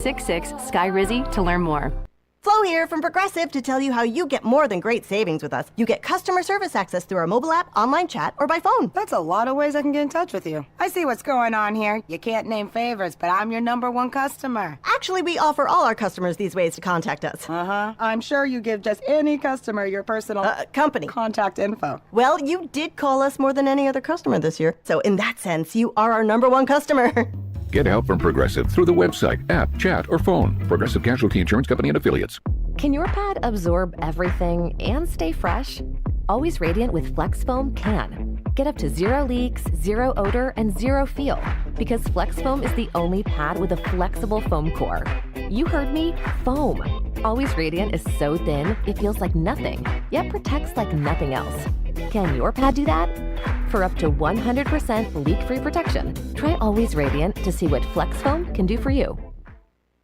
866-SKY-RIZZY to learn more. Flo here from Progressive to tell you how you get more than great savings with us. You get customer service access through our mobile app, online chat, or by phone. That's a lot of ways I can get in touch with you. I see what's going on here. You can't name favors, but I'm your #1 customer. Actually, we offer all our customers these ways to contact us. I'm sure you give just any customer your personal company contact info. Well, you did call us more than any other customer this year. So in that sense, you are our #1 customer. Get help from Progressive through the website, app, chat, or phone. Progressive Casualty Insurance Company and Affiliates. Can your pad absorb everything and stay fresh? Always Radiant with Flex Foam can. Get up to 0 leaks, 0 odor, and 0 feel. Because Flex Foam is the only pad with a flexible foam core. You heard me, foam. Always Radiant is so thin, it feels like nothing, yet protects like nothing else. Can your pad do that? For up to 100% leak-free protection, try Always Radiant to see what Flex Foam can do for you.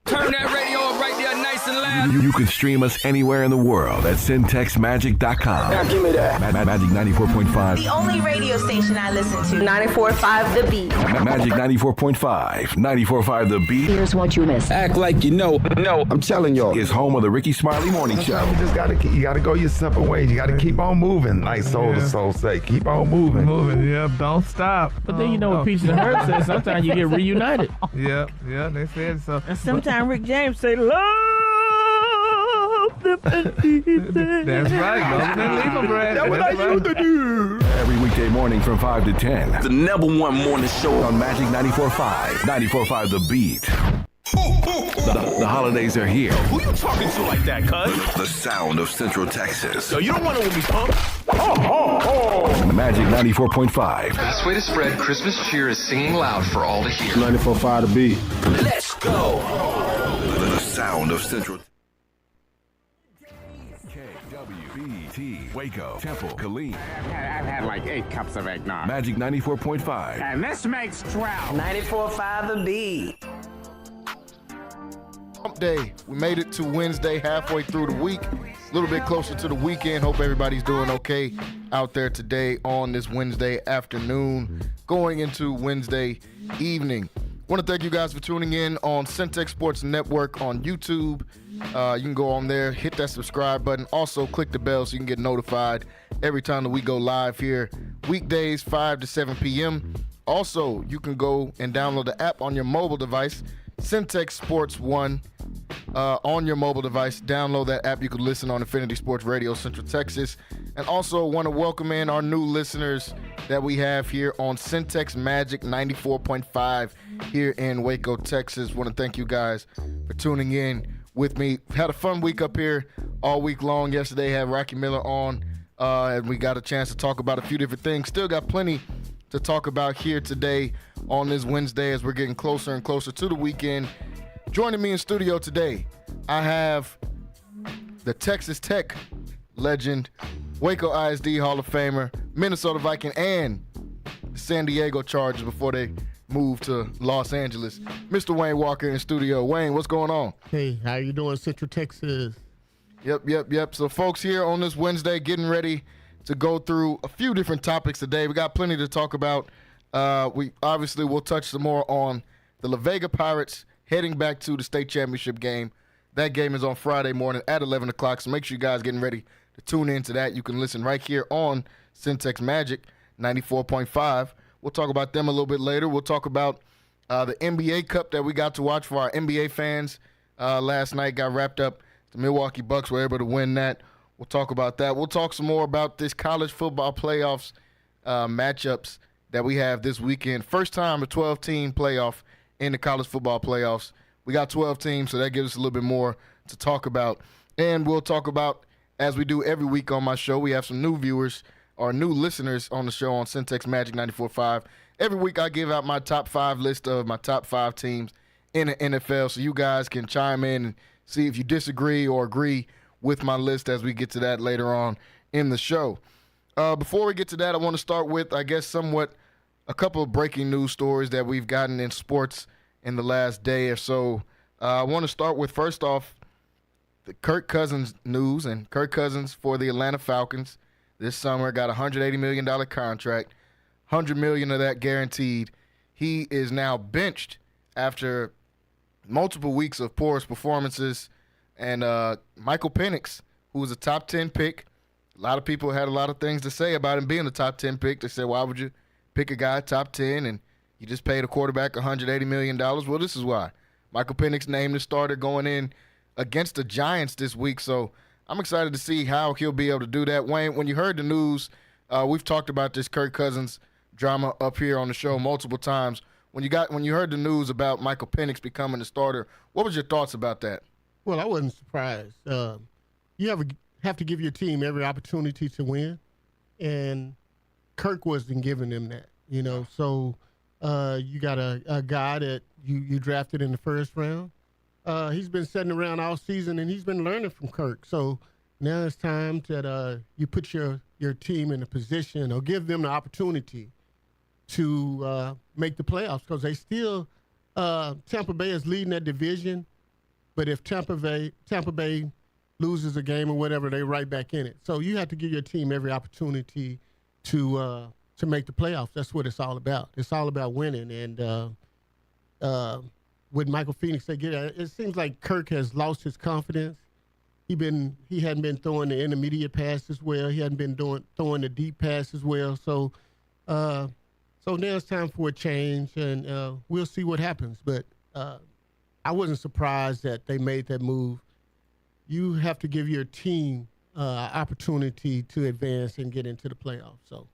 Turn that radio up right there nice and loud. You can stream us anywhere in the world at CentexMagic.com. Now give me that. Magic 94.5. The only radio station I listen to. 94.5 The Beat. Magic 94.5. 94.5 The Beat. Here's what you missed. Act like you know. No, I'm telling y'all. Is home of the Ricky Smiley Morning Show. You just you gotta go your separate ways. You gotta keep on moving. Like soul to soul say, keep on moving. Yep, don't stop. But then you know what Peaches and Herb says, sometimes you get reunited. Yeah, they said so. And sometimes Rick James say, love them and leave them. That's right, love them and leave them, Brad. That's what I used to do. Every weekday morning from 5 to 10. The #1 morning show on Magic 94.5. 94.5 The Beat. The holidays are here. Who you talking to like that, cuz? The sound of Central Texas. So you don't want to with me, punk? Magic 94.5. Best way to spread Christmas cheer is singing loud for all to hear. 94.5 The Beat. Let's go. The sound of Central. KWBT, Waco, Temple, Killeen. I've had like 8 cups of eggnog. Magic 94.5. And this makes 12. 94.5 The Beat. Hump Day. We made it to Wednesday, halfway through the week. A little bit closer to the weekend. Hope everybody's doing okay out there today on this Wednesday afternoon, going into Wednesday evening. Want to thank you guys for tuning in on Centex Sports Network on YouTube. You can go on there, hit that subscribe button. Also, click the bell so you can get notified every time that we go live here. Weekdays, 5 to 7 p.m. Also, you can go and download the app on your mobile device, Centex Sports 1. On your mobile device, download that app. You can listen on Infinity Sports Radio Central Texas. And also want to welcome in our new listeners that we have here on Centex Magic 94.5 here in Waco, Texas. Want to thank you guys for tuning in with me. Had a fun week up here all week long. Yesterday had Rocky Miller on, and we got a chance to talk about a few different things. Still got plenty to talk about here today on this Wednesday as we're getting closer and closer to the weekend. Joining me in studio today, I have the Texas Tech legend, Waco ISD Hall of Famer, Minnesota Viking, and the San Diego Chargers before they moved to Los Angeles, Mr. Wayne Walker in studio. Wayne, what's going on? Hey, how you doing, Central Texas? Yep. So folks, here on this Wednesday, getting ready to go through a few different topics today. We got plenty to talk about. We obviously will touch some more on the La Vega Pirates heading back to the state championship game. That game is on Friday morning at 11 o'clock, so make sure you guys getting ready to tune into that. You can listen right here on Centex Magic 94.5. We'll talk about them a little bit later. We'll talk about the NBA Cup that we got to watch for our NBA fans last night. Got wrapped up. The Milwaukee Bucks were able to win that. We'll talk about that. We'll talk some more about this college football playoffs matchups that we have this weekend. First time a 12-team playoff in the college football playoffs. We got 12 teams, so that gives us a little bit more to talk about. And we'll talk about, as we do every week on my show, we have some new viewers or new listeners on the show on Centex Magic 94.5. Every week I give out my top 5 list of my top 5 teams in the NFL, so you guys can chime in and see if you disagree or agree with my list as we get to that later on in the show. Before we get to that, I want to start with, I guess, somewhat a couple of breaking news stories that we've gotten in sports in the last day or so. I want to start with, first off, the Kirk Cousins news. And Kirk Cousins for the Atlanta Falcons this summer got a $180 million contract, $100 million of that guaranteed. He is now benched after multiple weeks of porous performances. And Michael Penix, who was a top 10 pick, a lot of people had a lot of things to say about him being a top 10 pick. They said, why would you pick a guy top 10 and you just paid a quarterback $180 million? Well, this is why. Michael Penix named the starter going in against the Giants this week. So I'm excited to see how he'll be able to do that. Wayne, when you heard the news, we've talked about this Kirk Cousins drama up here on the show multiple times. When you heard the news about Michael Penix becoming the starter, what was your thoughts about that? Well, I wasn't surprised. You have to give your team every opportunity to win, and Kirk wasn't giving them that. So you got a guy that you drafted in the first round. He's been sitting around all season, and he's been learning from Kirk. So now it's time that you put your team in a position or give them the opportunity to make the playoffs, because they still Tampa Bay is leading that division. But if Tampa Bay loses a game or whatever, they're right back in it. So you have to give your team every opportunity to make the playoffs. That's what it's all about. It's all about winning. And with Michael Penix, it seems like Kirk has lost his confidence. He hadn't been throwing the intermediate passes well. He hadn't been throwing the deep passes well. So now it's time for a change, and we'll see what happens. But I wasn't surprised that they made that move. You have to give your team opportunity to advance and get into the playoffs. So,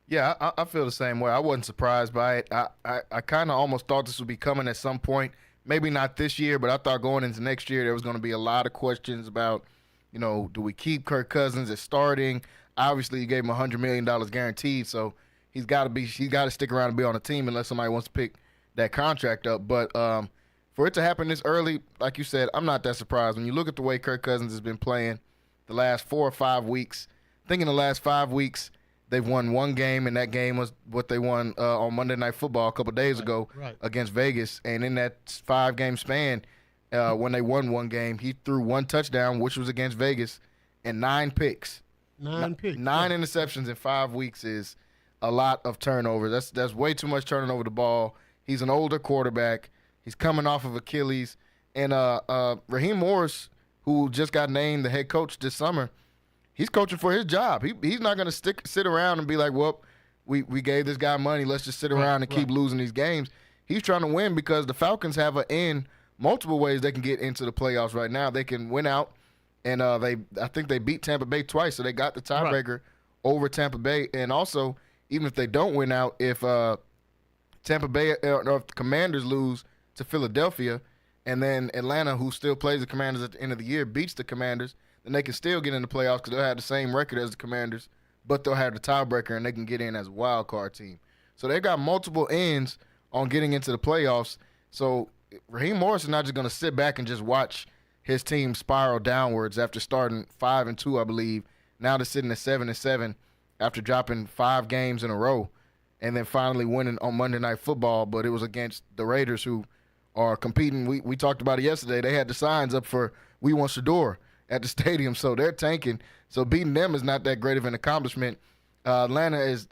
yeah, I feel the same way. I wasn't surprised by it. I kind of almost thought this would be coming at some point. Maybe not this year, but I thought going into next year there was going to be a lot of questions about, do we keep Kirk Cousins as starting? Obviously, you gave him $100 million guaranteed, so he's got to stick around and be on the team unless somebody wants to pick that contract up. But for it to happen this early, like you said, I'm not that surprised. When you look at the way Kirk Cousins has been playing the last 4 or 5 weeks, I think in the last 5 weeks they've won one game, and that game was what they won on Monday Night Football a couple days ago against Vegas. And in that 5-game span, when they won one game, he threw one touchdown, which was against Vegas, and 9 picks. 9 interceptions in 5 weeks is a lot of turnovers. That's way too much turning over the ball. He's an older quarterback. He's coming off of Achilles. And Raheem Morris, who just got named the head coach this summer, he's coaching for his job. He's not going to sit around and be like, well, we gave this guy money. Let's just sit around and keep losing these games. He's trying to win because the Falcons have multiple ways they can get into the playoffs right now. They can win out, and I think they beat Tampa Bay twice, so they got the tiebreaker over Tampa Bay. And also, even if they don't win out, if Tampa Bay or if the Commanders lose to Philadelphia, and then Atlanta, who still plays the Commanders at the end of the year, beats the Commanders, then they can still get in the playoffs because they'll have the same record as the Commanders, but they'll have the tiebreaker and they can get in as a wild card team. So they've got multiple ends on getting into the playoffs. So Raheem Morris is not just going to sit back and just watch his team spiral downwards after starting 5-2, I believe. Now they're sitting at 7-7 after dropping 5 games in a row, and then finally winning on Monday Night Football. But it was against the Raiders, who are competing. We talked about it yesterday. They had the signs up for "We Want Shador" at the stadium, so they're tanking. So beating them is not that great of an accomplishment. Atlanta is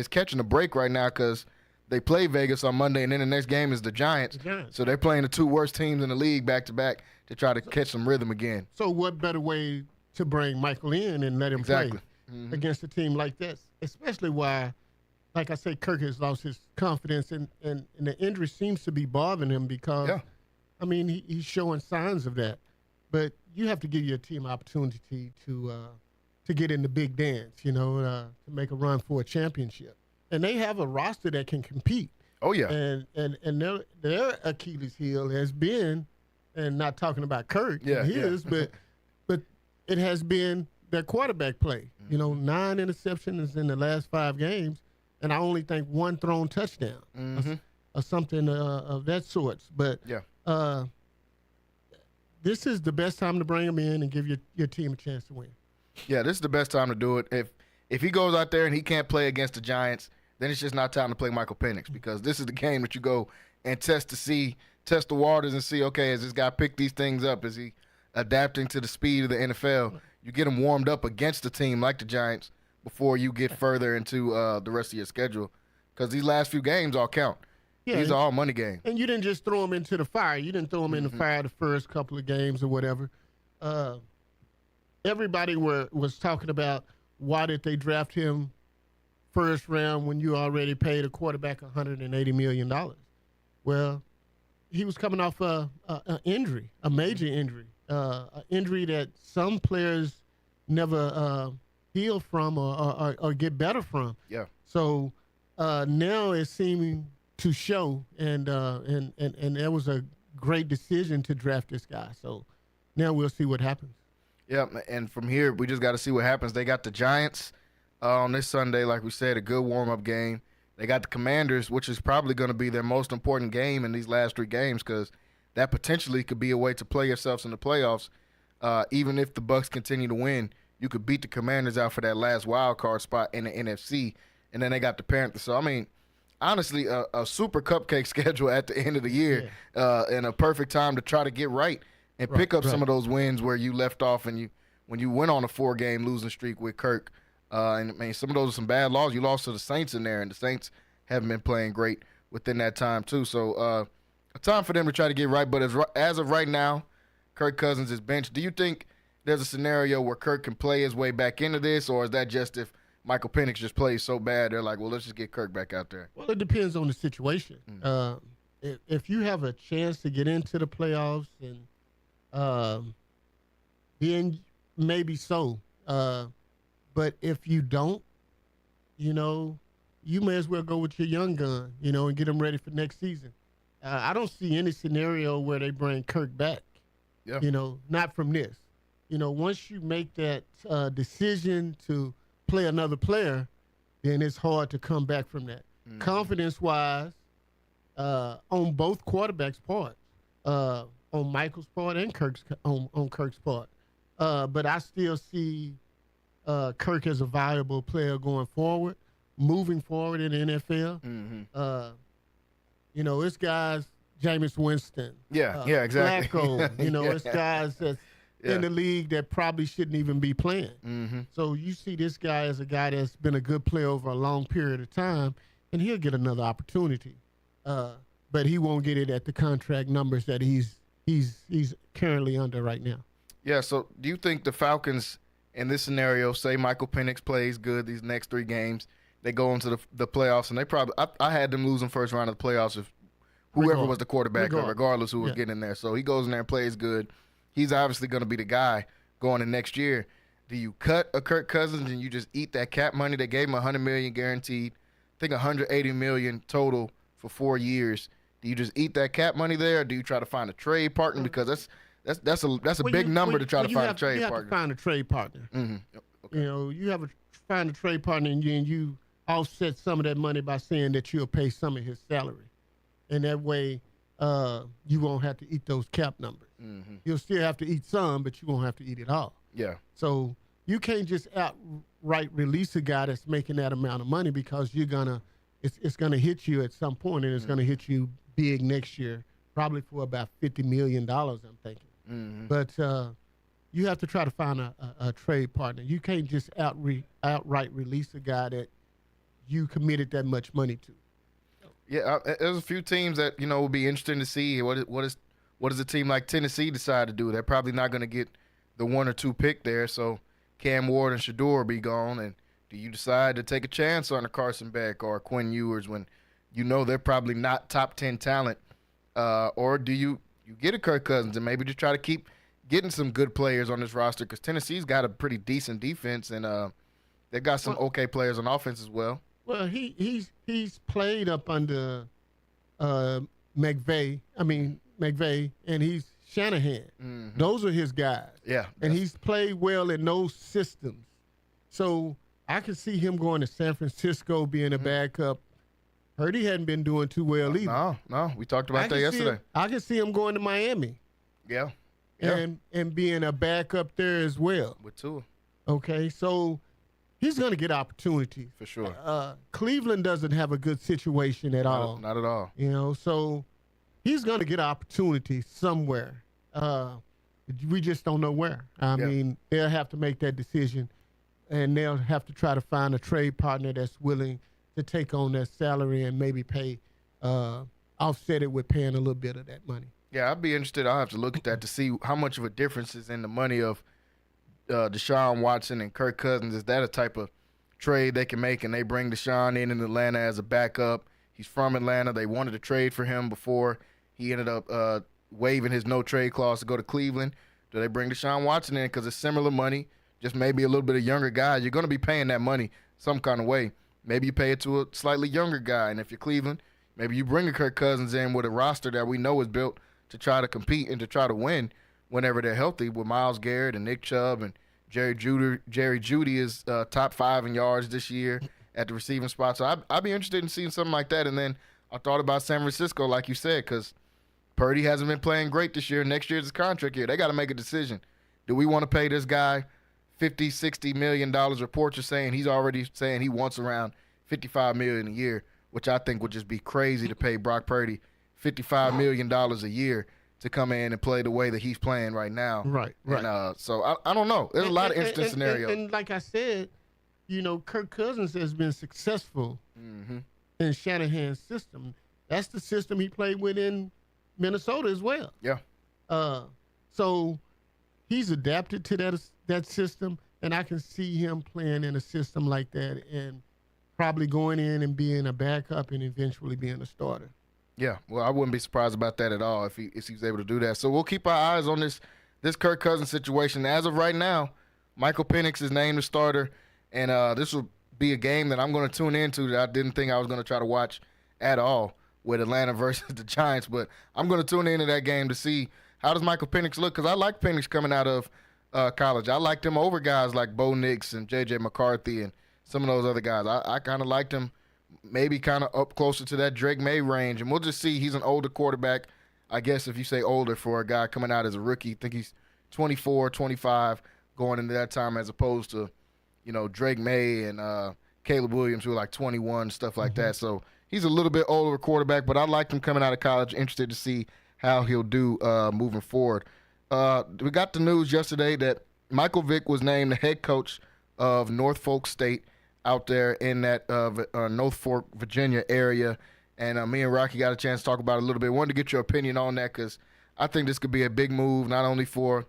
catching a break right now because they play Vegas on Monday, and then the next game is the Giants. So they're playing the 2 worst teams in the league back to back to try to catch some rhythm again. So what better way to bring Michael in and let him play against a team like this, especially why, like I say, Kirk has lost his confidence, and the injury seems to be bothering him because, I mean, he's showing signs of that. But you have to give your team opportunity to get in the big dance, to make a run for a championship. And they have a roster that can compete. Oh, yeah. And their Achilles heel has been, and not talking about Kirk but it has been their quarterback play. 9 interceptions in the last 5 games, and I only think 1 thrown touchdown or something of that sort. But this is the best time to bring him in and give your team a chance to win. Yeah, this is the best time to do it. If he goes out there and he can't play against the Giants, then it's just not time to play Michael Penix, because this is the game that you go and test the waters and see, okay, has this guy picked these things up? Is he adapting to the speed of the NFL? You get him warmed up against a team like the Giants before you get further into the rest of your schedule, because these last few games all count. Yeah, these are all money games. And you didn't just throw him into the fire. You didn't throw him in the fire the first couple of games or whatever. Everybody was talking about why did they draft him first round when you already paid a quarterback $180 million. Well, he was coming off an injury, a major injury, an injury that some players never heal from or get better from. Yeah. So now it's seeming to show, and that was a great decision to draft this guy. So now we'll see what happens. Yeah, and from here we just got to see what happens. They got the Giants on this Sunday, like we said, a good warm-up game. They got the Commanders, which is probably going to be their most important game in these last 3 games because that potentially could be a way to play yourselves in the playoffs. Even if the Bucs continue to win, you could beat the Commanders out for that last wild card spot in the NFC, and then they got the Panthers. So, I mean, honestly, a super cupcake schedule at the end of the year and a perfect time to try to get right and pick up some of those wins where you left off and when you went on a 4-game losing streak with Kirk. And I mean, some of those are some bad losses. You lost to the Saints in there, and the Saints haven't been playing great within that time too. So a time for them to try to get right. But as of right now, Kirk Cousins is benched. Do you think there's a scenario where Kirk can play his way back into this, or is that just if Michael Penix just plays so bad, they're like, well, let's just get Kirk back out there? Well, it depends on the situation. If you have a chance to get into the playoffs, and then maybe so. But if you don't, you may as well go with your young gun, and get them ready for next season. I don't see any scenario where they bring Kirk back, not from this. Once you make that decision to play another player, then it's hard to come back from that. Confidence-wise, on both quarterbacks' parts, on Michael's part and on Kirk's part. But I still see Kirk as a valuable player going forward, moving forward in the NFL. It's guys, Jameis Winston. Exactly. Flacco, it's guys that's in the league that probably shouldn't even be playing. So you see this guy as a guy that's been a good player over a long period of time, and he'll get another opportunity. But he won't get it at the contract numbers that he's currently under right now. Yeah, so do you think the Falcons in this scenario, say Michael Penix plays good these next 3 games, they go into the playoffs, and they probably I had them losing first round of the playoffs if whoever was the quarterback, regardless who was getting in there. So he goes in there and plays good. He's obviously going to be the guy going in next year. Do you cut a Kirk Cousins and you just eat that cap money? They gave him $100 million guaranteed. I think $180 million total for 4 years. Do you just eat that cap money there, or do you try to find a trade partner? Because that's a big number to try to find a trade partner. You have to find a trade partner. Okay. You have to find a trade partner, and you offset some of that money by saying that you'll pay some of his salary, and that way you won't have to eat those cap numbers. You'll still have to eat some, but you won't have to eat it all. Yeah. So you can't just outright release a guy that's making that amount of money, because it's gonna hit you at some point, and it's gonna hit you big next year, probably for about $50 million, I'm thinking. But you have to try to find a trade partner. You can't just outright release a guy that you committed that much money to. Yeah, there's a few teams that will be interesting to see. What does a team like Tennessee decide to do? They're probably not going to get the 1 or 2 pick there, so Cam Ward and Shador will be gone. And do you decide to take a chance on a Carson Beck or a Quinn Ewers when they're probably not top 10 talent, or do you get a Kirk Cousins and maybe just try to keep getting some good players on this roster, because Tennessee's got a pretty decent defense, and they've got some okay players on offense as well. Well, he's played up under McVay, and he's Shanahan. Those are his guys. Yeah. And he's played well in those systems. So I could see him going to San Francisco, being a backup. Heard he hadn't been doing too well either. No. We talked about that yesterday. I can see him going to Miami. Yeah. And being a backup there as well. With Tua. Okay, so he's going to get opportunity. For sure. Cleveland doesn't have a good situation at all. Not at all. So he's going to get opportunity somewhere. We just don't know where. I mean, they'll have to make that decision, and they'll have to try to find a trade partner that's willing to take on that salary and maybe pay offset it with paying a little bit of that money. Yeah, I'd be interested. I'll have to look at that to see how much of a difference is in the money of Deshaun Watson and Kirk Cousins. Is that a type of trade they can make, and they bring Deshaun in Atlanta as a backup? He's from Atlanta. They wanted to trade for him before he ended up waiving his no-trade clause to go to Cleveland. Do they bring Deshaun Watson in because it's similar money, just maybe a little bit of younger guy? You're going to be paying that money some kind of way. Maybe you pay it to a slightly younger guy, and if you're Cleveland, maybe you bring a Kirk Cousins in with a roster that we know is built to try to compete and to try to win whenever they're healthy, with Myles Garrett and Nick Chubb and Jerry Jeudy is top 5 in yards this year at the receiving spot. So I'd be interested in seeing something like that. And then I thought about San Francisco, like you said, because Purdy hasn't been playing great this year. Next year's his contract year. They got to make a decision. Do we want to pay this guy $50, $60 million? Reports are saying he's already saying he wants around $55 million a year, which I think would just be crazy to pay Brock Purdy $55 million a year to come in and play the way that he's playing right now. Right. And, so I don't know. There's a lot of interesting scenarios. And like I said, Kirk Cousins has been successful in Shanahan's system. That's the system he played with in Minnesota as well. Yeah. So he's adapted to that system, and I can see him playing in a system like that and probably going in and being a backup and eventually being a starter. Yeah, well, I wouldn't be surprised about that at all if he's able to do that. So we'll keep our eyes on this Kirk Cousins situation. As of right now, Michael Penix is named the starter, and this will be a game that I'm going to tune into that I didn't think I was going to try to watch at all with Atlanta versus the Giants. But I'm going to tune into that game to see how does Michael Penix look, because I like Penix coming out of college. I liked him over guys like Bo Nix and J.J. McCarthy and some of those other guys. I kind of liked him maybe kind of up closer to that Drake May range. And we'll just see. He's an older quarterback, I guess, if you say older for a guy coming out as a rookie. I think he's 24, 25 going into that time, as opposed to, Drake May and Caleb Williams, who are like 21, stuff like that. So he's a little bit older quarterback, but I liked him coming out of college. Interested to see how he'll do moving forward. We got the news yesterday that Michael Vick was named the head coach of Norfolk State out there in that Norfolk, Virginia area. And me and Rocky got a chance to talk about it a little bit. Wanted to get your opinion on that, because I think this could be a big move, not only for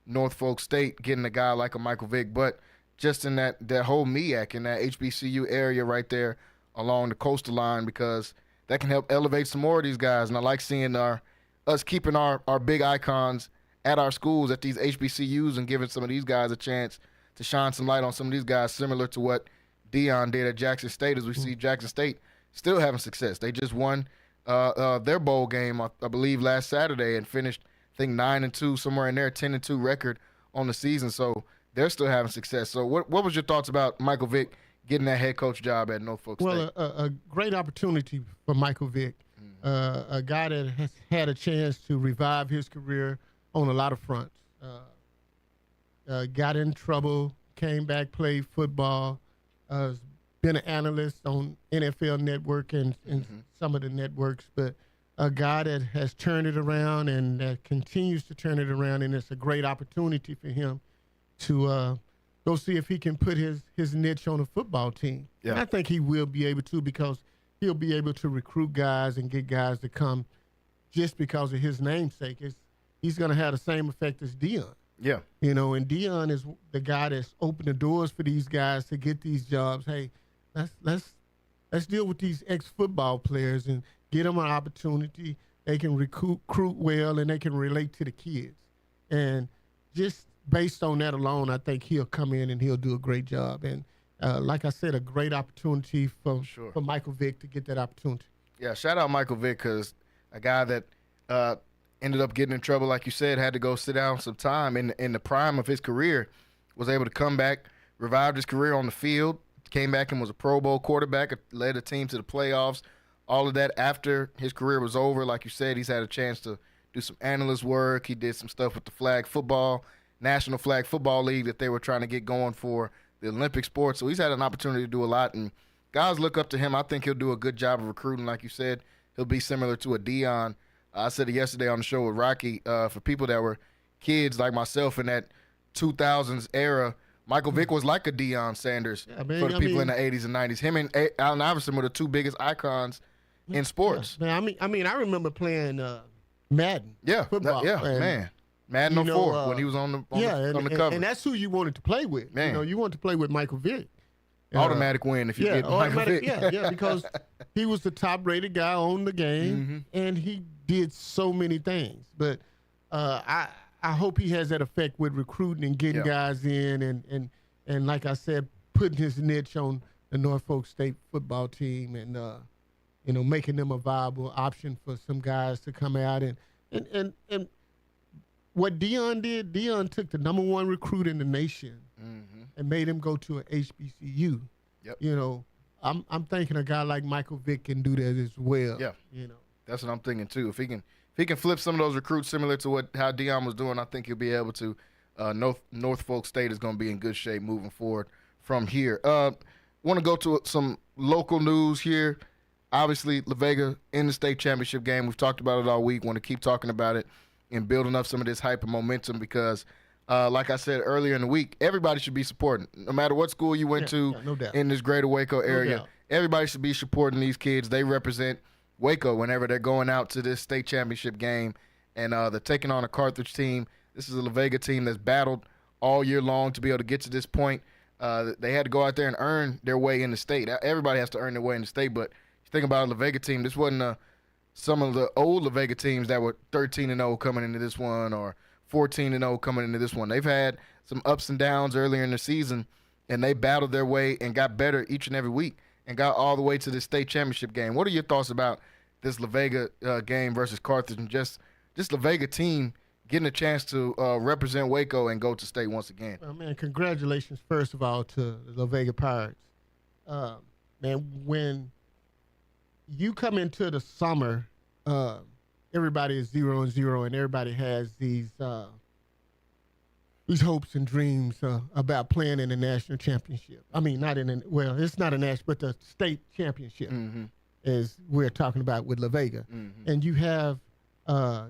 Norfolk State getting a guy like a Michael Vick, but just in that whole MEAC, in that HBCU area right there along the coastal line, because that can help elevate some more of these guys. And I like seeing us keeping our big icons at our schools, at these HBCUs, and giving some of these guys a chance to shine some light on some of these guys, similar to what Deion did at Jackson State, as we see Jackson State still having success. They just won their bowl game, I believe, last Saturday, and finished, I think, 9-2, somewhere in there, 10-2 record on the season. So they're still having success. So what was your thoughts about Michael Vick getting that head coach job at Norfolk State? Well, a great opportunity for Michael Vick, a guy that has had a chance to revive his career on a lot of fronts. Got in trouble, came back, played football, been an analyst on NFL Network and some of the networks, but a guy that has turned it around and that continues to turn it around, and it's a great opportunity for him to go see if he can put his niche on a football team. Yeah. And I think he will be able to, because he'll be able to recruit guys and get guys to come just because of his namesake. He's going to have the same effect as Deion. Yeah. And Deion is the guy that's opened the doors for these guys to get these jobs. Hey, let's deal with these ex-football players and get them an opportunity. They can recruit well, and they can relate to the kids. And just based on that alone, I think he'll come in and he'll do a great job. And like I said, a great opportunity for Michael Vick to get that opportunity. Yeah, shout out Michael Vick, because a guy that ended up getting in trouble, like you said, had to go sit down some time in the prime of his career, was able to come back, revived his career on the field, came back and was a Pro Bowl quarterback, led a team to the playoffs. All of that after his career was over. Like you said, he's had a chance to do some analyst work. He did some stuff with the National Flag Football League that they were trying to get going for the Olympic sports. So he's had an opportunity to do a lot, and guys look up to him. I think he'll do a good job of recruiting. Like you said, he'll be similar to a Deion. I said it yesterday on the show with Rocky. For people that were kids like myself in that 2000s era, Michael Vick was like a Deion Sanders for the people in the 80s and 90s. Him and Allen Iverson were the two biggest icons in sports. Yeah. Man, I mean, I remember playing Madden. Yeah, football. Man. Madden 04 when he was on the cover. And that's who you wanted to play with. Man. You know, you wanted to play with Michael Vick. Automatic win if you get Michael Vick. Yeah, because he was the top-rated guy on the game, and he did so many things. But I hope he has that effect with recruiting and getting guys in, and like I said, putting his niche on the Norfolk State football team, and making them a viable option for some guys to come out and what Deion did. Deion took the number 1 recruit in the nation and made him go to an HBCU. Yep. You know, I'm thinking a guy like Michael Vick can do that as well. Yeah. You know, that's what I'm thinking too. If he can flip some of those recruits similar to how Deion was doing, I think he'll be able to. Norfolk State is going to be in good shape moving forward from here. Want to go to some local news here. Obviously, La Vega in the state championship game. We've talked about it all week. Want to keep talking about it and building up some of this hype and momentum because, like I said earlier in the week, everybody should be supporting. No matter what school you went to no doubt. in this greater Waco area, doubt. everybody should be supporting these kids. They represent Waco whenever they're going out to this state championship game, and they're taking on a Carthage team. This is a La Vega team that's battled all year long to be able to get to this point. They had to go out there and earn their way in the state. Everybody has to earn their way in the state, but you think about a La Vega team, this wasn't some of the old La Vega teams that were 13-0 coming into this one or 14-0 coming into this one. They've had some ups and downs earlier in the season, and they battled their way and got better each and every week and got all the way to the state championship game. What are your thoughts about this La Vega game versus Carthage and just La Vega team getting a chance to represent Waco and go to state once again? Well, man, congratulations, first of all, to the La Vega Pirates. Man, when you come into the summer, everybody is 0-0, and everybody has these hopes and dreams about playing in the national championship. I mean, it's not a national, but the state championship is we're talking about with La Vega. And you have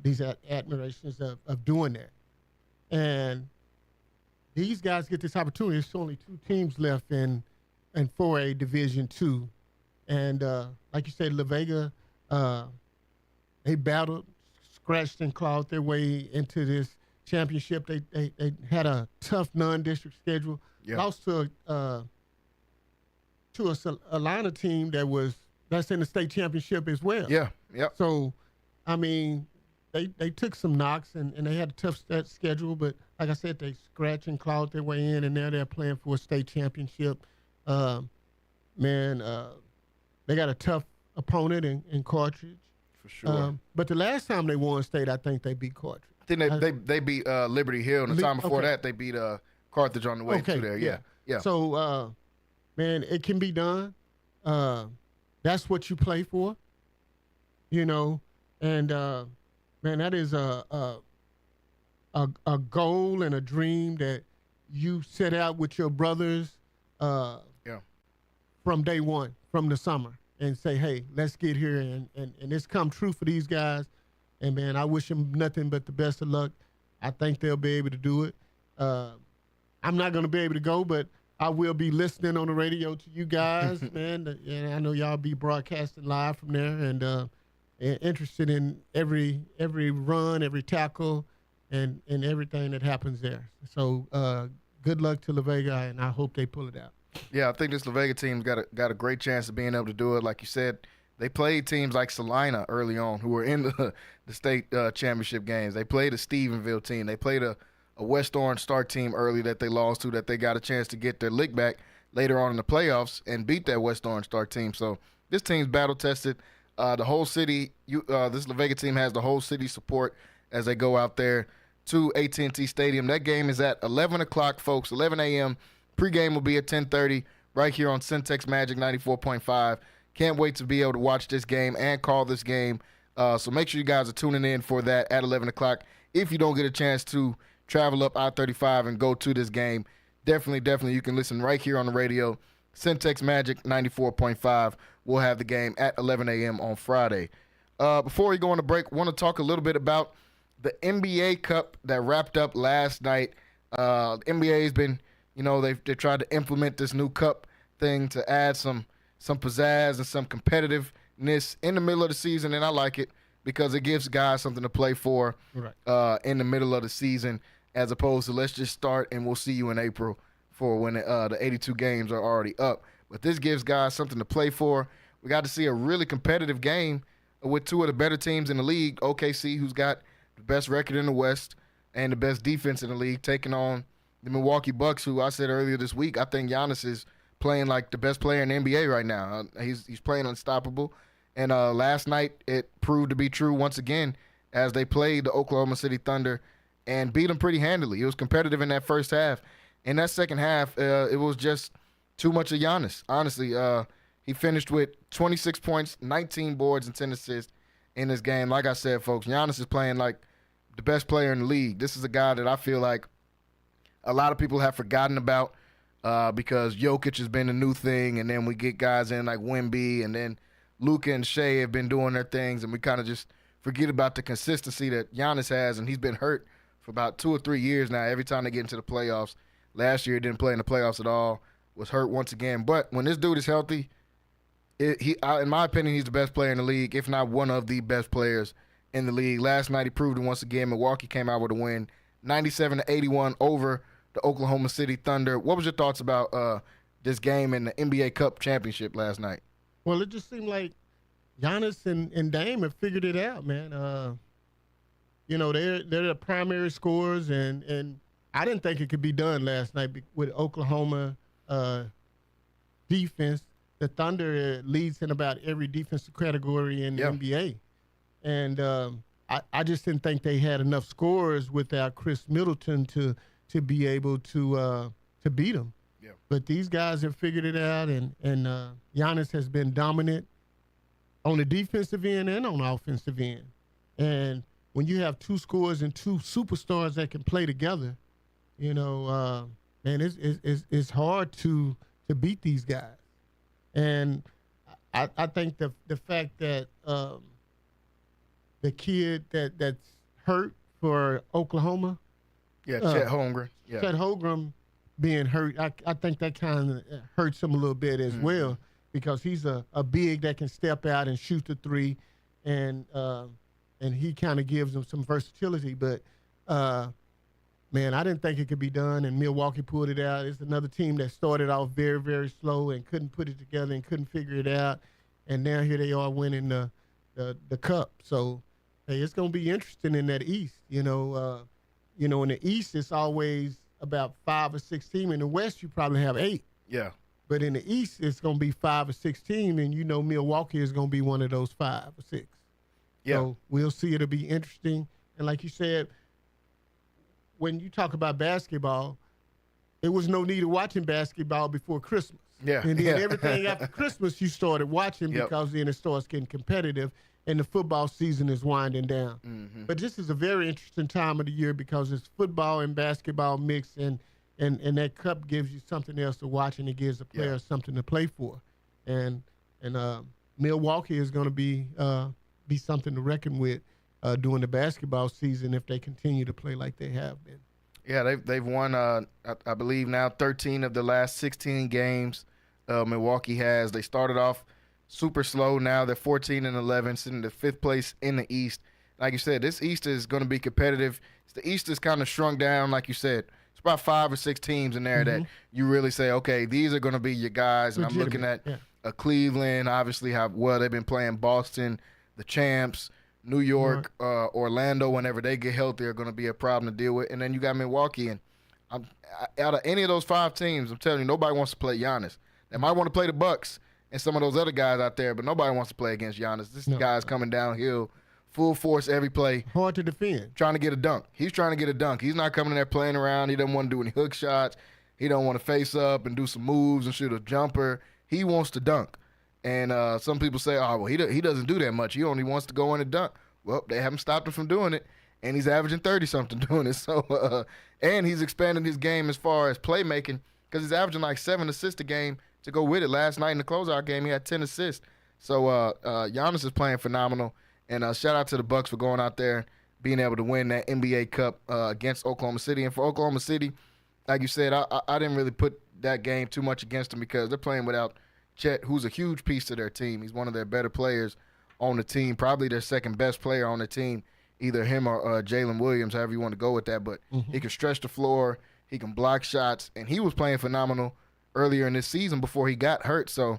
these admirations of doing that. And these guys get this opportunity. There's only 2 teams left in 4A Division II. And like you said, La Vega, they battled, scratched and clawed their way into this championship. They had a tough non-district schedule. Yeah. Lost to a Salina team that's in the state championship as well. Yeah, yeah. So, I mean, they took some knocks and they had a tough schedule, but like I said, they scratched and clawed their way in, and now they're playing for a state championship. They got a tough opponent in Carthage. For sure. But the last time they won state, I think they beat Carthage. I think they beat Liberty Hill, and the time before that, they beat Carthage on the way to there. Yeah. So, man, it can be done. That's what you play for, you know. And, man, that is a goal and a dream that you set out with your brothers from day one, from the summer, and say, hey, let's get here. And it's come true for these guys. And, man, I wish them nothing but the best of luck. I think they'll be able to do it. I'm not going to be able to go, but I will be listening on the radio to you guys, man. And I know y'all be broadcasting live from there and interested in every run, every tackle, and everything that happens there. So good luck to La Vega, and I hope they pull it out. Yeah, I think this La Vega team's got a great chance of being able to do it. Like you said, they played teams like Salina early on who were in the state championship games. They played a Stephenville team. They played a West Orange Star team early that they lost to, that they got a chance to get their lick back later on in the playoffs and beat that West Orange Star team. So this team's battle-tested. The whole city, this La Vega team has the whole city support as they go out there to AT&T Stadium. That game is at 11 o'clock, folks, 11 a.m. Pre-game will be at 10:30 right here on Centex Magic 94.5. Can't wait to be able to watch this game and call this game. So make sure you guys are tuning in for that at 11 o'clock. If you don't get a chance to travel up I-35 and go to this game, definitely you can listen right here on the radio. Centex Magic 94.5 will have the game at 11 a.m. on Friday. Before we go on the break, I want to talk a little bit about the NBA Cup that wrapped up last night. The NBA has been, they've tried to implement this new cup thing to add some pizzazz and some competitive competitiveness in the middle of the season, and I like it because it gives guys something to play for in the middle of the season, as opposed to let's just start and we'll see you in April for when the 82 games are already up. But this gives guys something to play for. We got to see a really competitive game with two of the better teams in the league, OKC, who's got the best record in the West and the best defense in the league, taking on the Milwaukee Bucks, who I said earlier this week, I think Giannis is playing like the best player in the NBA right now. He's playing unstoppable. And last night it proved to be true once again as they played the Oklahoma City Thunder and beat them pretty handily. It was competitive in that first half. In that second half, it was just too much of Giannis. Honestly, he finished with 26 points, 19 boards, and 10 assists in this game. Like I said, folks, Giannis is playing like the best player in the league. This is a guy that I feel like a lot of people have forgotten about because Jokic has been a new thing, and then we get guys in like Wemby, and then Luka and Shea have been doing their things, and we kind of just forget about the consistency that Giannis has, and he's been hurt for about 2 or 3 years now. Every time they get into the playoffs, last year he didn't play in the playoffs at all, was hurt once again. But when this dude is healthy, in my opinion, he's the best player in the league, if not one of the best players in the league. Last night he proved it once again. Milwaukee came out with a win, 97-81 over the Oklahoma City Thunder. What was your thoughts about this game and the NBA Cup championship last night? Well, it just seemed like Giannis and Dame have figured it out, man. They're the primary scorers, and I didn't think it could be done last night with Oklahoma defense. The Thunder leads in about every defensive category in the NBA. And I just didn't think they had enough scorers without Chris Middleton to be able to beat them. Yeah. But these guys have figured it out, and Giannis has been dominant on the defensive end and on the offensive end. And when you have two scorers and two superstars that can play together, man, it's hard to beat these guys. And I think the fact that the kid that's hurt for Oklahoma, Chet Holmgren, Chet Holmgren being hurt, I think that kind of hurts him a little bit as well, because he's a big that can step out and shoot the three, and he kind of gives them some versatility. But man, I didn't think it could be done, and Milwaukee pulled it out. It's another team that started off very, very slow and couldn't put it together and couldn't figure it out, and now here they are winning the cup. So hey, it's going to be interesting in that East. In the East, it's always about 5 or 6 teams. In the West, you probably have 8. Yeah. But in the East, it's going to be 5 or 6 teams, and Milwaukee is going to be one of those 5 or 6. Yeah. So we'll see. It'll be interesting. And like you said, when you talk about basketball, there was no need of watching basketball before Christmas. Yeah. And then everything after Christmas you started watching because then it starts getting competitive, and the football season is winding down. Mm-hmm. But this is a very interesting time of the year because it's football and basketball mixed, and that cup gives you something else to watch, and it gives the players something to play for. And Milwaukee is going to be something to reckon with during the basketball season if they continue to play like they have been. Yeah, they've won, I believe now 13 of the last 16 games Milwaukee has. They started off super slow. Now they're 14-11, sitting in 5th place in the East. Like you said, this East is going to be competitive. The East is kind of shrunk down, like you said. It's about 5 or 6 teams in there that you really say, okay, these are going to be your guys. And I'm looking at Cleveland, obviously how well they've been playing. Boston, the champs, New York, Orlando, whenever they get healthy, are going to be a problem to deal with. And then you got Milwaukee. And out of any of those 5 teams, I'm telling you, nobody wants to play Giannis. They might want to play the Bucks and some of those other guys out there, but nobody wants to play against Giannis. This guy's coming downhill, full force every play. Hard to defend. Trying to get a dunk. He's trying to get a dunk. He's not coming in there playing around. He doesn't want to do any hook shots. He don't want to face up and do some moves and shoot a jumper. He wants to dunk. And some people say, oh, well, he doesn't do that much. He only wants to go in and dunk. Well, they haven't stopped him from doing it, and he's averaging 30-something doing it. So, and he's expanding his game as far as playmaking because he's averaging like 7 assists a game to go with it. Last night in the closeout game, he had 10 assists. So Giannis is playing phenomenal, and shout out to the Bucks for going out there, being able to win that NBA Cup against Oklahoma City. And for Oklahoma City, like you said, I didn't really put that game too much against them because they're playing without Chet, who's a huge piece to their team. He's one of their better players on the team, probably their second best player on the team, either him or Jalen Williams, however you want to go with that. But he can stretch the floor, he can block shots, and he was playing phenomenal earlier in this season before he got hurt. So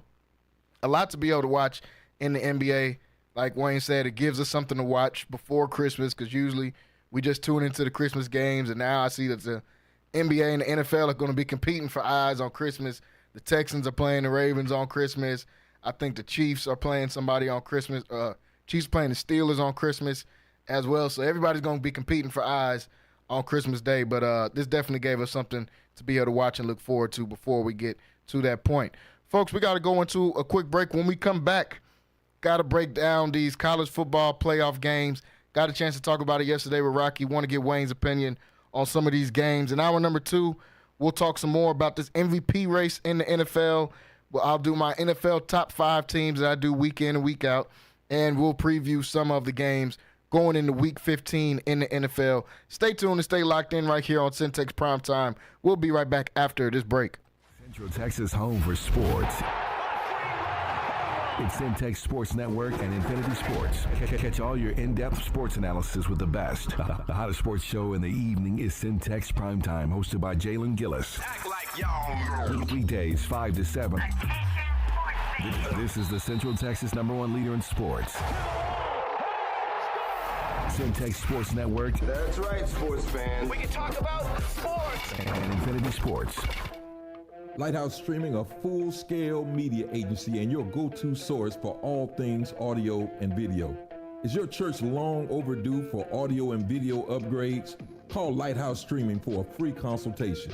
a lot to be able to watch in the NBA. Like Wayne said, it gives us something to watch before Christmas because usually we just tune into the Christmas games, and now I see that the NBA and the NFL are going to be competing for eyes on Christmas. The Texans are playing the Ravens on Christmas. I think the Chiefs are playing somebody on Christmas. Chiefs playing the Steelers on Christmas as well. So everybody's going to be competing for eyes on Christmas Day. But this definitely gave us something to be able to watch and look forward to before we get to that point. Folks, we got to go into a quick break. When we come back, got to break down these college football playoff games. Got a chance to talk about it yesterday with Rocky. Want to get Wayne's opinion on some of these games. In hour number 2, we'll talk some more about this MVP race in the NFL. Well, I'll do my NFL top 5 teams that I do week in and week out, and we'll preview some of the games going into week 15 in the NFL. Stay tuned and stay locked in right here on Centex Primetime. We'll be right back after this break. Central Texas home for sports. It's Centex Sports Network and Infinity Sports. Catch all your in-depth sports analysis with the best. The hottest sports show in the evening is Centex Primetime, hosted by Jalen Gillis. Act like y'all. Weekdays 5 to 7. This is the Central Texas #1 leader in sports. Centex Sports Network. That's right, sports fans. We can talk about sports. And Infinity Sports. Lighthouse Streaming, a full-scale media agency and your go-to source for all things audio and video. Is your church long overdue for audio and video upgrades? Call Lighthouse Streaming for a free consultation.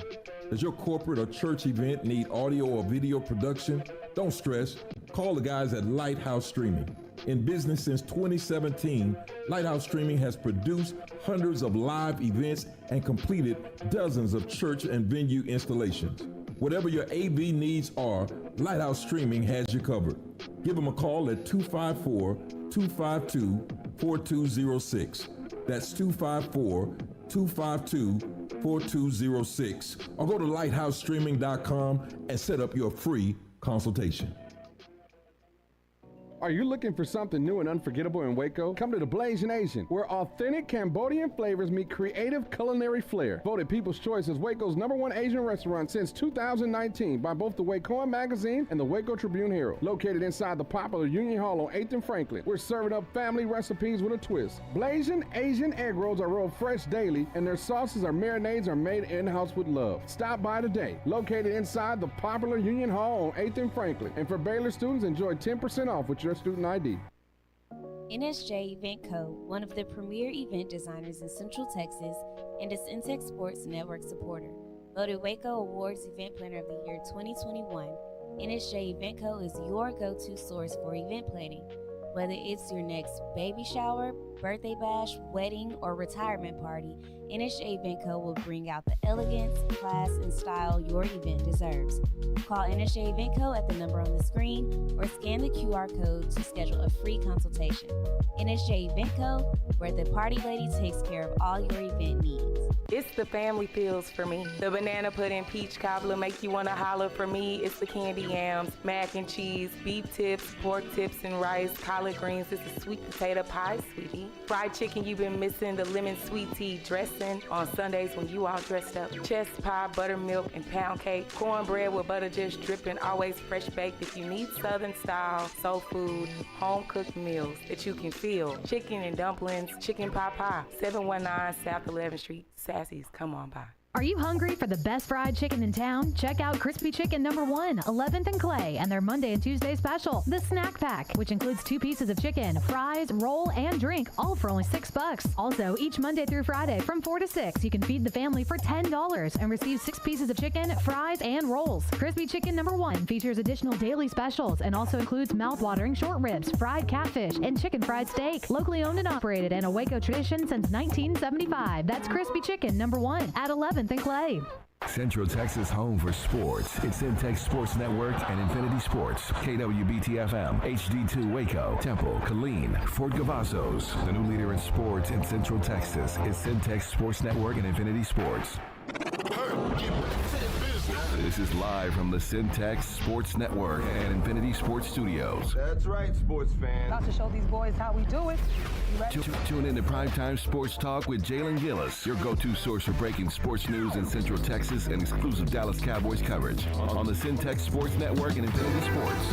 Does your corporate or church event need audio or video production? Don't stress. Call the guys at Lighthouse Streaming. In business since 2017, Lighthouse Streaming has produced hundreds of live events and completed dozens of church and venue installations. Whatever your AV needs are, Lighthouse Streaming has you covered. Give them a call at 254-252-4206. That's 254-252-4206. Or go to lighthousestreaming.com and set up your free consultation. Are you looking for something new and unforgettable in Waco? Come to the Blasian Asian, where authentic Cambodian flavors meet creative culinary flair. Voted People's Choice as Waco's #1 Asian restaurant since 2019 by both the Wacoan Magazine and the Waco Tribune Herald. Located inside the popular Union Hall on 8th and Franklin, we're serving up family recipes with a twist. Blasian Asian egg rolls are rolled fresh daily, and their sauces or marinades are made in-house with love. Stop by today. Located inside the popular Union Hall on 8th and Franklin. And for Baylor students, enjoy 10% off with your student ID. NSJ Event Co., one of the premier event designers in Central Texas and a Centex Sports Network supporter. Voted Waco Awards Event Planner of the Year 2021, NSJ Event Co. is your go-to source for event planning. Whether it's your next baby shower, birthday bash, wedding, or retirement party, NSJ Event Co. will bring out the elegance, class, and style your event deserves. Call NSJ Event Co. at the number on the screen or scan the QR code to schedule a free consultation. NSJ Event Co., where the party lady takes care of all your event needs. It's the family feels for me. The banana pudding peach cobbler make you want to holler for me. It's the candy yams, mac and cheese, beef tips, pork tips and rice, collard greens. It's the sweet potato pie, sweetie. Fried chicken you've been missing, the lemon sweet tea dressing on Sundays when you all dressed up. Chest pie, buttermilk, and pound cake. Cornbread with butter just dripping, always fresh baked. If you need Southern style, soul food, home cooked meals that you can feel. Chicken and dumplings, chicken pot pie. 719 South 11th Street. Sassy's, come on by. Are you hungry for the best fried chicken in town? Check out Crispy Chicken #1, 11th and Clay, and their Monday and Tuesday special, the Snack Pack, which includes 2 pieces of chicken, fries, roll, and drink, all for only $6. Also, each Monday through Friday from 4 to 6, you can feed the family for $10 and receive 6 pieces of chicken, fries, and rolls. Crispy Chicken #1 features additional daily specials and also includes mouth-watering short ribs, fried catfish, and chicken fried steak. Locally owned and operated and a Waco tradition since 1975. That's Crispy Chicken #1 at 11th and Clay. Central Texas home for sports. It's Centex Sports Network and Infinity Sports. KWBT-FM, HD2 Waco, Temple, Killeen, Fort Cavazos. The new leader in sports in Central Texas is Centex Sports Network and Infinity Sports. This is live from the Centex Sports Network and Infinity Sports Studios. That's right, sports fans. About to show these boys how we do it. You ready? Tune in to Primetime Sports Talk with Jalen Gillis, your go-to source for breaking sports news in Central Texas and exclusive Dallas Cowboys coverage on the Centex Sports Network and Infinity Sports.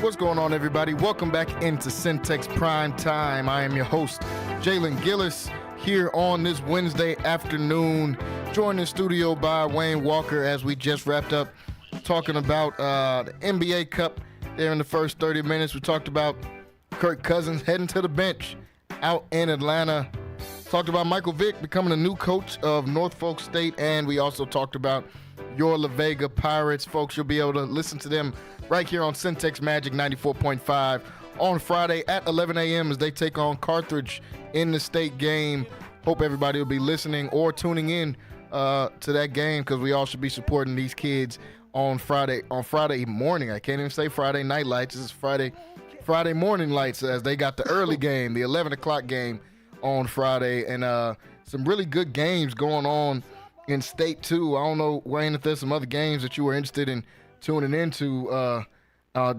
What's going on, everybody? Welcome back into Centex Prime Time. I am your host, Jalen Gillis, here on this Wednesday afternoon, joined in studio by Wayne Walker as we just wrapped up talking about the NBA Cup there in the first 30 minutes. We talked about Kirk Cousins heading to the bench out in Atlanta. Talked about Michael Vick becoming a new coach of Norfolk State, and we also talked about your La Vega Pirates. Folks, you'll be able to listen to them right here on Centex Magic 94.5 on Friday at 11 a.m. as they take on Carthage in the state game. Hope everybody will be listening or tuning in to that game, because we all should be supporting these kids on Friday morning. I can't even say Friday night lights. This is Friday morning lights, as they got the early game, the 11 o'clock game on Friday, and some really good games going on in state too. I don't know, Wayne, if there's some other games that you were interested in tuning into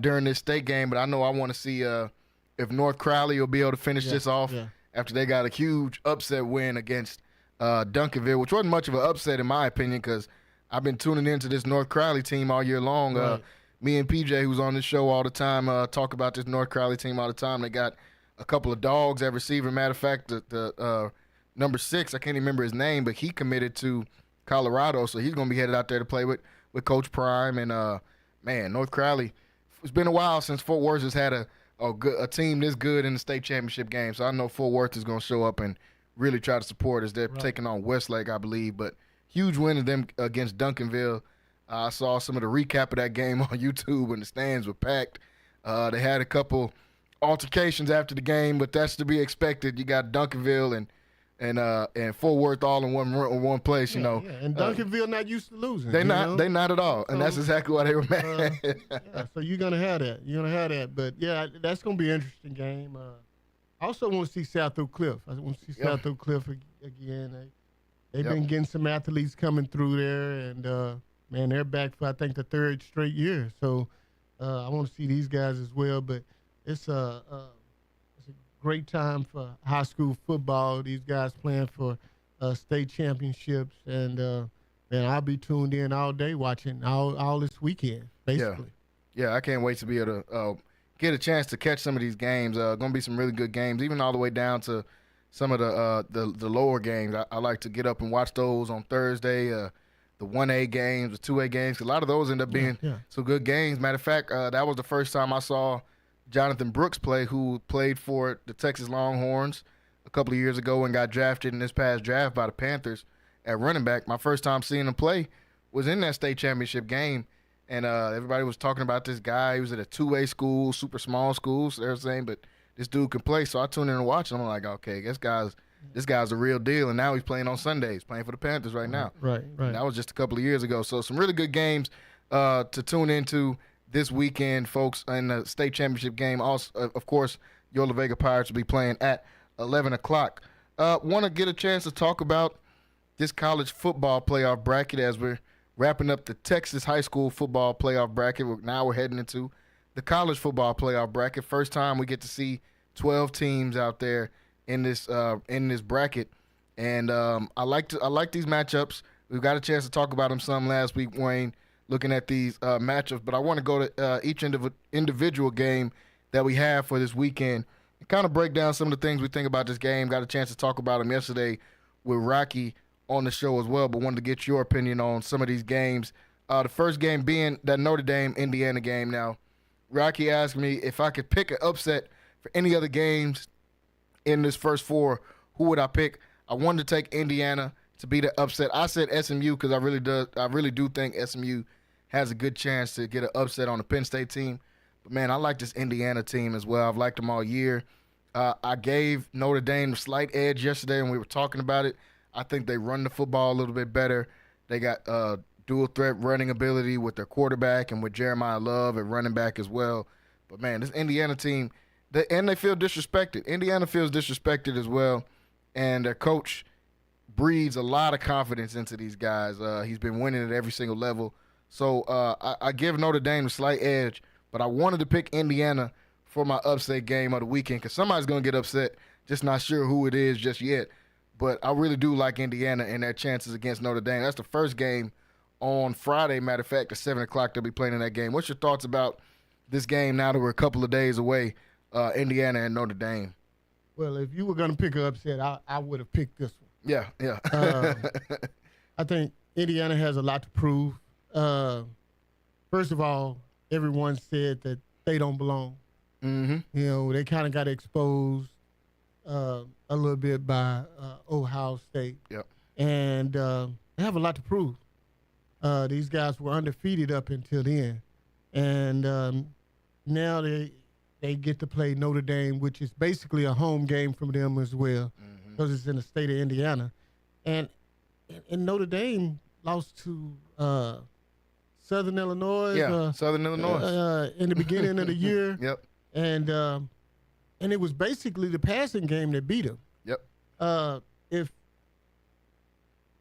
during this state game, but I know I want to see if North Crowley will be able to finish this off after they got a huge upset win against Duncanville, which wasn't much of an upset in my opinion, because I've been tuning into this North Crowley team all year long. Right. Me and PJ, who's on this show all the time, talk about this North Crowley team all the time. They got a couple of dogs at receiver. Matter of fact, the number 6, I can't even remember his name, but he committed to Colorado, so he's going to be headed out there to play with Coach Prime. And, man, North Crowley, it's been a while since Fort Worth has had a team this good in the state championship game, so I know Fort Worth is going to show up and really try to support as they're taking on Westlake, I believe. But huge win of them against Duncanville. I saw some of the recap of that game on YouTube, and the stands were packed. They had a couple altercations after the game, but that's to be expected. You got Duncanville and Fort Worth all in one place, you know. Yeah. And Duncanville not used to losing. They not at all, and that's exactly why they were mad. So you're gonna have that. But yeah, that's gonna be an interesting game. I also want to see South Oak Cliff. I want to see South Oak Cliff again. They've been getting some athletes coming through there, and man, they're back for I think the 3rd straight year. So I want to see these guys as well. But it's a great time for high school football. These guys playing for state championships, and man, I'll be tuned in all day watching all this weekend, basically. Yeah, I can't wait to be able to get a chance to catch some of these games. Going to be some really good games, even all the way down to some of the lower games. I like to get up and watch those on Thursday. The 1A games, the 2A games. A lot of those end up being some good games. Matter of fact, that was the first time I saw Jonathan Brooks play, who played for the Texas Longhorns a couple of years ago and got drafted in this past draft by the Panthers at running back. My first time seeing him play was in that state championship game, and everybody was talking about this guy. He was at a 2A school, super small school, so they were saying, but this dude can play. So I tuned in and watched him. I'm like, okay, this guy's a real deal, and now he's playing on Sundays, playing for the Panthers right now. Right. And that was just a couple of years ago. So some really good games to tune into this weekend, folks, in the state championship game. Also, of course, your La Vega Pirates will be playing at 11 o'clock. Want to get a chance to talk about this college football playoff bracket as we're wrapping up the Texas high school football playoff bracket. Now we're heading into the college football playoff bracket. First time we get to see 12 teams out there in this bracket, and I like these matchups. We've got a chance to talk about them some last week, Wayne, looking at these matchups, but I want to go to each individual game that we have for this weekend and kind of break down some of the things we think about this game. Got a chance to talk about them yesterday with Rocky on the show as well, but wanted to get your opinion on some of these games. The first game being that Notre Dame-Indiana game. Now, Rocky asked me if I could pick an upset for any other games in this first 4, who would I pick? I wanted to take Indiana to be the upset. I said SMU because I really do think SMU has a good chance to get an upset on the Penn State team. But, man, I like this Indiana team as well. I've liked them all year. I gave Notre Dame a slight edge yesterday when we were talking about it. I think they run the football a little bit better. They got dual threat running ability with their quarterback and with Jeremiah Love at running back as well. But, man, this Indiana team, they feel disrespected. Indiana feels disrespected as well. And their coach breathes a lot of confidence into these guys. He's been winning at every single level. So I give Notre Dame a slight edge, but I wanted to pick Indiana for my upset game of the weekend because somebody's going to get upset, just not sure who it is just yet. But I really do like Indiana and their chances against Notre Dame. That's the first game on Friday, matter of fact, at 7 o'clock they'll be playing in that game. What's your thoughts about this game now that we're a couple of days away, Indiana and Notre Dame? Well, if you were going to pick an upset, I would have picked this one. Yeah. I think Indiana has a lot to prove. First of all, everyone said that they don't belong. Mm-hmm. They kind of got exposed a little bit by Ohio State. Yep. And they have a lot to prove. These guys were undefeated up until then. And now they get to play Notre Dame, which is basically a home game from them as well, because it's in the state of Indiana. And Notre Dame lost to Southern Illinois. Yeah, Southern Illinois. In the beginning of the year. Yep. And it was basically the passing game that beat them. Yep.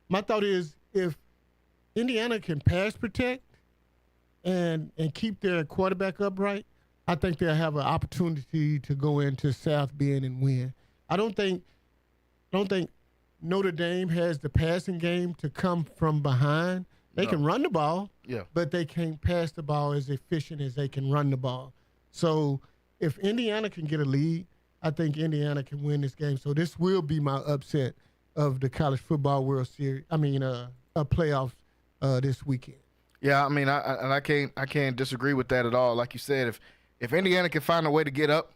My thought is if Indiana can pass protect and keep their quarterback upright, I think they'll have an opportunity to go into South Bend and win. I don't think Notre Dame has the passing game to come from behind. They can run the ball, but they can't pass the ball as efficient as they can run the ball. So if Indiana can get a lead, I think Indiana can win this game. So this will be my upset of the College Football World Series. Playoffs this weekend. Yeah, I can't disagree with that at all. Like you said, if Indiana can find a way to get up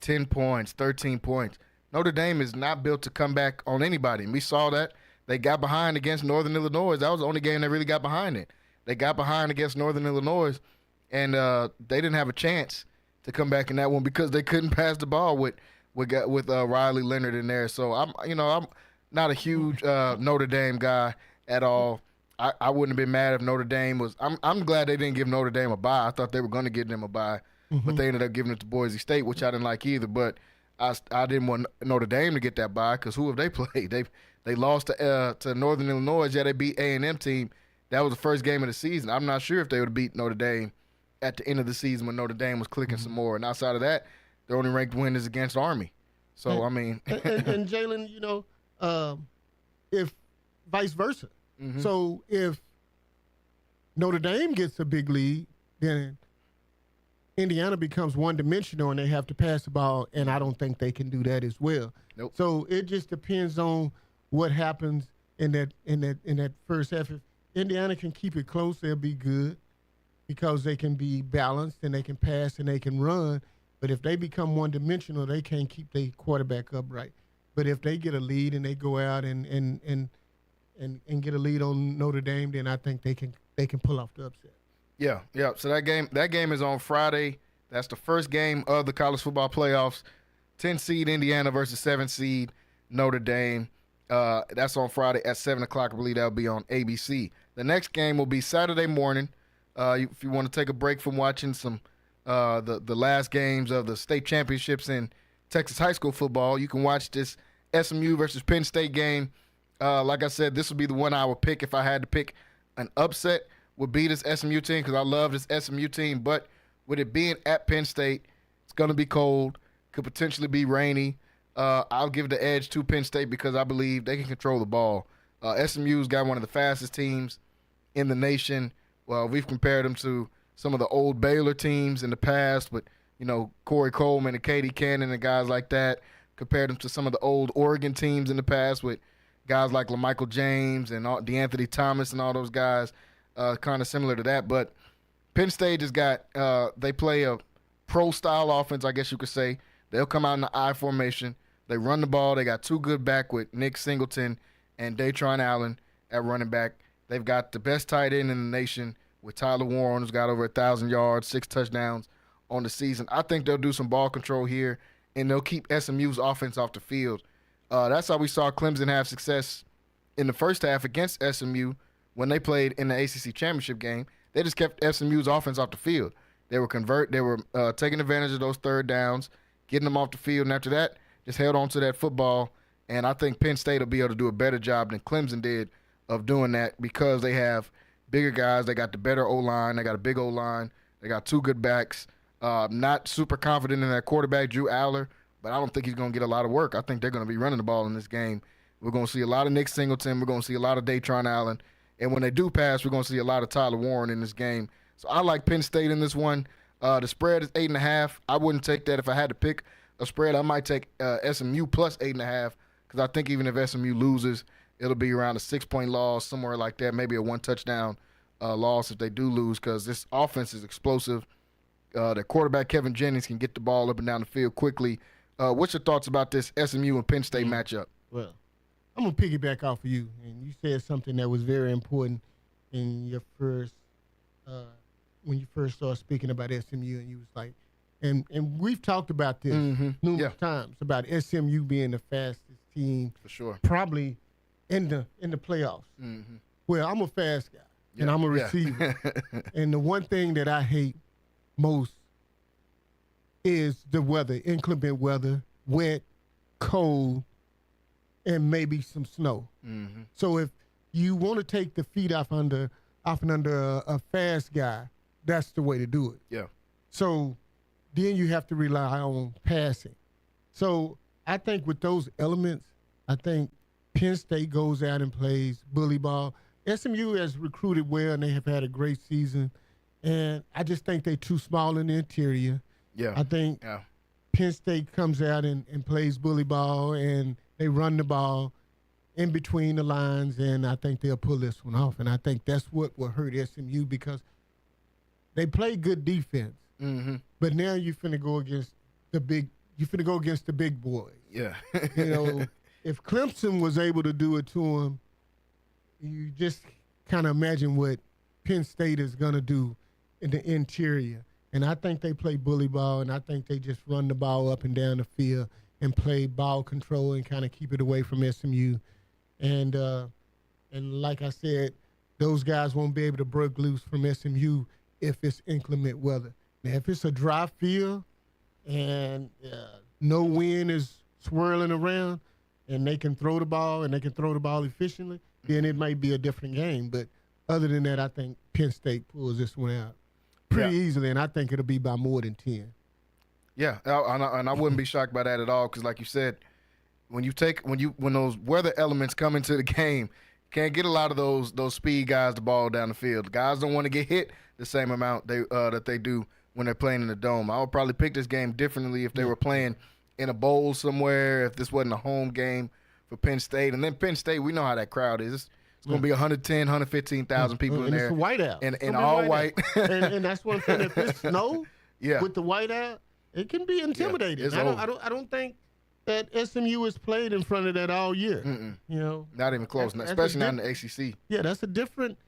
10 points, 13 points, Notre Dame is not built to come back on anybody. And we saw that. They got behind against Northern Illinois. That was the only game they really got behind in. They got behind against Northern Illinois, and they didn't have a chance to come back in that one because they couldn't pass the ball with Riley Leonard in there. So I'm not a huge Notre Dame guy at all. I wouldn't have been mad if Notre Dame was. I'm glad they didn't give Notre Dame a bye. I thought they were going to give them a bye, but they ended up giving it to Boise State, which I didn't like either. But I didn't want Notre Dame to get that bye because who have they played? They lost to Northern Illinois. Yeah, they beat A&M team. That was the first game of the season. I'm not sure if they would have beat Notre Dame at the end of the season when Notre Dame was clicking some more. And outside of that, their only ranked win is against Army. So, and Jalen, if vice versa. So if Notre Dame gets a big lead, then Indiana becomes one-dimensional and they have to pass the ball, and I don't think they can do that as well. Nope. So it just depends on what happens in that first half. If Indiana can keep it close, they'll be good because they can be balanced and they can pass and they can run. But if they become one-dimensional, they can't keep their quarterback upright. But if they get a lead and they go out and get a lead on Notre Dame, then I think they can pull off the upset. Yeah. So that game is on Friday. That's the first game of the college football playoffs. 10 seed Indiana versus 7 seed Notre Dame. That's on Friday at 7 o'clock. I believe that'll be on ABC. The next game will be Saturday morning. If you want to take a break from watching some the last games of the state championships in Texas high school football, you can watch this SMU versus Penn State game. Like I said, this would be the one I would pick if I had to pick an upset, would be this SMU team because I love this SMU team. But with it being at Penn State, it's going to be cold, could potentially be rainy. I'll give the edge to Penn State because I believe they can control the ball. SMU's got one of the fastest teams in the nation. Well, we've compared them to some of the old Baylor teams in the past, but, Corey Coleman and Katie Cannon and guys like that. Compared them to some of the old Oregon teams in the past with guys like LaMichael James and DeAnthony Thomas and all those guys, kind of similar to that. But Penn State has got they play a pro-style offense, I guess you could say. They'll come out in the I formation. They run the ball. They got two good back with Nick Singleton and Daytron Allen at running back. They've got the best tight end in the nation with Tyler Warren, who's got over 1,000 yards, 6 touchdowns on the season. I think they'll do some ball control here, and they'll keep SMU's offense off the field. That's how we saw Clemson have success in the first half against SMU when they played in the ACC championship game. They just kept SMU's offense off the field. They were taking advantage of those third downs, getting them off the field, and after that, just held on to that football And I think Penn State will be able to do a better job than Clemson did of doing that because they have bigger guys. They got the better O-line. They got a big O-line. They got 2 good backs. Not super confident in that quarterback, Drew Aller, but I don't think he's going to get a lot of work. I think they're going to be running the ball in this game. We're going to see a lot of Nick Singleton. We're going to see a lot of Datron Allen. And when they do pass, we're going to see a lot of Tyler Warren in this game. So I like Penn State in this one. The spread is 8.5. I wouldn't take that if I had to pick a spread. I might take SMU plus 8.5 because I think even if SMU loses, it'll be around a 6-point loss, somewhere like that, maybe a 1-touchdown loss if they do lose because this offense is explosive. The quarterback, Kevin Jennings, can get the ball up and down the field quickly. What's your thoughts about this SMU and Penn State matchup? Well, I'm going to piggyback off of you. And you said something that was very important in your first when you first started speaking about SMU, and you was like, and we've talked about this numerous times about SMU being the fastest team for sure, probably in the playoffs. Well, I'm a fast guy, and I'm a receiver, and the one thing that I hate most is the weather, inclement weather, wet, cold, and maybe some snow. So if you want to take the feet off and under a fast guy, that's the way to do it. Yeah. So then you have to rely on passing. So I think with those elements, I think Penn State goes out and plays bully ball. SMU has recruited well, and they have had a great season. And I just think they're too small in the interior. Yeah. I think Penn State comes out and plays bully ball, and they run the ball in between the lines, and I think they'll pull this one off. And I think that's what will hurt SMU because they play good defense. But now you're finna go against the big boys. Yeah. You know, if Clemson was able to do it to them, you just kind of imagine what Penn State is gonna do in the interior. And I think they play bully ball, and I think they just run the ball up and down the field and play ball control and kind of keep it away from SMU. And like I said, those guys won't be able to break loose from SMU if it's inclement weather. Now, if it's a dry field and no wind is swirling around and they can throw the ball and they can throw the ball efficiently, then it might be a different game. But other than that, I think Penn State pulls this one out pretty easily, and I think it'll be by more than 10. Yeah, and I wouldn't be shocked by that at all because, like you said, when those weather elements come into the game, can't get a lot of those speed guys the ball down the field. Guys don't want to get hit the same amount that they do when they're playing in the dome. I would probably pick this game differently if they were playing in a bowl somewhere, if this wasn't a home game for Penn State. And then Penn State, we know how that crowd is. It's going to be 110, 115,000 people in there. And it's a whiteout. And all white. and that's one thing. If it's snow with the whiteout, it can be intimidating. Yeah, I don't think that SMU has played in front of that all year. You know, not even close, especially not in the ACC. Yeah, that's a different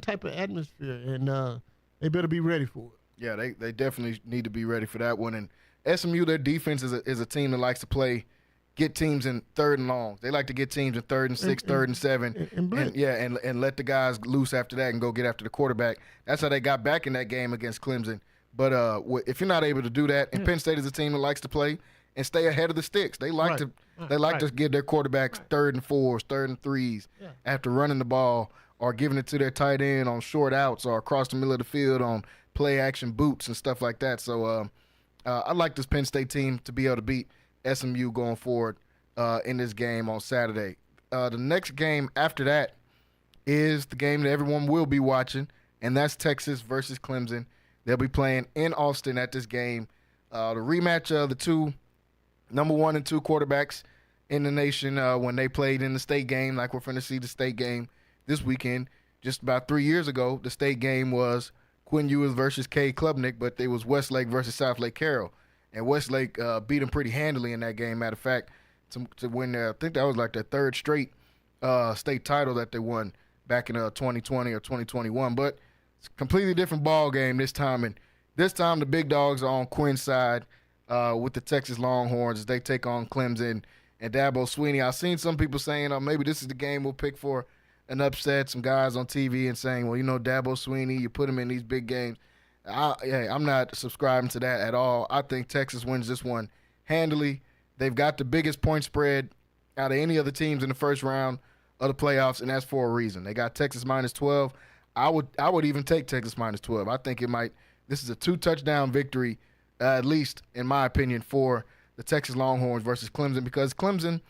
type of atmosphere, and they better be ready for it. Yeah, they definitely need to be ready for that one. And SMU, their defense is a team that likes to get teams in 3rd and long. They like to get teams in 3rd and 6, 3rd and 7, and let the guys loose after that and go get after the quarterback. That's how they got back in that game against Clemson. But if you're not able to do that, and Penn State is a team that likes to play and stay ahead of the sticks. They like to give their quarterbacks 3rd and 4s, 3rd and 3s after running the ball or giving it to their tight end on short outs or across the middle of the field on play action boots and stuff like that. So I like this Penn State team to be able to beat SMU going forward in this game on Saturday. The next game after that is the game that everyone will be watching, and that's Texas versus Clemson. They'll be playing in Austin at this game. The rematch of the two number 1 and 2 quarterbacks in the nation when they played in the state game, like we're going to see the state game this weekend. Just about 3 years ago, the state game was Quinn Ewers versus Cade Klubnik, but it was Westlake versus Southlake Carroll. And Westlake beat them pretty handily in that game, matter of fact, to win I think that was like their 3rd straight state title that they won back in 2020 or 2021. But it's a completely different ball game this time. And this time the big dogs are on Quinn's side with the Texas Longhorns as they take on Clemson and Dabo Swinney. I've seen some people saying, maybe this is the game we'll pick for an upset. Some guys on TV and saying, well, Dabo Swinney, you put him in these big games. I'm not subscribing to that at all. I think Texas wins this one handily. They've got the biggest point spread out of any other teams in the first round of the playoffs, and that's for a reason. They got Texas minus 12. I would even take Texas minus 12. I think this is a 2-touchdown victory, at least in my opinion, for the Texas Longhorns versus Clemson, because Clemson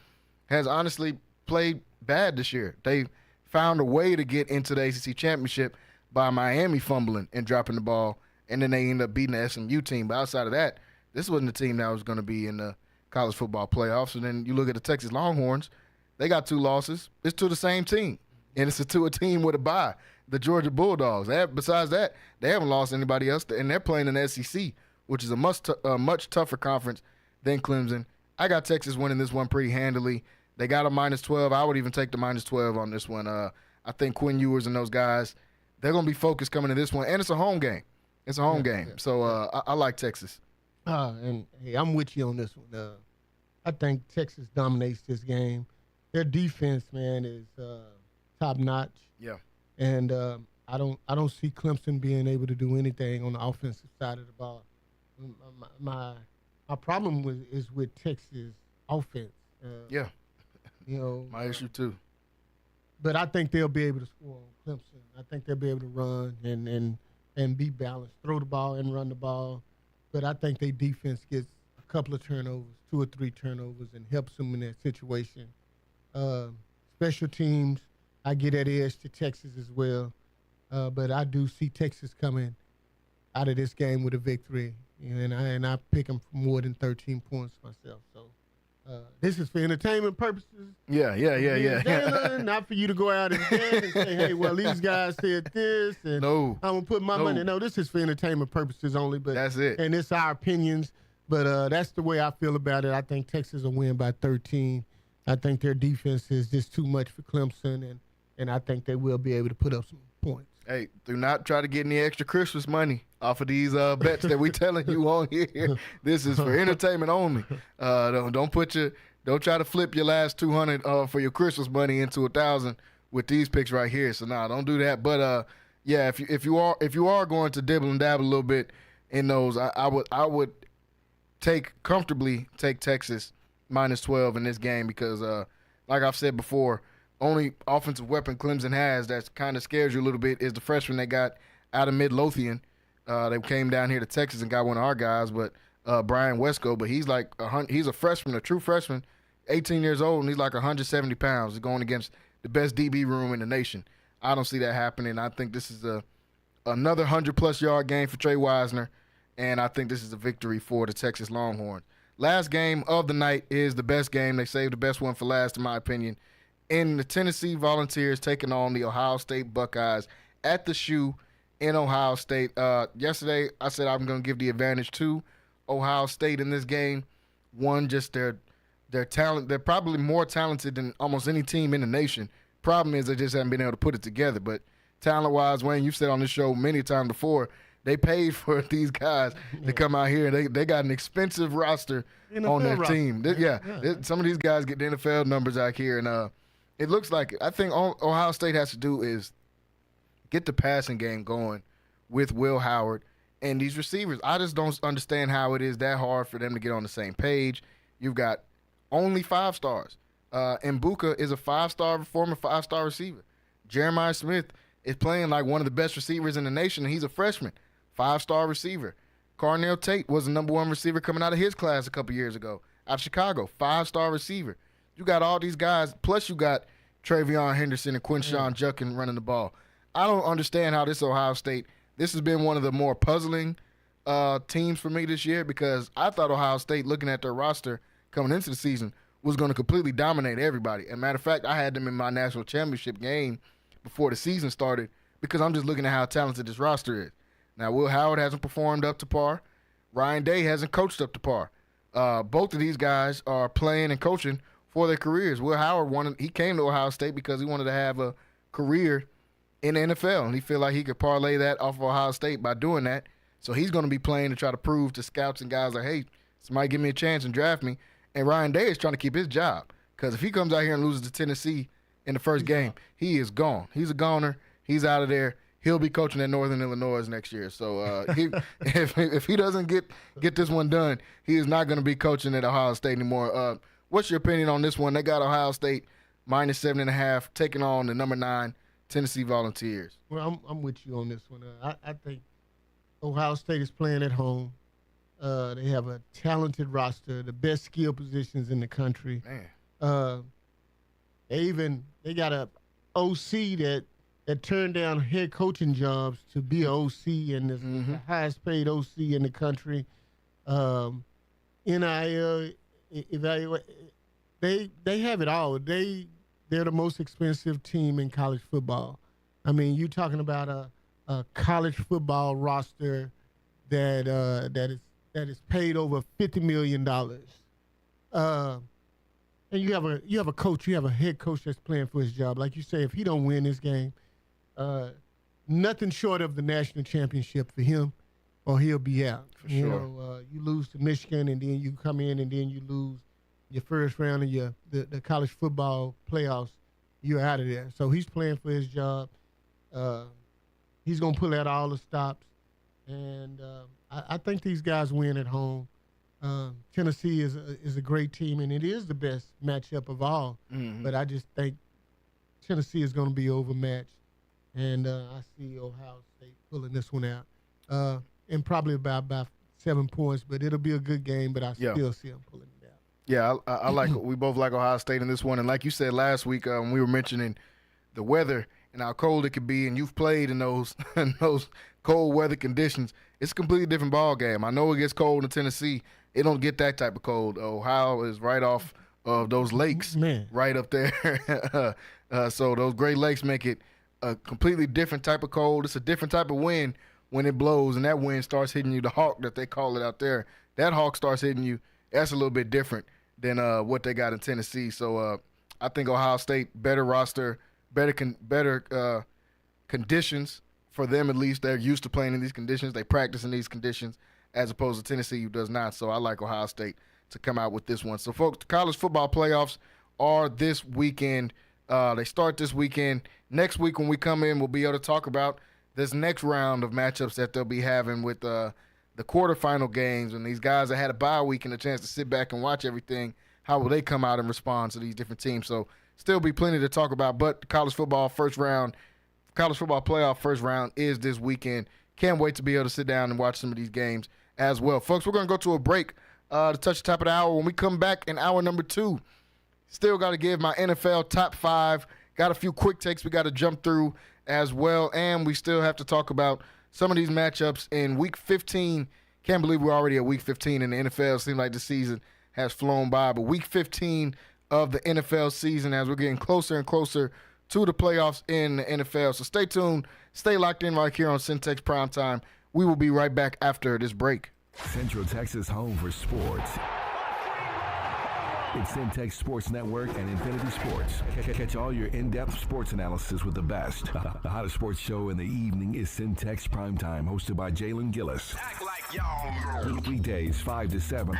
has honestly played bad this year. They found a way to get into the ACC championship by Miami fumbling and dropping the ball, and then they end up beating the SMU team. But outside of that, this wasn't a team that was going to be in the college football playoffs. And then you look at the Texas Longhorns, they got 2 losses. It's to the same team, and it's to a team with a bye, the Georgia Bulldogs. Besides that, they haven't lost anybody else, and they're playing in the SEC, which is a much tougher conference than Clemson. I got Texas winning this one pretty handily. They got a minus 12. I would even take the minus 12 on this one. I think Quinn Ewers and those guys, they're going to be focused coming to this one, and it's a home game. It's a home game. So I like Texas. And hey, I'm with you on this one. I think Texas dominates this game. Their defense, man, is top notch. Yeah. And I don't see Clemson being able to do anything on the offensive side of the ball. My problem is with Texas offense. Yeah. You know, my issue too. But I think they'll be able to score on Clemson. I think they'll be able to run and be balanced, throw the ball and run the ball. But I think their defense gets a couple of turnovers, 2 or 3 turnovers, and helps them in that situation. Special teams, I get that edge to Texas as well. But I do see Texas coming out of this game with a victory, and I pick them for more than 13 points myself. So this is for entertainment purposes. Yeah. Jalen, not for you to go out and say, hey, well, these guys said this, and I'm going to put my money. No, this is for entertainment purposes only. But that's it. And it's our opinions. But that's the way I feel about it. I think Texas will win by 13. I think their defense is just too much for Clemson, and I think they will be able to put up some points. Hey, do not try to get any extra Christmas money off of these bets that we telling you on here. This is for entertainment only. Don't try to flip your last 200 for your Christmas money into 1,000 with these picks right here. So don't do that. But yeah, if you are going to dibble and dabble a little bit in those, I would comfortably take Texas minus 12 in this game because like I've said before, only offensive weapon Clemson has that kind of scares you a little bit is the freshman they got out of Midlothian. They came down here to Texas and got one of our guys, but Brian Wesco. But he's he's a freshman, a true freshman, 18 years old, and he's like 170 pounds. He's going against the best DB room in the nation. I don't see that happening. I think this is another 100-plus yard game for Trey Wisner, and I think this is a victory for the Texas Longhorns. Last game of the night is the best game. They saved the best one for last, in my opinion. In the Tennessee Volunteers taking on the Ohio State Buckeyes at the Shoe in Ohio State. Yesterday, I said I'm going to give the advantage to Ohio State in this game. One, just their talent. They're probably more talented than almost any team in the nation. Problem is they just haven't been able to put it together. But talent-wise, Wayne, you've said on this show many times before, they paid for these guys to come out here. They got an expensive roster on their team. Some of these guys get the NFL numbers out here, and it looks like it. I think all Ohio State has to do is get the passing game going with Will Howard and these receivers. I just don't understand how it is that hard for them to get on the same page. You've got only 5 stars. Mbuka is a 5-star, former 5-star receiver. Jeremiah Smith is playing like one of the best receivers in the nation, and he's a freshman, 5-star receiver. Carnell Tate was the number 1 receiver coming out of his class a couple years ago out of Chicago, 5-star receiver. You got all these guys, plus you got Travion Henderson and Quinshawn Judkins running the ball. I don't understand how this Ohio State, this has been one of the more puzzling teams for me this year because I thought Ohio State, looking at their roster coming into the season, was going to completely dominate everybody. As a matter of fact, I had them in my national championship game before the season started because I'm just looking at how talented this roster is. Now, Will Howard hasn't performed up to par. Ryan Day hasn't coached up to par. Both of these guys are playing and coaching for their careers. Will Howard he came to Ohio State because he wanted to have a career in the NFL, and he felt like he could parlay that off of Ohio State by doing that. So he's going to be playing to try to prove to scouts and guys like, hey, somebody give me a chance and draft me. And Ryan Day is trying to keep his job because if he comes out here and loses to Tennessee in the first game, he is gone. He's a goner. He's out of there. he'll be coaching at Northern Illinois next year. So if he doesn't get this one done, he is not going to be coaching at Ohio State anymore. What's your opinion on this one? They got Ohio State -7.5 taking on the number 9 Tennessee Volunteers. Well, I'm with you on this one. I think Ohio State is playing at home. They have a talented roster, the best skill positions in the country. Man. They got a OC that turned down head coaching jobs to be an OC, and the highest paid OC in the country. NIL evaluate. They have it all. They're the most expensive team in college football. I mean, you're talking about a college football roster that is paid over $50 million. And you have a coach, you have a head coach that's playing for his job. Like you say, if he don't win this game, nothing short of the national championship for him, or he'll be out. For sure. You know, you lose to Michigan, and then you come in, and then you lose your first round of the college football playoffs. You're out of there. So he's playing for his job. He's gonna pull out all the stops, and I think these guys win at home. Tennessee is a great team, and it is the best matchup of all. Mm-hmm. But I just think Tennessee is going to be overmatched, and I see Ohio State pulling this one out, and probably about 7 points. But it'll be a good game. But I still see them pulling it out. Yeah, I like. We both like Ohio State in this one, and like you said last week, when we were mentioning the weather and how cold it could be, and you've played in those cold weather conditions. It's a completely different ball game. I know it gets cold in Tennessee. It don't get that type of cold. Ohio is right off of those lakes, right up there. So those Great Lakes make it a completely different type of cold. It's a different type of wind when it blows, and that wind starts hitting you. The hawk that they call it out there, that hawk starts hitting you. That's a little bit different than what they got in Tennessee. So I think Ohio State, better roster, better conditions for them at least. They're used to playing in these conditions. They practice in these conditions, as opposed to Tennessee, who does not. So I like Ohio State to come out with this one. So, folks, the college football playoffs are this weekend. They start this weekend. Next week when we come in, we'll be able to talk about this next round of matchups that they'll be having with the quarterfinal games. And these guys that had a bye week and a chance to sit back and watch everything, how will they come out and respond to these different teams? So still be plenty to talk about. But the college football playoff first round is this weekend. Can't wait to be able to sit down and watch some of these games as well. Folks, we're going to go to a break to touch the top of the hour. When we come back in hour number 2, still got to give my NFL top 5. Got a few quick takes we got to jump through as well, and we still have to talk about some of these matchups in Week 15. Can't believe we're already at Week 15 in the NFL. It seems like the season has flown by, but Week 15 of the NFL season as we're getting closer and closer to the playoffs in the NFL. So stay tuned. Stay locked in right here on Centex Primetime. We will be right back after this break. Central Texas home for sports. It's Centex Sports Network and Infinity Sports. Catch all your in-depth sports analysis with the best. The hottest sports show in the evening is Centex Primetime, hosted by Jalen Gillis. Act like y'all. Weekdays 5 to 7.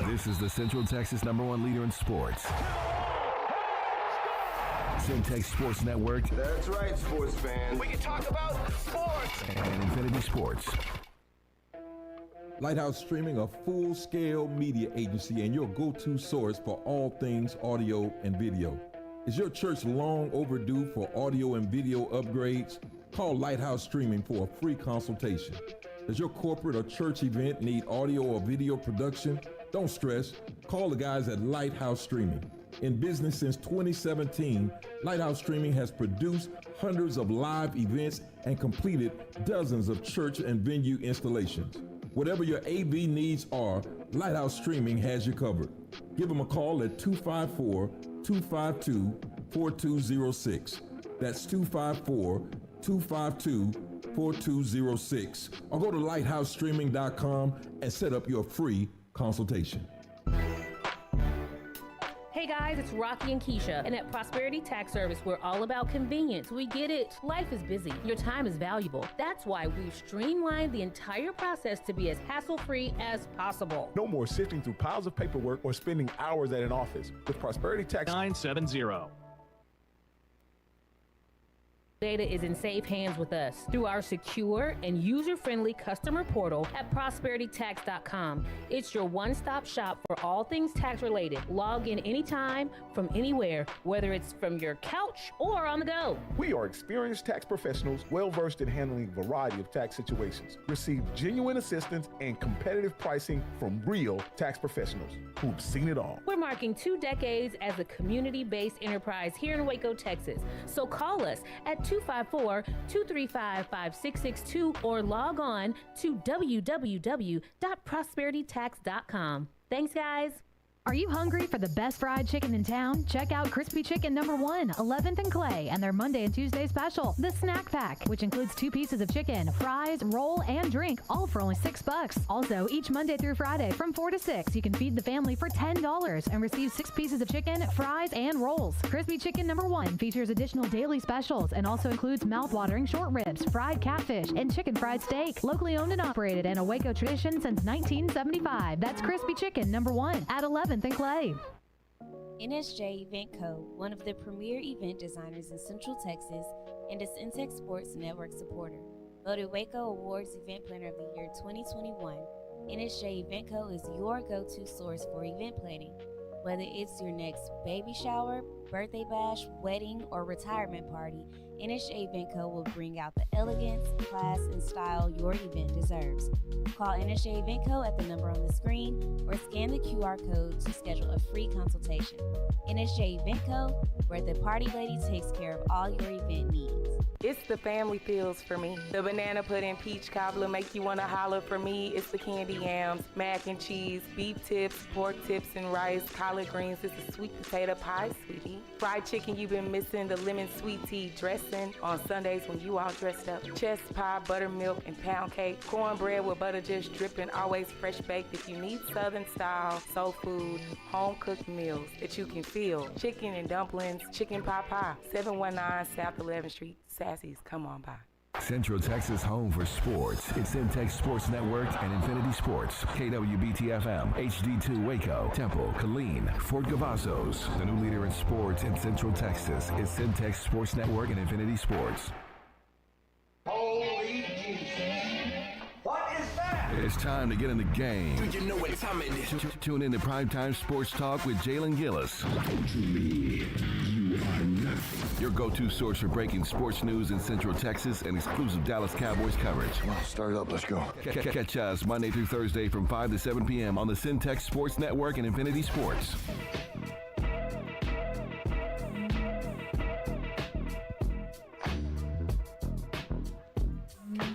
This is the Central Texas #1 leader in sports. Centex Sports Network. That's right, sports fans. We can talk about sports. And Infinity Sports. Lighthouse Streaming, a full-scale media agency and your go-to source for all things audio and video. Is your church long overdue for audio and video upgrades? Call Lighthouse Streaming for a free consultation. Does your corporate or church event need audio or video production? Don't stress. Call the guys at Lighthouse Streaming. In business since 2017, Lighthouse Streaming has produced hundreds of live events and completed dozens of church and venue installations. Whatever your AV needs are, Lighthouse Streaming has you covered. Give them a call at 254-252-4206. That's 254-252-4206. Or go to lighthousestreaming.com and set up your free consultation. Hey guys, it's Rocky and Keisha, and at Prosperity Tax Service, we're all about convenience. We get it. Life is busy. Your time is valuable. That's why we've streamlined the entire process to be as hassle-free as possible. No more sifting through piles of paperwork or spending hours at an office. With Prosperity Tax 970. Data is in safe hands with us through our secure and user-friendly customer portal at prosperitytax.com. It's your one-stop shop for all things tax-related. Log in anytime, from anywhere, whether it's from your couch or on the go. We are experienced tax professionals, well-versed in handling a variety of tax situations. Receive genuine assistance and competitive pricing from real tax professionals who've seen it all. We're marking 2 decades as a community-based enterprise here in Waco, Texas. So call us at 254-235-5662 or log on to www.prosperitytax.com. Thanks, guys. Are you hungry for the best fried chicken in town? Check out Crispy Chicken number 1, 11th and Clay, and their Monday and Tuesday special, the Snack Pack, which includes 2 pieces of chicken, fries, roll, and drink, all for only $6. Also, each Monday through Friday from 4 to 6, you can feed the family for $10 and receive 6 pieces of chicken, fries, and rolls. Crispy Chicken number 1 features additional daily specials and also includes mouth-watering short ribs, fried catfish, and chicken fried steak. Locally owned and operated and a Waco tradition since 1975. That's Crispy Chicken number 1 at 11th and Clay. NSJ Event Co., one of the premier event designers in Central Texas and a Centex Sports Network supporter. Voted Waco Awards Event Planner of the Year 2021, NSJ Event Co. is your go-to source for event planning. Whether it's your next baby shower, birthday bash, wedding, or retirement party, NSJ Event Co. will bring out the elegance, class, and style your event deserves. Call NSJ Event Co. at the number on the screen or scan the QR code to schedule a free consultation. NSJ Event Co., where the party lady takes care of all your event needs. It's the family feels for me. The banana pudding peach cobbler make you want to holler for me. It's the candy yams, mac and cheese, beef tips, pork tips and rice, collard greens. It's the sweet potato pie, sweetie. Fried chicken you've been missing, the lemon sweet tea dressing on Sundays when you all dressed up. Chest pie, buttermilk, and pound cake. Cornbread with butter just dripping, always fresh baked. If you need Southern style, soul food, home cooked meals that you can feel. Chicken and dumplings, chicken pot pie. 719 South 11th Street. Sassy's, come on by. Central Texas home for sports. It's Centex Sports Network and Infinity Sports. KWBT-FM, HD2 Waco, Temple, Killeen, Fort Cavazos. The new leader in sports in Central Texas is Centex Sports Network and Infinity Sports. Holy Jesus. What is that? It's time to get in the game. Do you know what time it is? Tune in to Primetime Sports Talk with Jalen Gillis. To me, you are nothing. Your go-to source for breaking sports news in Central Texas and exclusive Dallas Cowboys coverage. Start it up. Let's go. Catch us Monday through Thursday from 5 to 7 p.m. on the Centex Sports Network and Infinity Sports.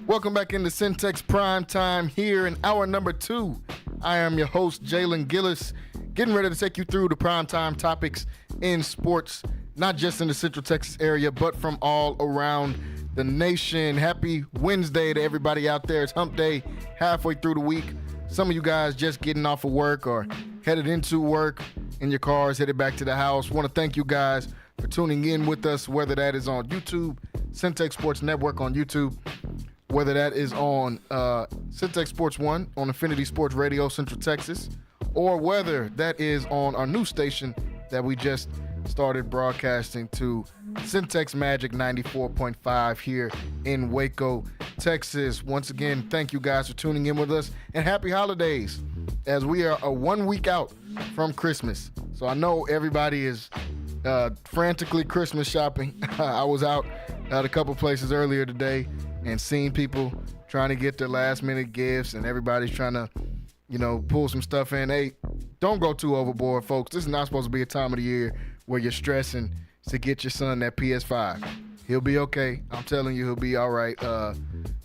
Welcome back into Centex Prime Time here in hour number 2. I am your host, Jalen Gillis, getting ready to take you through the prime time topics in sports, not just in the Central Texas area, but from all around the nation. Happy Wednesday to everybody out there. It's hump day, halfway through the week. Some of you guys just getting off of work or headed into work in your cars, headed back to the house. Want to thank you guys for tuning in with us, whether that is on YouTube, Centex Sports Network on YouTube, whether that is on Centex Sports 1 on Infinity Sports Radio, Central Texas, or whether that is on our new station that we just started broadcasting to, Centex Magic 94.5 here in Waco, Texas. Once again, thank you guys for tuning in with us, and happy holidays as we are 1 week out from Christmas. So I know everybody is frantically Christmas shopping. I was out at a couple places earlier today and seeing people trying to get their last minute gifts, and everybody's trying to, pull some stuff in. Hey, don't go too overboard, folks. This is not supposed to be a time of the year where you're stressing to get your son that PS5. He'll be okay. I'm telling you, he'll be all right.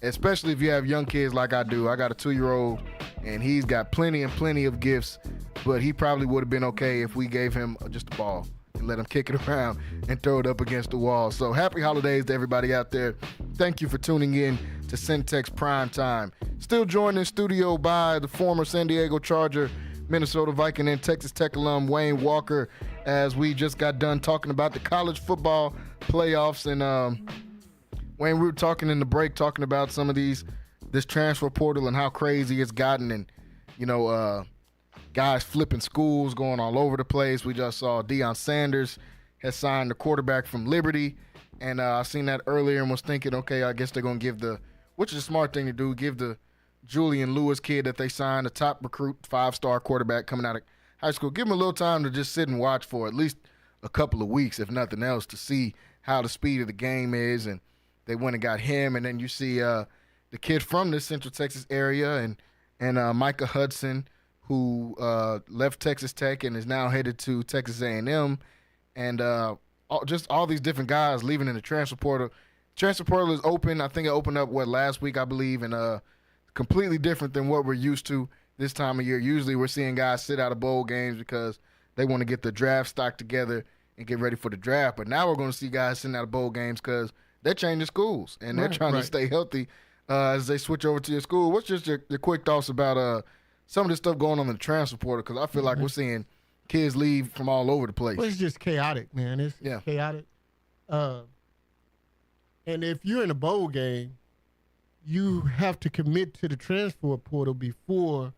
Especially if you have young kids like I do. I got a 2-year-old, and he's got plenty of gifts, but he probably would have been okay if we gave him just a ball and let him kick it around and throw it up against the wall. So happy holidays to everybody out there. Thank you for tuning in to Centex Prime Time. Still joined in studio by the former San Diego Charger, Minnesota Viking, and Texas Tech alum Wayne Walker, as we just got done talking about the college football playoffs. And Wayne, we were talking in the break, talking about some of this transfer portal and how crazy it's gotten, and guys flipping schools, going all over the place. We just saw Deion Sanders has signed the quarterback from Liberty, And I seen that earlier and was thinking, okay, I guess they're going to give which is a smart thing to do, give the Julian Lewis kid that they signed, a top recruit, 5-star quarterback coming out of high school, give him a little time to just sit and watch for at least a couple of weeks, if nothing else, to see how the speed of the game is. And they went and got him. And then you see the kid from the Central Texas area and Micah Hudson, who left Texas Tech and is now headed to Texas A&M. And just all these different guys leaving in the transfer portal. Transfer portal is open. I think it opened up, last week, I believe, and completely different than what we're used to this time of year. Usually we're seeing guys sit out of bowl games because they want to get the draft stock together and get ready for the draft. But now we're going to see guys sitting out of bowl games because they're changing schools and they're trying to stay healthy as they switch over to your school. What's just your quick thoughts about some of this stuff going on in the transfer portal? Because I feel like we're seeing kids leave from all over the place. Well, it's just chaotic, man. It's chaotic. And if you're in a bowl game, you have to commit to the transfer portal before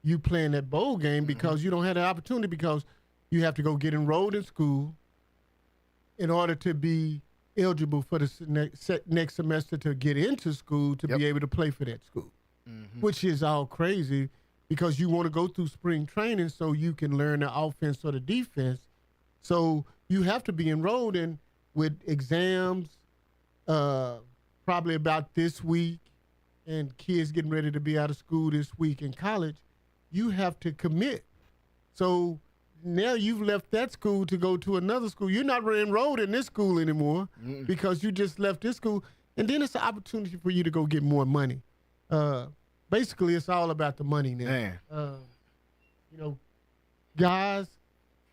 you play in that bowl game because you don't have the opportunity because you have to go get enrolled in school in order to be eligible for the next semester to get into school to be able to play for that school, which is all crazy because you want to go through spring training so you can learn the offense or the defense. So you have to be enrolled in with exams probably about this week and kids getting ready to be out of school this week in college. You have to commit. So now you've left that school to go to another school. You're not enrolled in this school anymore because you just left this school. And then it's an opportunity for you to go get more money. Basically, it's all about the money now. Guys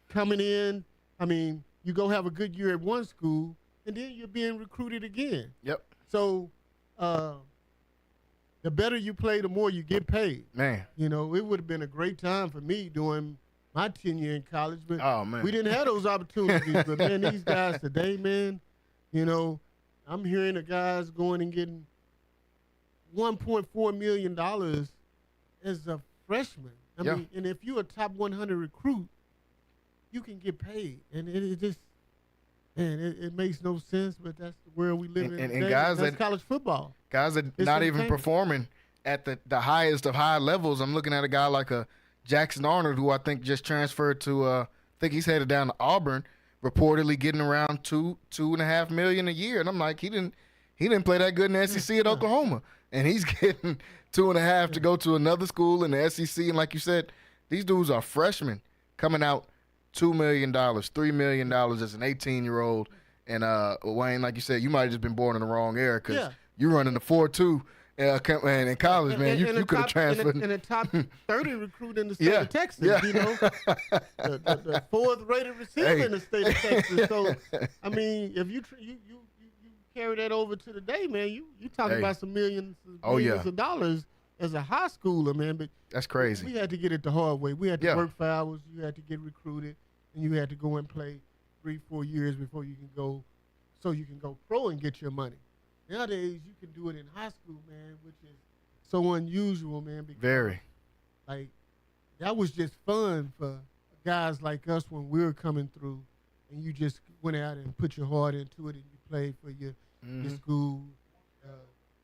coming in, I mean, you go have a good year at one school, and then you're being recruited again. Yep. So the better you play, the more you get paid. Man. It would have been a great time for me doing my tenure in college, but man, we didn't have those opportunities. But, man, these guys today, man, I'm hearing the guys going and getting $1.4 million as a freshman. I mean, and if you're a top 100 recruit, you can get paid. And it just, man, it makes no sense, but that's the world we live in today. And guys that's college football. Guys that not even performing at the highest of high levels. I'm looking at a guy like a Jackson Arnold, who I think just transferred to, I think he's headed down to Auburn, reportedly getting around $2.5 million a year. And I'm like, he didn't play that good in the SEC at Oklahoma. And he's getting $2.5 to go to another school in the SEC. And like you said, these dudes are freshmen coming out $2 million, $3 million as an 18-year-old. And Wayne, like you said, you might have just been born in the wrong era because you're running the 4.2 and in college, man. You could have transferred. And a top 30 recruit in the state of Texas, the fourth-rated receiver in the state of Texas. So, I mean, if you carry that over to the day, man, you talking about some millions of dollars as a high schooler, man. But that's crazy. We had to get it the hard way. We had to work for hours. You had to get recruited, and you had to go and play 3-4 years before you can go pro and get your money. Nowadays, you can do it in high school, man, which is so unusual, man. Because, very. Like, that was just fun for guys like us when we were coming through, and you just went out and put your heart into it, and you played for your school,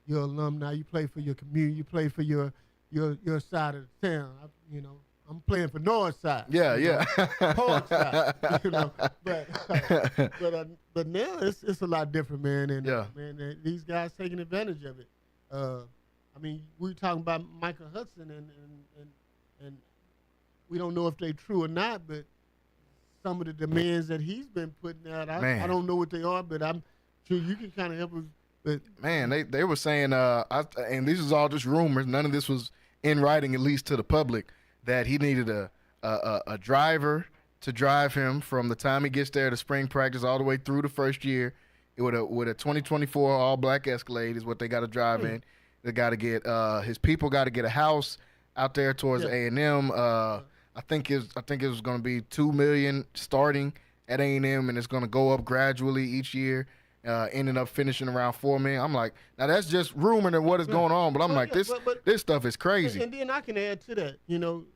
your alumni, you play for your community, you play for your side of the town. I'm playing for North Side. Port Side. But now it's a lot different, man. And man, these guys taking advantage of it. I mean, we were talking about Michael Hudson, and we don't know if they're true or not, but some of the demands that he's been putting out, I don't know what they are, but I'm sure you can kind of help us. But man, they were saying, and this is all just rumors. None of this was in writing, at least to the public, that he needed a driver to drive him from the time he gets there to spring practice all the way through the first year. With a 2024 all-black Escalade is what they got to drive in. They got to get his people got to get a house out there towards A&M. I think it was going to be $2 million starting at A&M, and it's going to go up gradually each year. Ending up finishing around $4 million. I'm like, now that's just rumor and what is going on, but I'm this stuff is crazy. And then I can add to that.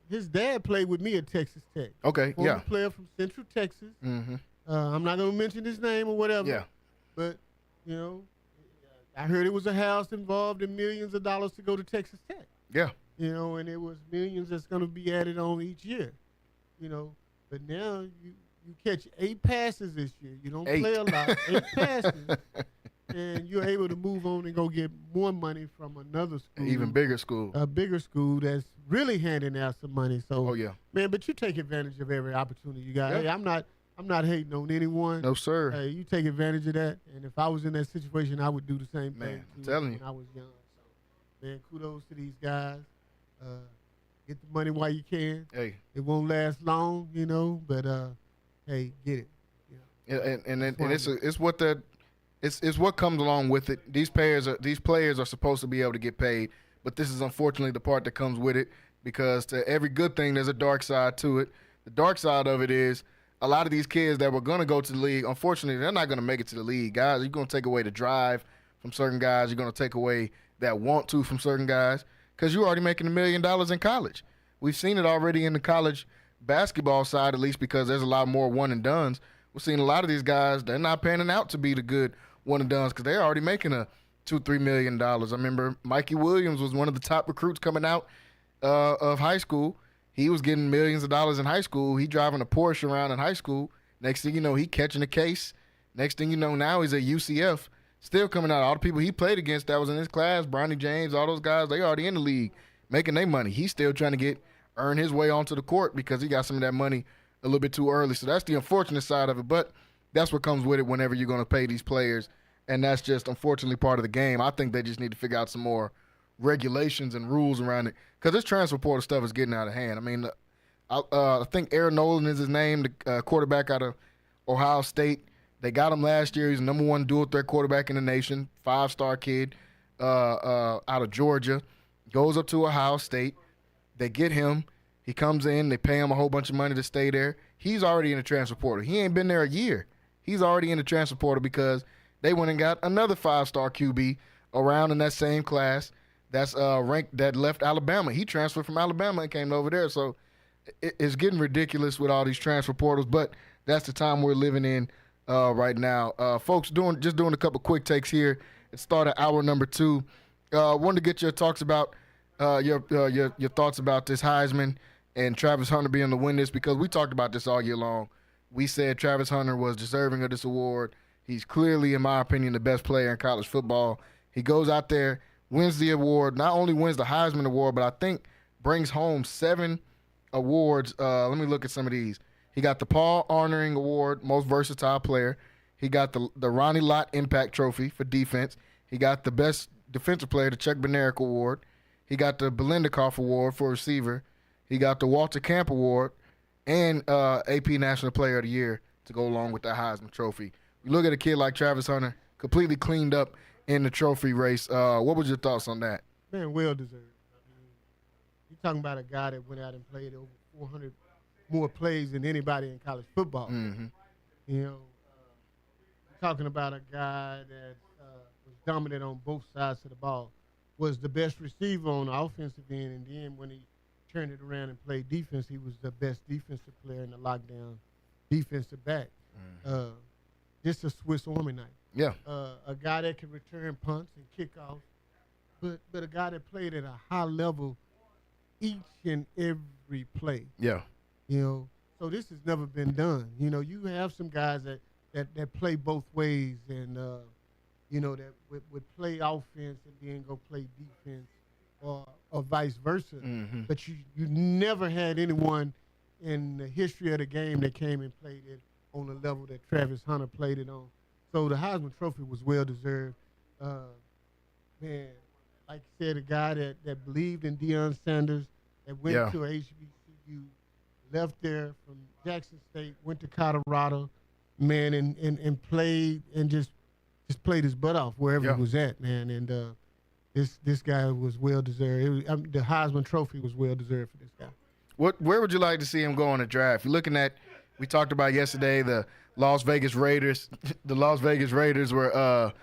His dad played with me at Texas Tech. Okay, Former player from Central Texas. I'm not going to mention his name or whatever. Yeah. But, you know, I heard it was a house involved in millions of dollars to go to Texas Tech. Yeah. You know, and it was millions that's going to be added on each year. You know, but now you catch 8 passes this year. You don't play a lot. 8 passes. And you're able to move on and go get more money from another school. Even bigger school. A bigger school that's really handing out some money. So, oh, yeah. Man, but you take advantage of every opportunity you got. Yeah. Hey, I'm not hating on anyone. No, sir. Hey, you take advantage of that. And if I was in that situation, I would do the same thing. Man, I'm telling you. When I was young. So, man, kudos to these guys. Get the money while you can. Hey. It won't last long, you know, but, hey, get it. Yeah, and it's what it's what comes along with it. These players are supposed to be able to get paid, but this is unfortunately the part that comes with it, because to every good thing there's a dark side to it. The dark side of it is a lot of these kids that were going to go to the league, unfortunately, they're not going to make it to the league. Guys, you're going to take away the drive from certain guys. You're going to take away that want to from certain guys, because you're already making $1 million in college. We've seen it already in the college basketball side, at least, because there's a lot more one and dones. We're seeing a lot of these guys, they're not panning out to be the good one and dones because they're already making $2-3 million. I remember Mikey Williams was one of the top recruits coming out of high school. He was getting millions of dollars in high school. He driving a Porsche around in high school. Next thing you know, he catching a case. Next thing you know, now he's at UCF, still coming out. All the people he played against that was in his class, Bronny James, all those guys, they already in the league making their money. He's still trying to earn his way onto the court because he got some of that money a little bit too early. So that's the unfortunate side of it, but that's what comes with it whenever you're going to pay these players, and that's just unfortunately part of the game. I think they just need to figure out some more regulations and rules around it, because this transfer portal stuff is getting out of hand. I mean, I think Aaron Nolan is his name, the quarterback out of Ohio State. They got him last year. He's the number 1 dual-threat quarterback in the nation, 5-star kid out of Georgia. Goes up to Ohio State. They get him. He comes in. They pay him a whole bunch of money to stay there. He's already in the transfer portal. He ain't been there a year. He's already in the transfer portal because they went and got another 5-star QB around in that same class that's ranked, that left Alabama. He transferred from Alabama and came over there. So it's getting ridiculous with all these transfer portals, but that's the time we're living in right now. Folks, doing a couple quick takes here. It started hour number 2. Wanted to get your thoughts about your thoughts about this Heisman and Travis Hunter being able to win this, because we talked about this all year long. We said Travis Hunter was deserving of this award. He's clearly, in my opinion, the best player in college football. He goes out there, wins the award, not only wins the Heisman Award, but I think brings home 7 awards. Let me look at some of these. He got the Paul Arnering Award, most versatile player. He got the Ronnie Lott Impact Trophy for defense. He got the best defensive player, the Chuck Bednarik Award. He got the Belendikoff Award for receiver. He got the Walter Camp Award and AP National Player of the Year to go along with that Heisman Trophy. You look at a kid like Travis Hunter, completely cleaned up in the trophy race. What was your thoughts on that? Man, well deserved. I mean, you're talking about a guy that went out and played over 400 more plays than anybody in college football. Mm-hmm. You know, you're talking about a guy that was dominant on both sides of the ball, was the best receiver on the offensive end, and then when he turned it around and played defense, he was the best defensive player in the lockdown defensive back. Mm-hmm. Just a Swiss Army knife. Yeah. A guy that can return punts and kickoffs, but a guy that played at a high level each and every play. Yeah. You know, so this has never been done. You know, you have some guys that play both ways and, you know, that would play offense and then go play defense or vice versa. Mm-hmm. But you never had anyone in the history of the game that came and played it on the level that Travis Hunter played it on. So the Heisman Trophy was well-deserved. Man, like you said, a guy that believed in Deion Sanders, that went to HBCU, left there from Jackson State, went to Colorado, man, and played and just played his butt off wherever he was at, man. And this guy was well-deserved. The Heisman Trophy was well-deserved for this guy. Where would you like to see him go in the draft? You're looking at, we talked about yesterday, the Las Vegas Raiders. The Las Vegas Raiders were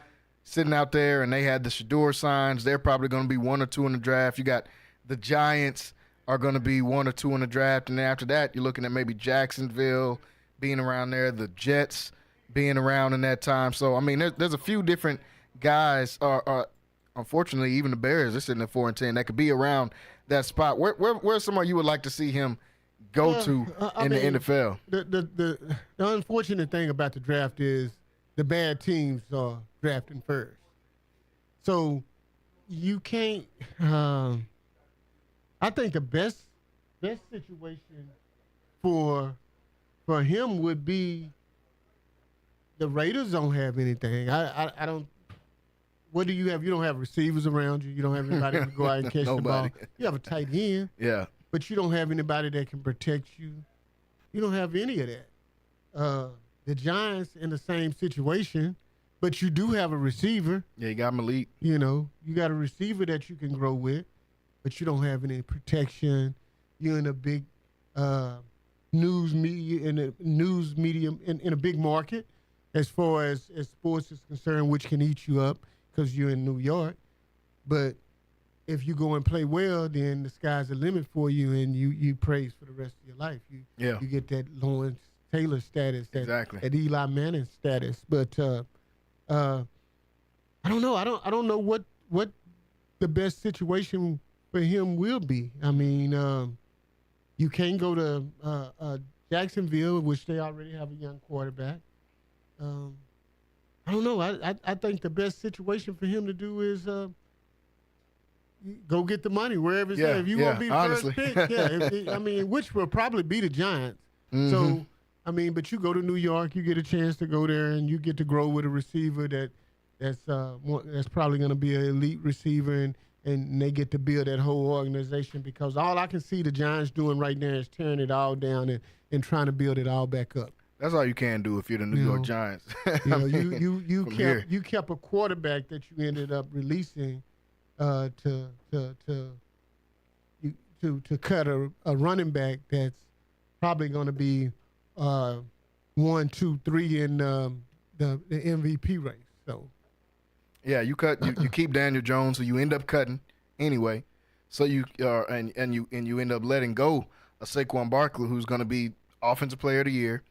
sitting out there, and they had the Shador signs. They're probably going to be 1 or 2 in the draft. You got the Giants are going to be 1 or 2 in the draft, and then after that, you're looking at maybe Jacksonville being around there, the Jets, being around in that time. So, I mean, there's a few different guys, unfortunately, even the Bears, they're sitting at 4-10, that could be around that spot. Where's somewhere you would like to see him go to in the NFL? The unfortunate thing about the draft is the bad teams are drafting first. So you can't I think the best situation for him would be the Raiders don't have anything. I don't. What do you have? You don't have receivers around you. You don't have anybody to go out and catch the ball. You have a tight end. Yeah. But you don't have anybody that can protect you. You don't have any of that. The Giants in the same situation, but you do have a receiver. Yeah, you got Malik. You know, you got a receiver that you can grow with, but you don't have any protection. You're in a big news media in a big market as far as sports is concerned, which can eat you up because you're in New York. But if you go and play well, then the sky's the limit for you, and you praise for the rest of your life. You get that Lawrence Taylor status, that Eli Manning status. But I don't know. I don't know what the best situation for him will be. I mean, you can't go to Jacksonville, which they already have a young quarterback. I don't know. I think the best situation for him to do is go get the money wherever it's there. If you want to be honestly. first pick, I mean, which will probably be the Giants. Mm-hmm. So, I mean, but you go to New York, you get a chance to go there, and you get to grow with a receiver that's probably going to be an elite receiver, and they get to build that whole organization, because all I can see the Giants doing right now is tearing it all down and trying to build it all back up. That's all you can do if you're the New York Giants. You kept a quarterback that you ended up releasing to cut a running back that's probably going to be 1, 2, 3 in the MVP race. So. Yeah, you keep Daniel Jones, so you end up cutting anyway. So you and you end up letting go of Saquon Barkley, who's going to be Offensive Player of the Year,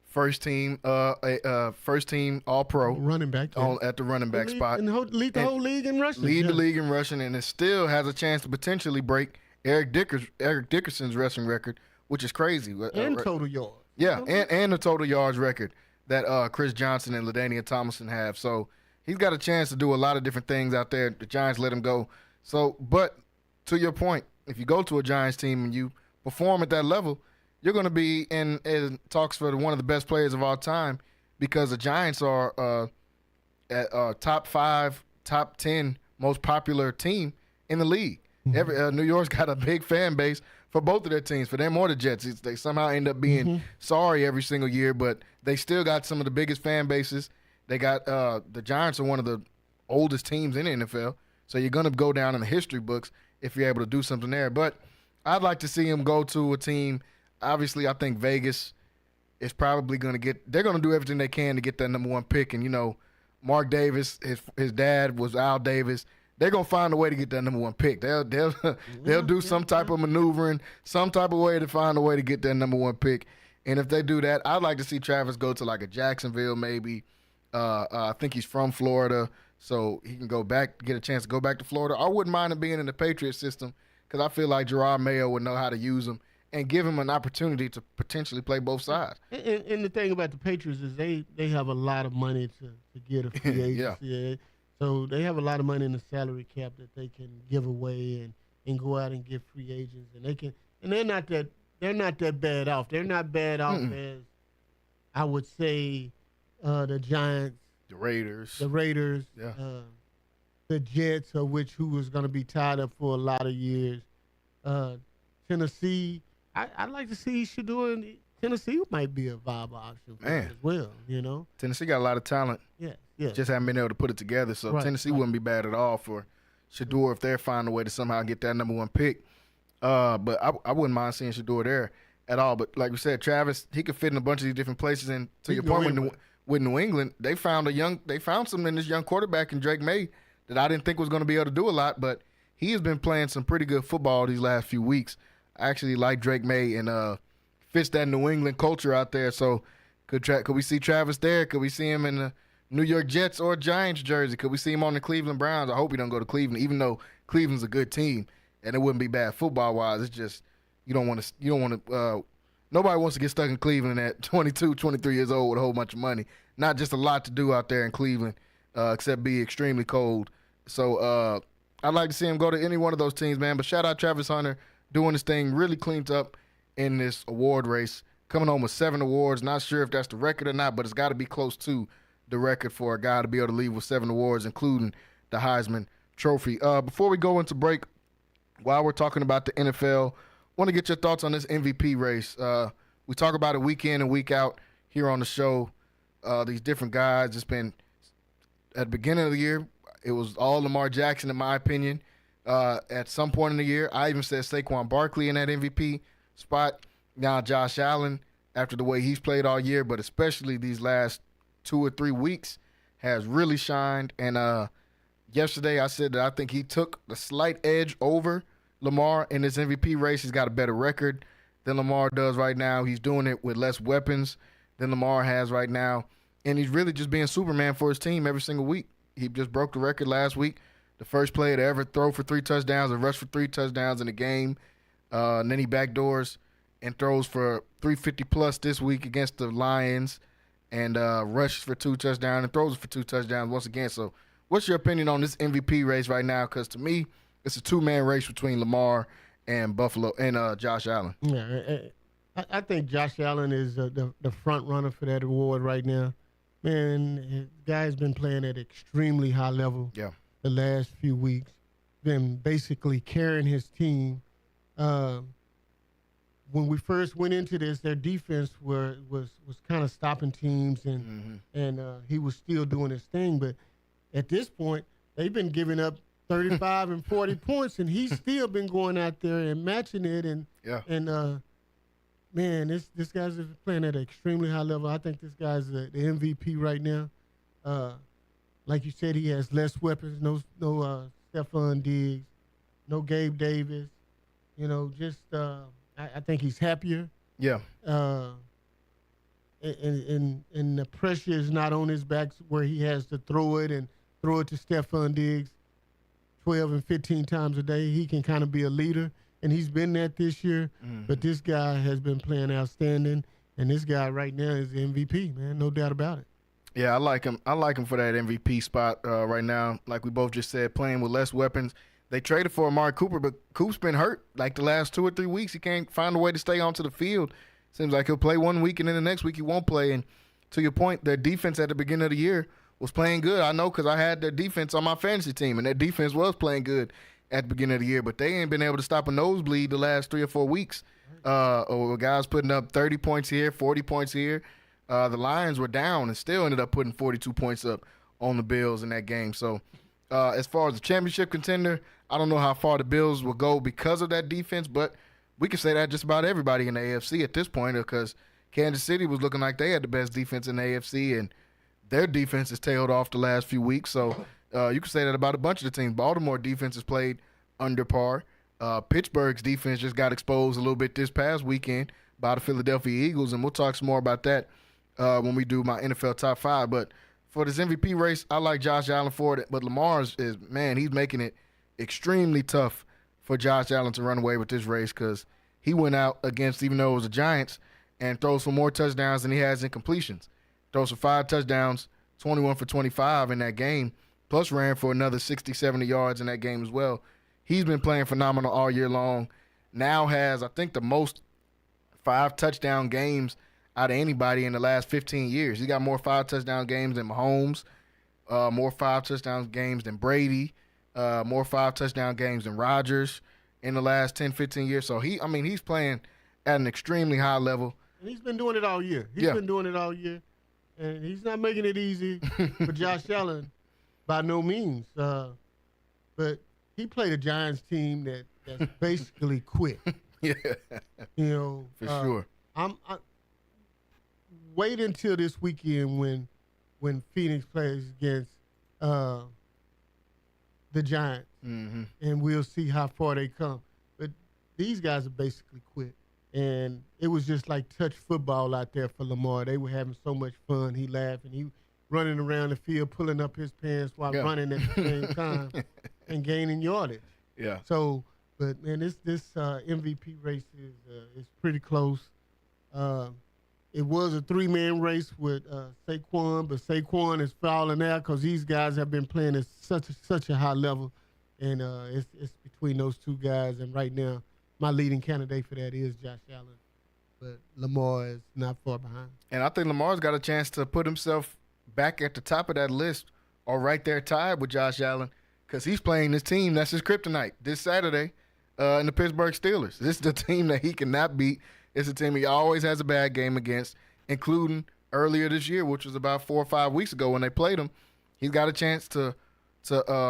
first team All Pro running back at the running back spot, and lead the whole league in rushing. Lead the league in rushing, and it still has a chance to potentially break Eric Dickerson's rushing record, which is crazy. And total yards. Yeah, and the total yards record that Chris Johnson and LaDainian Tomlinson have. So he's got a chance to do a lot of different things out there. The Giants let him go. So, but to your point, if you go to a Giants team and you perform at that level, you're going to be in talks for one of the best players of all time, because the Giants are top 5, top 10 most popular team in the league. Mm-hmm. New York's got a big fan base for both of their teams, for them or the Jets. They somehow end up being sorry every single year, but they still got some of the biggest fan bases. They got the Giants are one of the oldest teams in the NFL, so you're going to go down in the history books if you're able to do something there. But I'd like to see him go to a team. Obviously, I think Vegas is probably going to get – they're going to do everything they can to get that number 1 pick. And, you know, Mark Davis, his dad was Al Davis. They're going to find a way to get that number 1 pick. They'll do some type of maneuvering, some type of way to find a way to get that number 1 pick. And if they do that, I'd like to see Travis go to like a Jacksonville maybe. I think he's from Florida, so he can get a chance to go back to Florida. I wouldn't mind him being in the Patriot system, because I feel like Gerard Mayo would know how to use him and give him an opportunity to potentially play both sides. And the thing about the Patriots is they have a lot of money to get a free agency. Yeah. So they have a lot of money in the salary cap that they can give away and go out and get free agents, and they're not that bad off. They're not bad off as I would say the Giants, the Raiders, yeah. The Jets, who was going to be tied up for a lot of years. Tennessee, I'd like to see Shador. Tennessee might be a viable option for him as well. You know, Tennessee got a lot of talent. Yeah. Just haven't been able to put it together. So Tennessee wouldn't be bad at all for Shador if they're finding a way to somehow get that number 1 pick. But I wouldn't mind seeing Shador there at all. But like we said, Travis, he could fit in a bunch of these different places. And to your point, with New England, they found something in this young quarterback in Drake May that I didn't think was going to be able to do a lot, but he has been playing some pretty good football these last few weeks. I actually like Drake May and fits that New England culture out there. So Could we see Travis there? Could we see him in the New York Jets or Giants jersey? Could we see him on the Cleveland Browns? I hope he don't go to Cleveland, even though Cleveland's a good team and it wouldn't be bad football wise. It's just you don't want to. Nobody wants to get stuck in Cleveland at 22, 23 years old with a whole bunch of money. Not just a lot to do out there in Cleveland, except be extremely cold. So I'd like to see him go to any one of those teams, man. But shout out Travis Hunter doing his thing, really cleaned up in this award race. Coming home with 7 awards. Not sure if that's the record or not, but it's got to be close to the record for a guy to be able to leave with 7 awards, including the Heisman Trophy. Before we go into break, while we're talking about the NFL, want to get your thoughts on this MVP race. We talk about it week in and week out here on the show. These different guys. It's been at the beginning of the year, it was all Lamar Jackson, in my opinion. At some point in the year, I even said Saquon Barkley in that MVP spot. Now Josh Allen, after the way he's played all year, but especially these last 2 or 3 weeks, has really shined. And yesterday I said that I think he took the slight edge over Lamar in this MVP race. He's got a better record than Lamar does right now. He's doing it with less weapons than Lamar has right now. And he's really just being Superman for his team every single week. He just broke the record last week. The first player to ever throw for 3 touchdowns and rush for 3 touchdowns in a game. And then he backdoors and throws for 350-plus this week against the Lions and rushes for 2 touchdowns and throws for 2 touchdowns once again. So what's your opinion on this MVP race right now? Because to me, it's a 2-man race between Lamar and Buffalo and Josh Allen. Yeah, I think Josh Allen is the front runner for that award right now. Man, the guy's been playing at extremely high level the last few weeks. Been basically carrying his team. When we first went into this, their defense was kind of stopping teams, and he was still doing his thing. But at this point, they've been giving up 35 and 40 points, and he's still been going out there and matching it. And man, this guy's playing at an extremely high level. I think this guy's the MVP right now. Like you said, he has less weapons. No Stephon Diggs, no Gabe Davis. You know, just I think he's happier. Yeah. And the pressure is not on his back where he has to throw it to Stephon Diggs 12 and 15 times a day. He can kind of be a leader, and he's been that this year. But this guy has been playing outstanding, and this guy right now is the MVP, man, no doubt about it. Yeah, I like him. I like him for that MVP spot right now. Like we both just said, playing with less weapons. They traded for Amari Cooper, but Coop's been hurt like the last 2 or 3 weeks. He can't find a way to stay onto the field. Seems like he'll play 1 week, and then the next week he won't play. And to your point, their defense at the beginning of the year was playing good. I know because I had their defense on my fantasy team, and their defense was playing good at the beginning of the year. But they ain't been able to stop a nosebleed the last 3 or 4 weeks. Or guys putting up 30 points here, 40 points here. The Lions were down and still ended up putting 42 points up on the Bills in that game. So as far as the championship contender, I don't know how far the Bills will go because of that defense, but we can say that just about everybody in the AFC at this point because Kansas City was looking like they had the best defense in the AFC, and their defense has tailed off the last few weeks. So you can say that about a bunch of the teams. Baltimore defense has played under par. Pittsburgh's defense just got exposed a little bit this past weekend by the Philadelphia Eagles, and we'll talk some more about that when we do my NFL Top 5. But for this MVP race, I like Josh Allen for it. But Lamar's he's making it extremely tough for Josh Allen to run away with this race because he went out against, even though it was the Giants, and throws for more touchdowns than he has in completions. Throws for 5 touchdowns, 21 for 25 in that game, plus ran for another 60, 70 yards in that game as well. He's been playing phenomenal all year long. Now has, I think, the most 5-touchdown games out of anybody in the last 15 years. He got more 5-touchdown games than Mahomes, more 5-touchdown games than Brady, more 5-touchdown games than Rodgers in the last 10, 15 years. So he's playing at an extremely high level. And he's been doing it all year. He's been doing it all year. And he's not making it easy for Josh Allen by no means. But he played a Giants team that's basically quit. Yeah. You know. For sure. Wait until this weekend when Phoenix plays against the Giants, and we'll see how far they come. But these guys are basically quit. And it was just like touch football out there for Lamar. They were having so much fun. He laughing. He running around the field, pulling up his pants while running at the same time and gaining yardage. Yeah. So, but man, this MVP race is pretty close. It was a 3-man race with Saquon, but Saquon is fouling out because these guys have been playing at such a high level, and it's between those two guys. And right now, my leading candidate for that is Josh Allen, but Lamar is not far behind. And I think Lamar's got a chance to put himself back at the top of that list or right there tied with Josh Allen because he's playing this team that's his kryptonite this Saturday in the Pittsburgh Steelers. This is the team that he cannot beat. It's a team he always has a bad game against, including earlier this year, which was about 4 or 5 weeks ago when they played him. He's got a chance to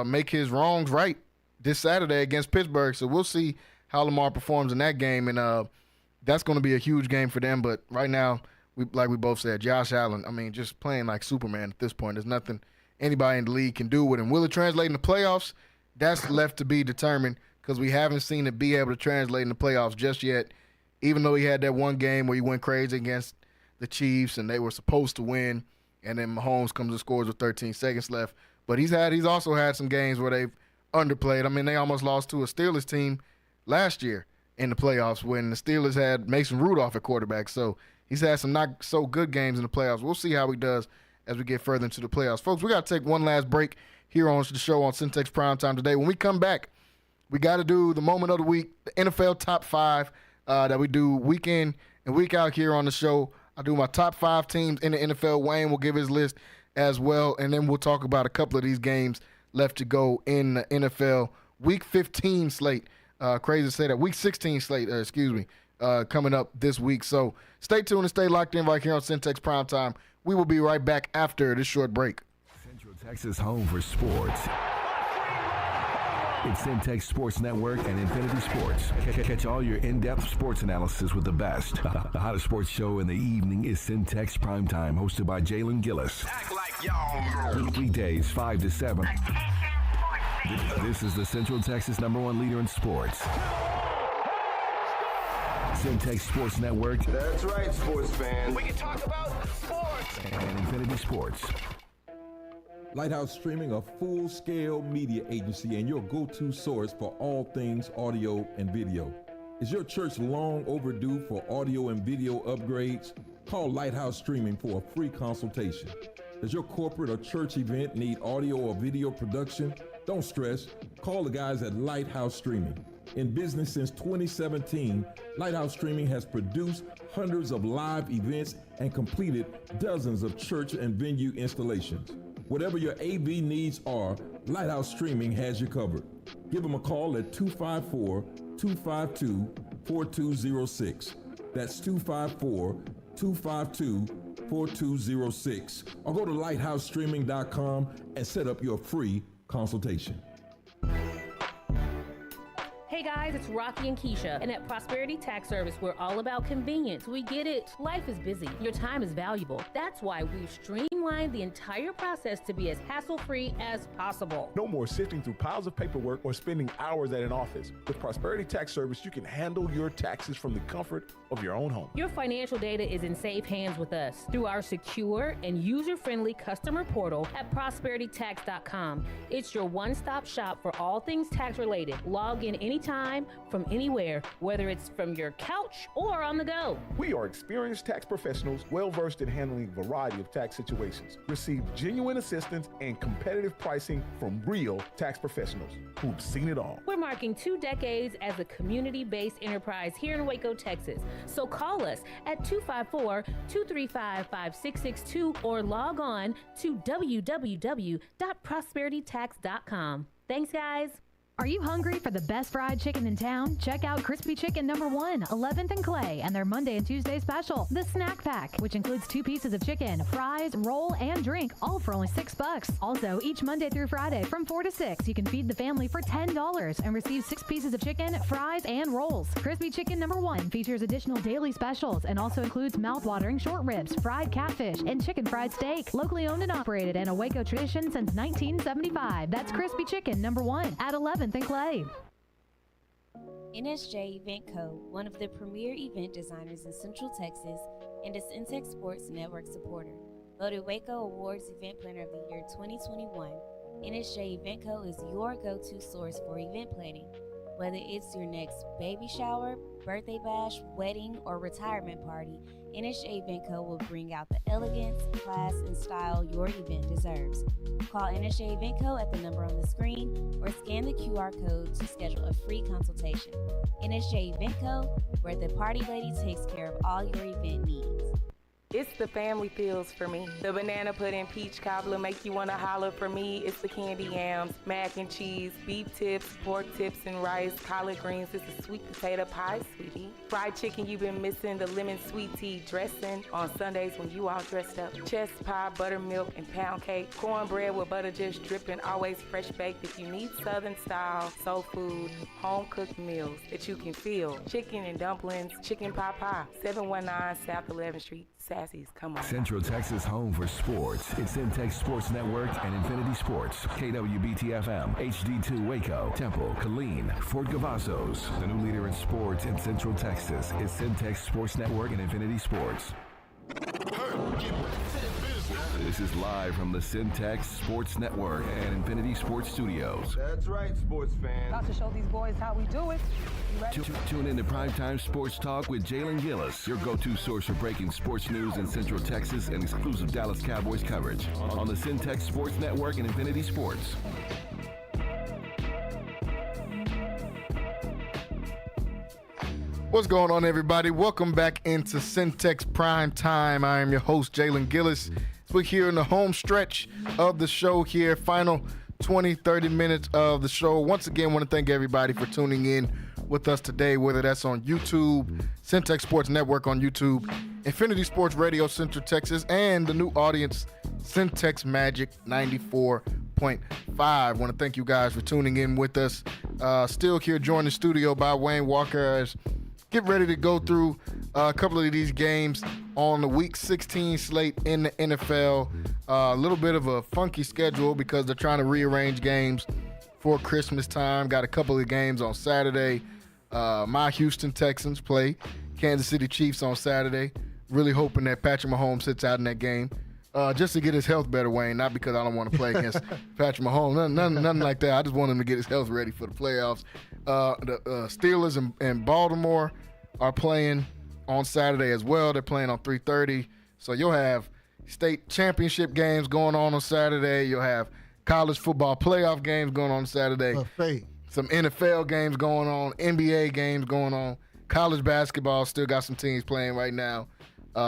make his wrongs right this Saturday against Pittsburgh. So we'll see how Lamar performs in that game, and that's going to be a huge game for them. But right now, like we both said, Josh Allen, I mean, just playing like Superman at this point. There's nothing anybody in the league can do with him. Will it translate in the playoffs? That's left to be determined because we haven't seen it be able to translate in the playoffs just yet, even though he had that one game where he went crazy against the Chiefs and they were supposed to win, and then Mahomes comes and scores with 13 seconds left. But he's also had some games where they've underplayed. I mean, they almost lost to a Steelers team last year in the playoffs when the Steelers had Mason Rudolph at quarterback. So he's had some not so good games in the playoffs. We'll see how he does as we get further into the playoffs. Folks, we got to take one last break here on the show on Centex Primetime today. When we come back, we got to do the moment of the week, the NFL top 5 that we do week in and week out here on the show. I do my top 5 teams in the NFL. Wayne will give his list as well, and then we'll talk about a couple of these games left to go in the NFL. Week 15 slate. Crazy to say that. Week 16 slate, coming up this week. So stay tuned and stay locked in right here on Centex Primetime. We will be right back after this short break. Central Texas home for sports. It's Centex Sports Network and Infinity Sports. Catch all your in-depth sports analysis with the best. The hottest sports show in the evening is Centex Primetime, hosted by Jalen Gillis. Act like y'all. Weekdays 5 to 7. This is the Central Texas #1 leader in sports. Centex Sports Network. That's right, sports fans. We can talk about sports. And Infinity Sports. Lighthouse Streaming, a full-scale media agency and your go-to source for all things audio and video. Is your church long overdue for audio and video upgrades? Call Lighthouse Streaming for a free consultation. Does your corporate or church event need audio or video production? Don't stress. Call the guys at Lighthouse Streaming. In business since 2017, Lighthouse Streaming has produced hundreds of live events and completed dozens of church and venue installations. Whatever your AV needs are, Lighthouse Streaming has you covered. Give them a call at 254-252-4206. That's 254-252-4206. Or go to lighthousestreaming.com and set up your free consultation. Hey guys, it's Rocky and Keisha, and at Prosperity Tax Service, we're all about convenience. We get it. Life is busy. Your time is valuable. That's why we've streamlined the entire process to be as hassle-free as possible. No more sifting through piles of paperwork or spending hours at an office. With Prosperity Tax Service, you can handle your taxes from the comfort of your own home. Your financial data is in safe hands with us through our secure and user-friendly customer portal at prosperitytax.com. It's your one-stop shop for all things tax-related. Log in anytime from anywhere, whether it's from your couch or on the go. We are experienced tax professionals, well-versed in handling a variety of tax situations. Receive genuine assistance and competitive pricing from real tax professionals who've seen it all. We're marking 2 decades as a community-based enterprise here in Waco, Texas. So call us at 254-235-5662 or log on to www.prosperitytax.com. Thanks, guys. Are you hungry for the best fried chicken in town? Check out Crispy Chicken #1, 11th and Clay, and their Monday and Tuesday special, the Snack Pack, which includes 2 pieces of chicken, fries, roll, and drink, all for only $6. Also, each Monday through Friday from 4 to 6, you can feed the family for $10 and receive 6 pieces of chicken, fries, and rolls. Crispy Chicken #1 features additional daily specials and also includes mouth-watering short ribs, fried catfish, and chicken fried steak. Locally owned and operated and a Waco tradition since 1975. That's Crispy Chicken #1 at 11th and Clay. NSJ Event Co., one of the premier event designers in Central Texas and a Centex Sports Network supporter. Voted Waco Awards Event Planner of the Year 2021, NSJ Event Co. is your go-to source for event planning. Whether it's your next baby shower, birthday bash, wedding, or retirement party, NSJ Event Co. will bring out the elegance, class, and style your event deserves. Call NSJ Event Co. at the number on the screen or scan the QR code to schedule a free consultation. NSJ Event Co., where the party lady takes care of all your event needs. It's the family feels for me. The banana pudding peach cobbler make you want to holler for me. It's the candy yams, mac and cheese, beef tips, pork tips and rice, collard greens. It's the sweet potato pie, sweetie. Fried chicken you've been missing, the lemon sweet tea dressing on Sundays when you all dressed up. Chest pie, buttermilk, and pound cake. Cornbread with butter just dripping, always fresh baked. If you need southern style, soul food, home cooked meals that you can feel. Chicken and dumplings, chicken pot pie, 719 South 11th Street. Sassy's, come on. Central Texas home for sports. It's Centex Sports Network and Infinity Sports. KWBT-FM, HD2 Waco, Temple, Killeen, Fort Cavazos. The new leader in sports in Central Texas is Centex Sports Network and Infinity Sports. This is live from the Centex Sports Network and Infinity Sports Studios. That's right, sports fans. About to show these boys how we do it. Tune in to Primetime Sports Talk with Jalen Gillis, your go-to source for breaking sports news in Central Texas and exclusive Dallas Cowboys coverage on the Centex Sports Network and Infinity Sports. What's going on, everybody? Welcome back into Centex Prime Time. I am your host, Jalen Gillis. We're here in the home stretch of the show here, final 20, 30 minutes of the show. Once again, want to thank everybody for tuning in with us today, whether that's on YouTube, Centex Sports Network on YouTube, Infinity Sports Radio Central Texas, and the new audience, Centex Magic 94.5. Want to thank you guys for tuning in with us. Still here joined the studio by Wayne Walker as get ready to go through a couple of these games on the Week 16 slate in the NFL. A little bit of a funky schedule because they're trying to rearrange games for Christmas time. Got a couple of games on Saturday. My Houston Texans play Kansas City Chiefs on Saturday. Really hoping that Patrick Mahomes sits out in that game just to get his health better, Wayne. Not because I don't want to play against Patrick Mahomes. Nothing like that. I just want him to get his health ready for the playoffs. The Steelers and Baltimore are playing on Saturday as well. They're playing on 3:30. So you'll have state championship games going on Saturday. You'll have college football playoff games going on Saturday. Some NFL games going on, NBA games going on. College basketball still got some teams playing right now.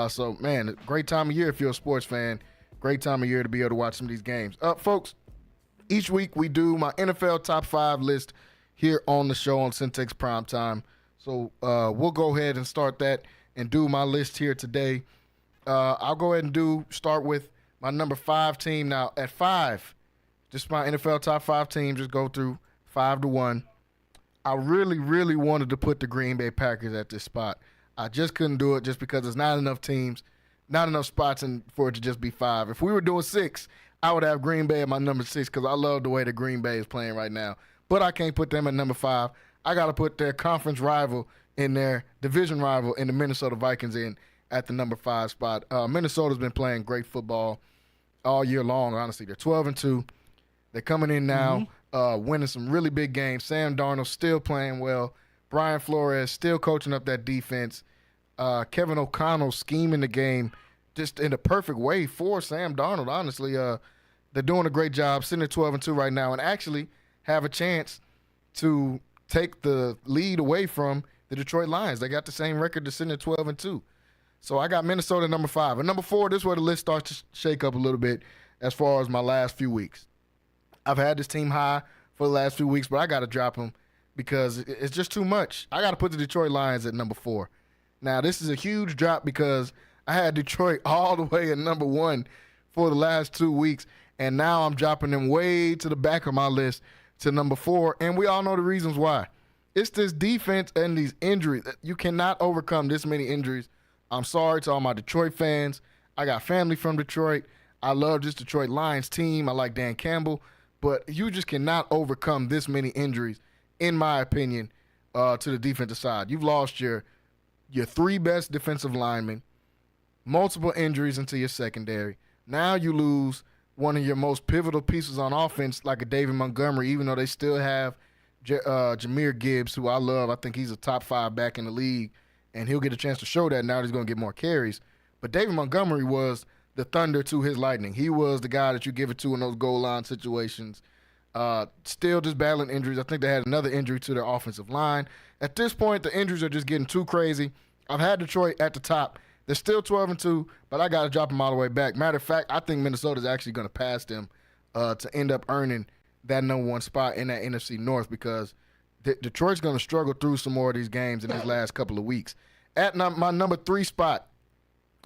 So, man, great time of year if you're a sports fan. Great time of year to be able to watch some of these games. Folks, each week we do my NFL top 5 list here on the show on Centex Primetime. So we'll go ahead and start that and do my list here today. I'll go ahead and start with my number 5 team. Now, at 5, just my NFL top 5 team, just go through 5 to 1. I really, really wanted to put the Green Bay Packers at this spot. I just couldn't do it just because there's not enough teams, not enough spots for it to just be 5. If we were doing 6, I would have Green Bay at my number 6 because I love the way the Green Bay is playing right now. But I can't put them at number 5. I got to put their conference rival in their division rival in the Minnesota Vikings in at the number 5 spot. Minnesota's been playing great football all year long, honestly. They're 12-2. They're coming in now, winning some really big games. Sam Darnold still playing well. Brian Flores still coaching up that defense. Kevin O'Connell scheming the game just in a perfect way for Sam Darnold, honestly. They're doing a great job, sitting at 12-2 right now, and actually have a chance to take the lead away from the Detroit Lions. They got the same record, they're sitting at 12-2. So I got Minnesota at number 5. And number 4, this is where the list starts to shake up a little bit as far as my last few weeks. I've had this team high for the last few weeks, but I got to drop them because it's just too much. I got to put the Detroit Lions at number 4. Now, this is a huge drop because I had Detroit all the way at number 1 for the last 2 weeks, and now I'm dropping them way to the back of my list to number 4, and we all know the reasons why. It's this defense and these injuries. You cannot overcome this many injuries. I'm sorry to all my Detroit fans. I got family from Detroit. I love this Detroit Lions team. I like Dan Campbell. But you just cannot overcome this many injuries, in my opinion, to the defensive side. You've lost your 3 best defensive linemen, multiple injuries into your secondary. Now you lose one of your most pivotal pieces on offense, like a David Montgomery, even though they still have Jahmyr Gibbs, who I love. I think he's a top 5 back in the league, and he'll get a chance to show that now that he's going to get more carries. But David Montgomery was the thunder to his lightning. He was the guy that you give it to in those goal line situations. Still just battling injuries. I think they had another injury to their offensive line. At this point, the injuries are just getting too crazy. I've had Detroit at the top. They're still 12-2, but I got to drop them all the way back. Matter of fact, I think Minnesota's actually going to pass them to end up earning that number 1 spot in that NFC North, because Detroit's going to struggle through some more of these games in these last couple of weeks. At my number 3 spot,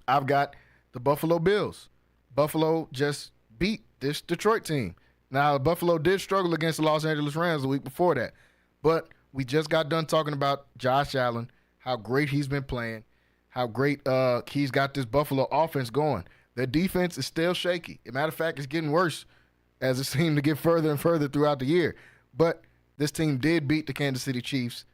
I've got the Buffalo Bills. Buffalo just beat this Detroit team. Now, Buffalo did struggle against the Los Angeles Rams the week before that, but we just got done talking about Josh Allen, how great he's been playing, how great he's got this Buffalo offense going. Their defense is still shaky. As a matter of fact, it's getting worse as it seemed to get further and further throughout the year. But this team did beat the Kansas City Chiefs.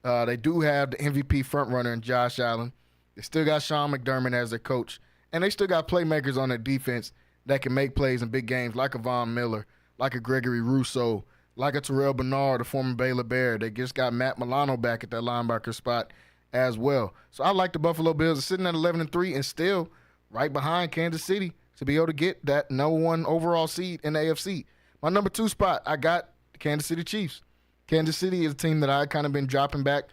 They do have the MVP frontrunner in Josh Allen. They still got Sean McDermott as their coach. And they still got playmakers on their defense that can make plays in big games, like a Von Miller, like a Gregory Rousseau, like a Terrell Bernard, the former Baylor Bear. They just got Matt Milano back at that linebacker spot as well. So I like the Buffalo Bills. They're sitting at 11-3 and still right behind Kansas City to be able to get that number 1 overall seed in the AFC. My number 2 spot, I got the Kansas City Chiefs. Kansas City is a team that I've kind of been dropping back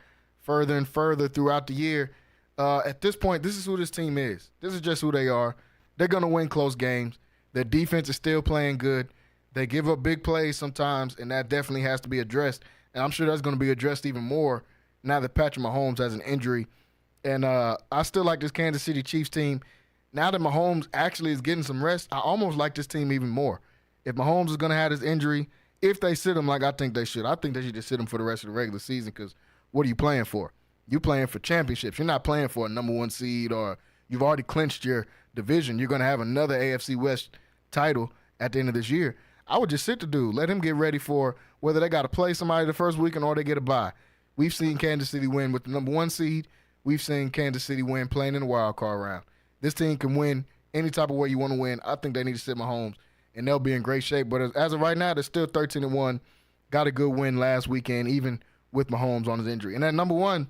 further and further throughout the year. At this point, this is who this team is. This is just who they are. They're going to win close games. Their defense is still playing good. They give up big plays sometimes, and that definitely has to be addressed. And I'm sure that's going to be addressed even more now that Patrick Mahomes has an injury. And I still like this Kansas City Chiefs team. Now that Mahomes actually is getting some rest, I almost like this team even more. If Mahomes is going to have his injury, if they sit him like I think they should, I think they should just sit him for the rest of the regular season, because what are you playing for? You're playing for championships. You're not playing for a number 1 seed, or you've already clinched your division. You're going to have another AFC West title at the end of this year. I would just sit the dude, let him get ready for whether they got to play somebody the first weekend or they get a bye. We've seen Kansas City win with the number 1 seed. We've seen Kansas City win playing in the wild card round. This team can win any type of way you want to win. I think they need to sit Mahomes, and they'll be in great shape. But as of right now, they're still 13-1. Got a good win last weekend, even with Mahomes on his injury. And at number 1,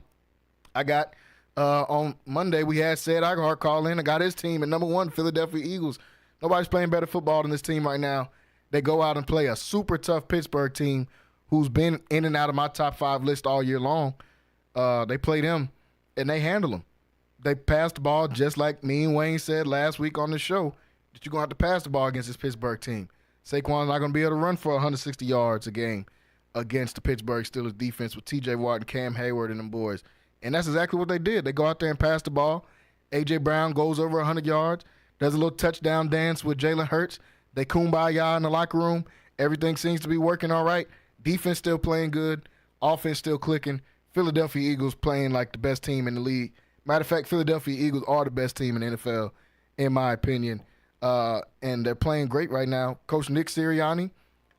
I got on Monday, we had Sid Eichhart call in. I got his team at number 1, Philadelphia Eagles. Nobody's playing better football than this team right now. They go out and play a super tough Pittsburgh team who's been in and out of my top 5 list all year long. They play them, and they handle them. They pass the ball just like me and Wayne said last week on the show, that you're going to have to pass the ball against this Pittsburgh team. Saquon's not going to be able to run for 160 yards a game against the Pittsburgh Steelers defense with T.J. Watt and Cam Hayward and them boys. And that's exactly what they did. They go out there and pass the ball. A.J. Brown goes over 100 yards, does a little touchdown dance with Jalen Hurts. They kumbaya in the locker room. Everything seems to be working all right. Defense still playing good. Offense still clicking. Philadelphia Eagles playing like the best team in the league. Matter of fact, Philadelphia Eagles are the best team in the NFL, in my opinion. And they're playing great right now. Coach Nick Sirianni,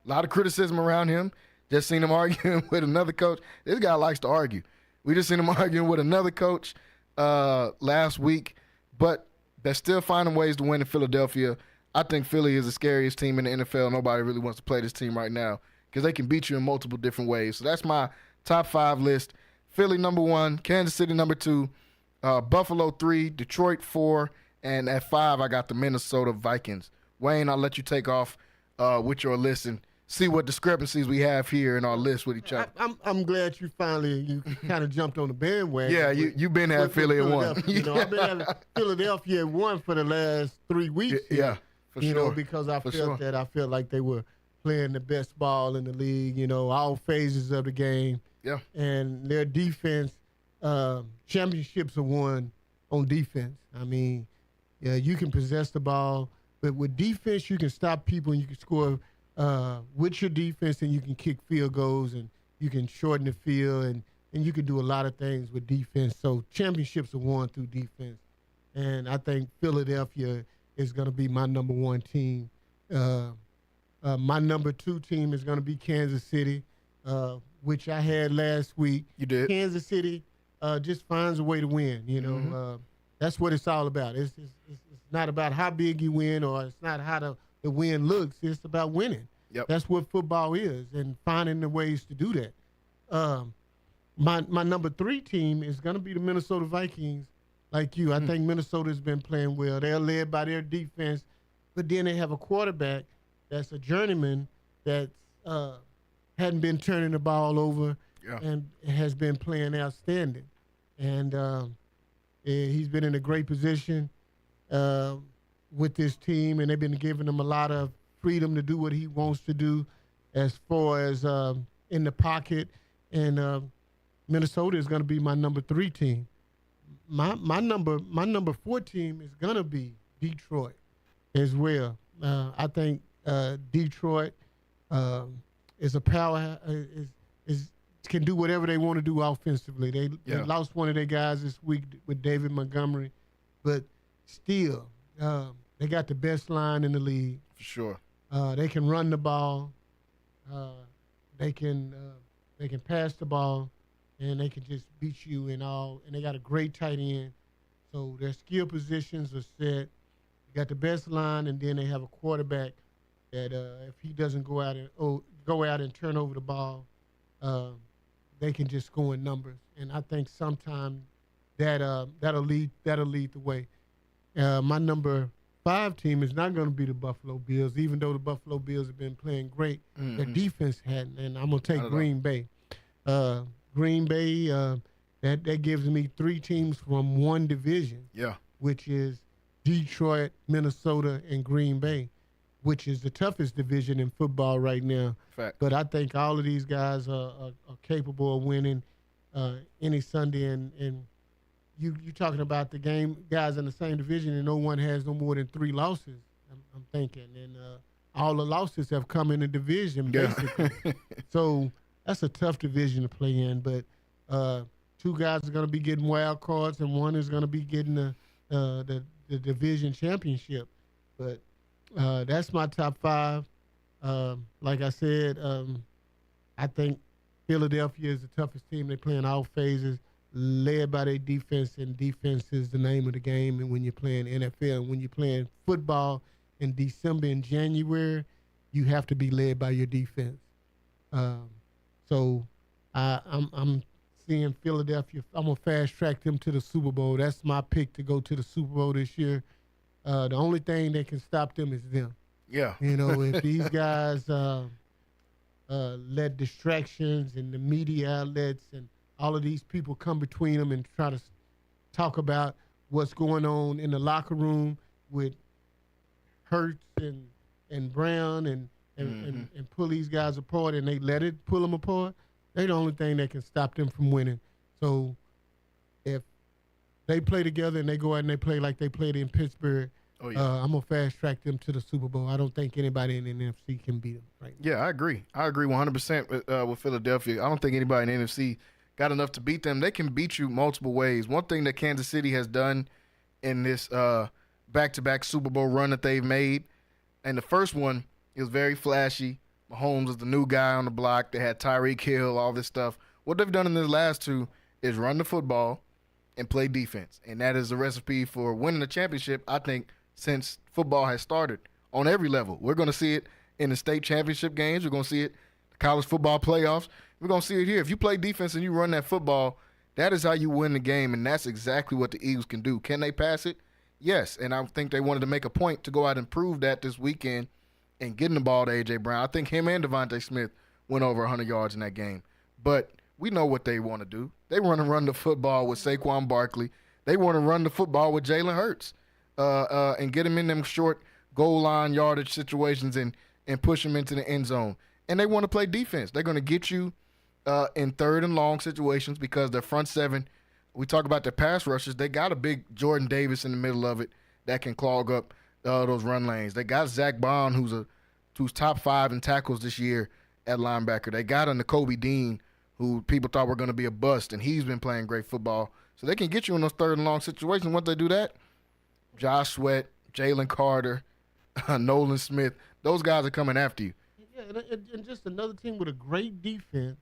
a lot of criticism around him. Just seen him arguing with another coach. This guy likes to argue. We just seen him arguing with another coach last week. But they're still finding ways to win in Philadelphia. I think Philly is the scariest team in the NFL. Nobody really wants to play this team right now because they can beat you in multiple different ways. So that's my top 5 list. Philly number 1, Kansas City number 2, Buffalo 3, Detroit 4, and at 5 I got the Minnesota Vikings. Wayne, I'll let you take off with your list and see what discrepancies we have here in our list with each other. I'm glad you finally kind of jumped on the bandwagon. Yeah, you've been at Philly at 1. You know, I've been at Philadelphia at 1 for the last 3 weeks. Yeah, for sure. You know, because I felt like they were playing the best ball in the league. You know, all phases of the game. Yeah. And their defense, championships are won on defense. I mean, yeah, you can possess the ball, but with defense, you can stop people and you can score with your defense, and you can kick field goals and you can shorten the field and you can do a lot of things with defense. So championships are won through defense. And I think Philadelphia is going to be my number 1 team. My number 2 team is going to be Kansas City. which I had last week. You did. Kansas City just finds a way to win. You know, that's what it's all about. It's not about how big you win, or it's not how the win looks. It's about winning. Yep. That's what football is, and finding the ways to do that. My number 3 team is going to be the Minnesota Vikings. Like you, I think Minnesota's been playing well. They're led by their defense, but then they have a quarterback that's a journeyman that hadn't been turning the ball over and has been playing outstanding. And he's been in a great position with this team, and they've been giving him a lot of freedom to do what he wants to do as far as in the pocket. And Minnesota is going to be my number 3 team. My number 4 team is going to be Detroit as well. I think Detroit is a power, can do whatever they want to do offensively. They lost one of their guys this week with David Montgomery, but still, they got the best line in the league. For sure. They can run the ball. They can pass the ball, and they can just beat you and all. And they got a great tight end. So their skill positions are set. They got the best line, and then they have a quarterback that if he doesn't go out and turn over the ball, they can just score in numbers. And I think sometimes that'll lead the way. My number 5 team is not going to be the Buffalo Bills, even though the Buffalo Bills have been playing great. Their defense hadn't, and I'm going to take Green Bay. Green Bay, that gives me 3 teams from one division, which is Detroit, Minnesota, and Green Bay, which is the toughest division in football right now. Fact. But I think all of these guys are capable of winning any Sunday. And you talking about the game guys in the same division, and no one has no more than 3 losses, I'm thinking. And all the losses have come in the division, basically. So that's a tough division to play in. But 2 guys are going to be getting wild cards, and one is going to be getting the division championship. But that's my top 5. Like I said, I think Philadelphia is the toughest team. They play in all phases, led by their defense, and defense is the name of the game. And when you're playing NFL, and when you're playing football in December and January, you have to be led by your defense. So I'm seeing Philadelphia. I'm going to fast-track them to the Super Bowl. That's my pick to go to the Super Bowl this year. The only thing that can stop them is them. Yeah. You know, if these guys let distractions and the media outlets and all of these people come between them and try to talk about what's going on in the locker room with Hurts and Brown and pull these guys apart, and they let it pull them apart, they're the only thing that can stop them from winning. So if they play together and they go out and they play like they played in Pittsburgh, I'm going to fast-track them to the Super Bowl. I don't think anybody in the NFC can beat them right now. Yeah, I agree. I agree 100% with Philadelphia. I don't think anybody in the NFC got enough to beat them. They can beat you multiple ways. One thing that Kansas City has done in this back-to-back Super Bowl run that they've made, and the first one is very flashy. Mahomes is the new guy on the block. They had Tyreek Hill, all this stuff. What they've done in this last 2 is run the football and play defense, and that is the recipe for winning the championship, I think, since football has started on every level. We're going to see it in the state championship games. We're going to see it in the college football playoffs. We're going to see it here. If you play defense and you run that football, that is how you win the game, and that's exactly what the Eagles can do. Can they pass it? Yes, and I think they wanted to make a point to go out and prove that this weekend and getting the ball to A.J. Brown. I think him and Devontae Smith went over 100 yards in that game. But we know what they want to do. They want to run the football with Saquon Barkley. They want to run the football with Jalen Hurts. And get him in them short goal line yardage situations and push him into the end zone. And they want to play defense. They're going to get you in 3rd and long situations because their front 7, we talk about their pass rushers, they got a big Jordan Davis in the middle of it that can clog up those run lanes. They got Zach Bond, who's top 5 in tackles this year at linebacker. They got a Nakobe Dean, who people thought were going to be a bust, and he's been playing great football. So they can get you in those 3rd and long situations. Once they do that, Josh Sweat, Jalen Carter, Nolan Smith, those guys are coming after you. Yeah, and just another team with a great defense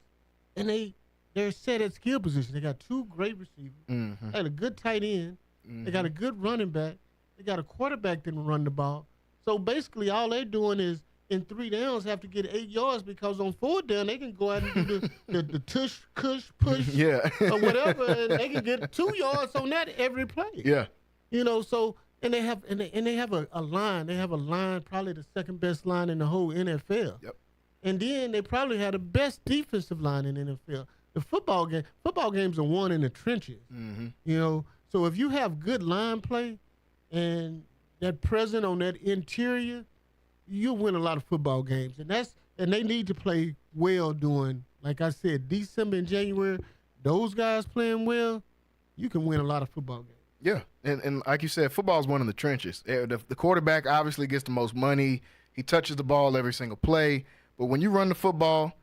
and they're set at skill position. They got 2 great receivers. Mm-hmm. They got a good tight end. They got a good running back. They got a quarterback that can run the ball. So basically, all they're doing is in 3 downs have to get 8 yards because on 4 down they can go out and do the tush, cush, push, Yeah. or whatever, and they can get 2 yards on that every play. Yeah. You know, so and they have a line. They have a line, probably the second best line in the whole NFL. Yep. And then they probably had the best defensive line in the NFL. The football games are won in the trenches. Mm-hmm. You know, so if you have good line play and that present on that interior, you'll win a lot of football games. And they need to play well during, like I said, December and January. Those guys playing well, you can win a lot of football games. Yeah, and like you said, football is one of the trenches. The quarterback obviously gets the most money. He touches the ball every single play. But when you run the football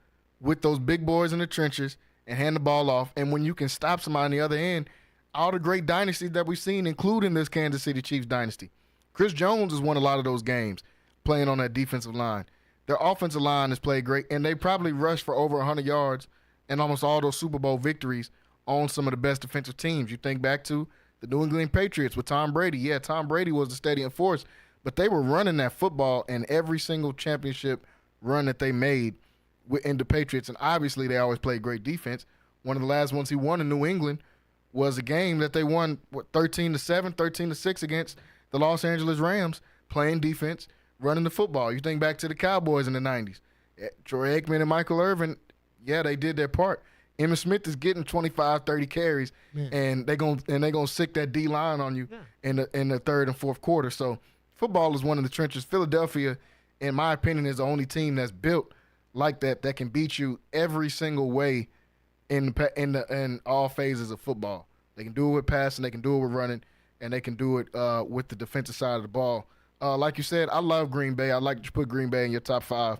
with those big boys in the trenches and hand the ball off, and when you can stop somebody on the other end, all the great dynasties that we've seen, including this Kansas City Chiefs dynasty. Chris Jones has won a lot of those games playing on that defensive line. Their offensive line has played great, and they probably rushed for over 100 yards in almost all those Super Bowl victories on some of the best defensive teams. You think back to the New England Patriots with Tom Brady. Yeah, Tom Brady was the steady force, but they were running that football in every single championship run that they made in the Patriots, and obviously they always played great defense. One of the last ones he won in New England was a game that they won, 13-7, 13-6 against the Los Angeles Rams, playing defense, running the football. You think back to the Cowboys in the 90s. Troy Aikman and Michael Irvin, yeah, they did their part. Emmitt Smith is getting 25, 30 carries, and they're gonna sick that D-line on you in the third and fourth quarter. So football is one of the trenches. Philadelphia, in my opinion, is the only team that's built like that can beat you every single way in all phases of football. They can do it with passing, they can do it with running, and they can do it with the defensive side of the ball. Like you said, I love Green Bay. I'd like to put Green Bay in your top 5.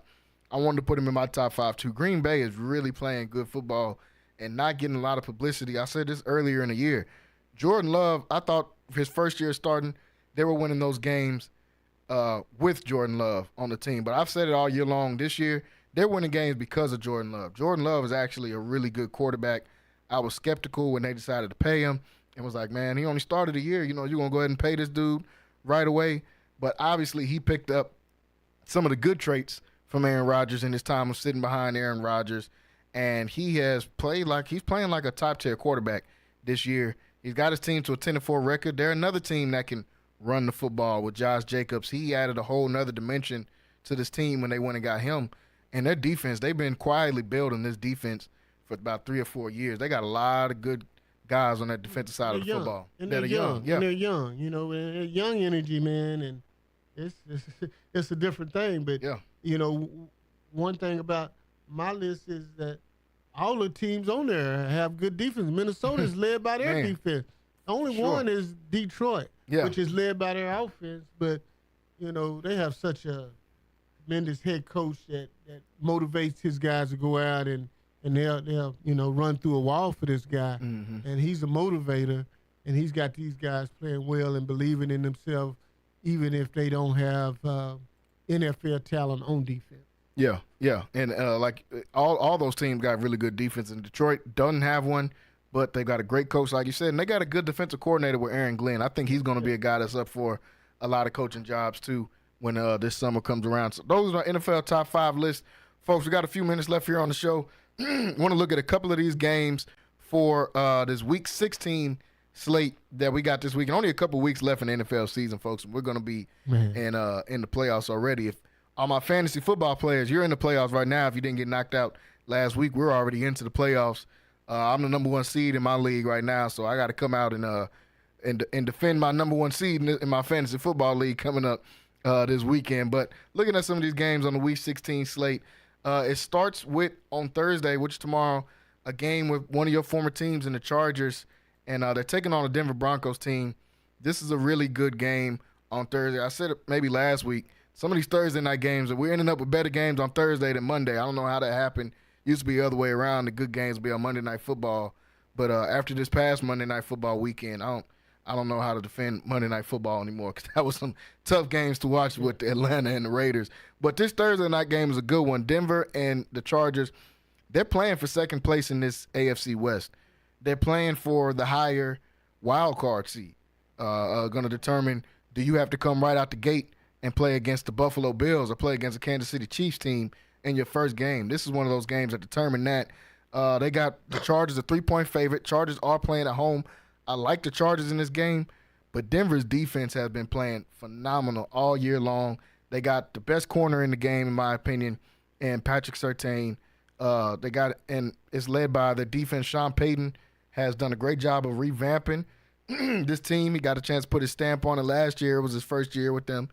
I wanted to put them in my top 5 too. Green Bay is really playing good football and not getting a lot of publicity. I said this earlier in the year. Jordan Love, I thought his first year starting, they were winning those games with Jordan Love on the team. But I've said it all year long. This year, they're winning games because of Jordan Love. Jordan Love is actually a really good quarterback. I was skeptical when they decided to pay him and was like, man, he only started a year. You know, you're going to go ahead and pay this dude right away. But obviously he picked up some of the good traits from Aaron Rodgers in his time of sitting behind Aaron Rodgers. And he has played like he's playing like a top-tier quarterback this year. He's got his team to a 10-4 record. They're another team that can run the football with Josh Jacobs. He added a whole nother dimension to this team when they went and got him. And their defense, they've been quietly building this defense for about 3 or 4 years. They got a lot of good guys on that defensive side of the football. And they're young. Yeah. And they're young. You know, and young energy, man. And it's a different thing. But, you know, one thing about my list is that all the teams on there have good defense. Minnesota is led by their defense. Only one is Detroit, which is led by their offense. But, you know, they have such a tremendous head coach that motivates his guys to go out and they'll you know, run through a wall for this guy. Mm-hmm. And he's a motivator, and he's got these guys playing well and believing in themselves, even if they don't have NFL talent on defense. Yeah. And like all those teams got really good defense, and Detroit doesn't have one, but they got a great coach, like you said, and they got a good defensive coordinator with Aaron Glenn. I think he's going to be a guy that's up for a lot of coaching jobs too when this summer comes around. So those are NFL top 5 lists. Folks, we got a few minutes left here on the show. Want to look at a couple of these games for this Week 16 slate that we got this week. And only a couple weeks left in the NFL season, folks. We're going to be in the playoffs already. If all my fantasy football players, you're in the playoffs right now. If you didn't get knocked out last week, we're already into the playoffs. I'm the number 1 seed in my league right now, so I got to come out and defend my number 1 seed in my fantasy football league coming up this weekend. But looking at some of these games on the Week 16 slate, it starts with, on Thursday, which is tomorrow, a game with one of your former teams in the Chargers, and they're taking on a Denver Broncos team. This is a really good game on Thursday. I said it maybe last week. Some of these Thursday night games, we're ending up with better games on Thursday than Monday. I don't know how that happened. Used to be the other way around. The good games would be on Monday Night Football. But after this past Monday Night Football weekend, I don't know how to defend Monday Night Football anymore, because that was some tough games to watch with Atlanta and the Raiders. But this Thursday night game is a good one. Denver and the Chargers, they're playing for second place in this AFC West. They're playing for the higher wild card seed. Going to determine, do you have to come right out the gate and play against the Buffalo Bills or play against the Kansas City Chiefs team in your first game? This is one of those games that determine that. They got the Chargers a 3-point favorite. Chargers are playing at home. I like the Chargers in this game, but Denver's defense has been playing phenomenal all year long. They got the best corner in the game, in my opinion, and Patrick Surtain. And it's led by the defense. Sean Payton has done a great job of revamping this team. He got a chance to put his stamp on it last year. It was his first year with them.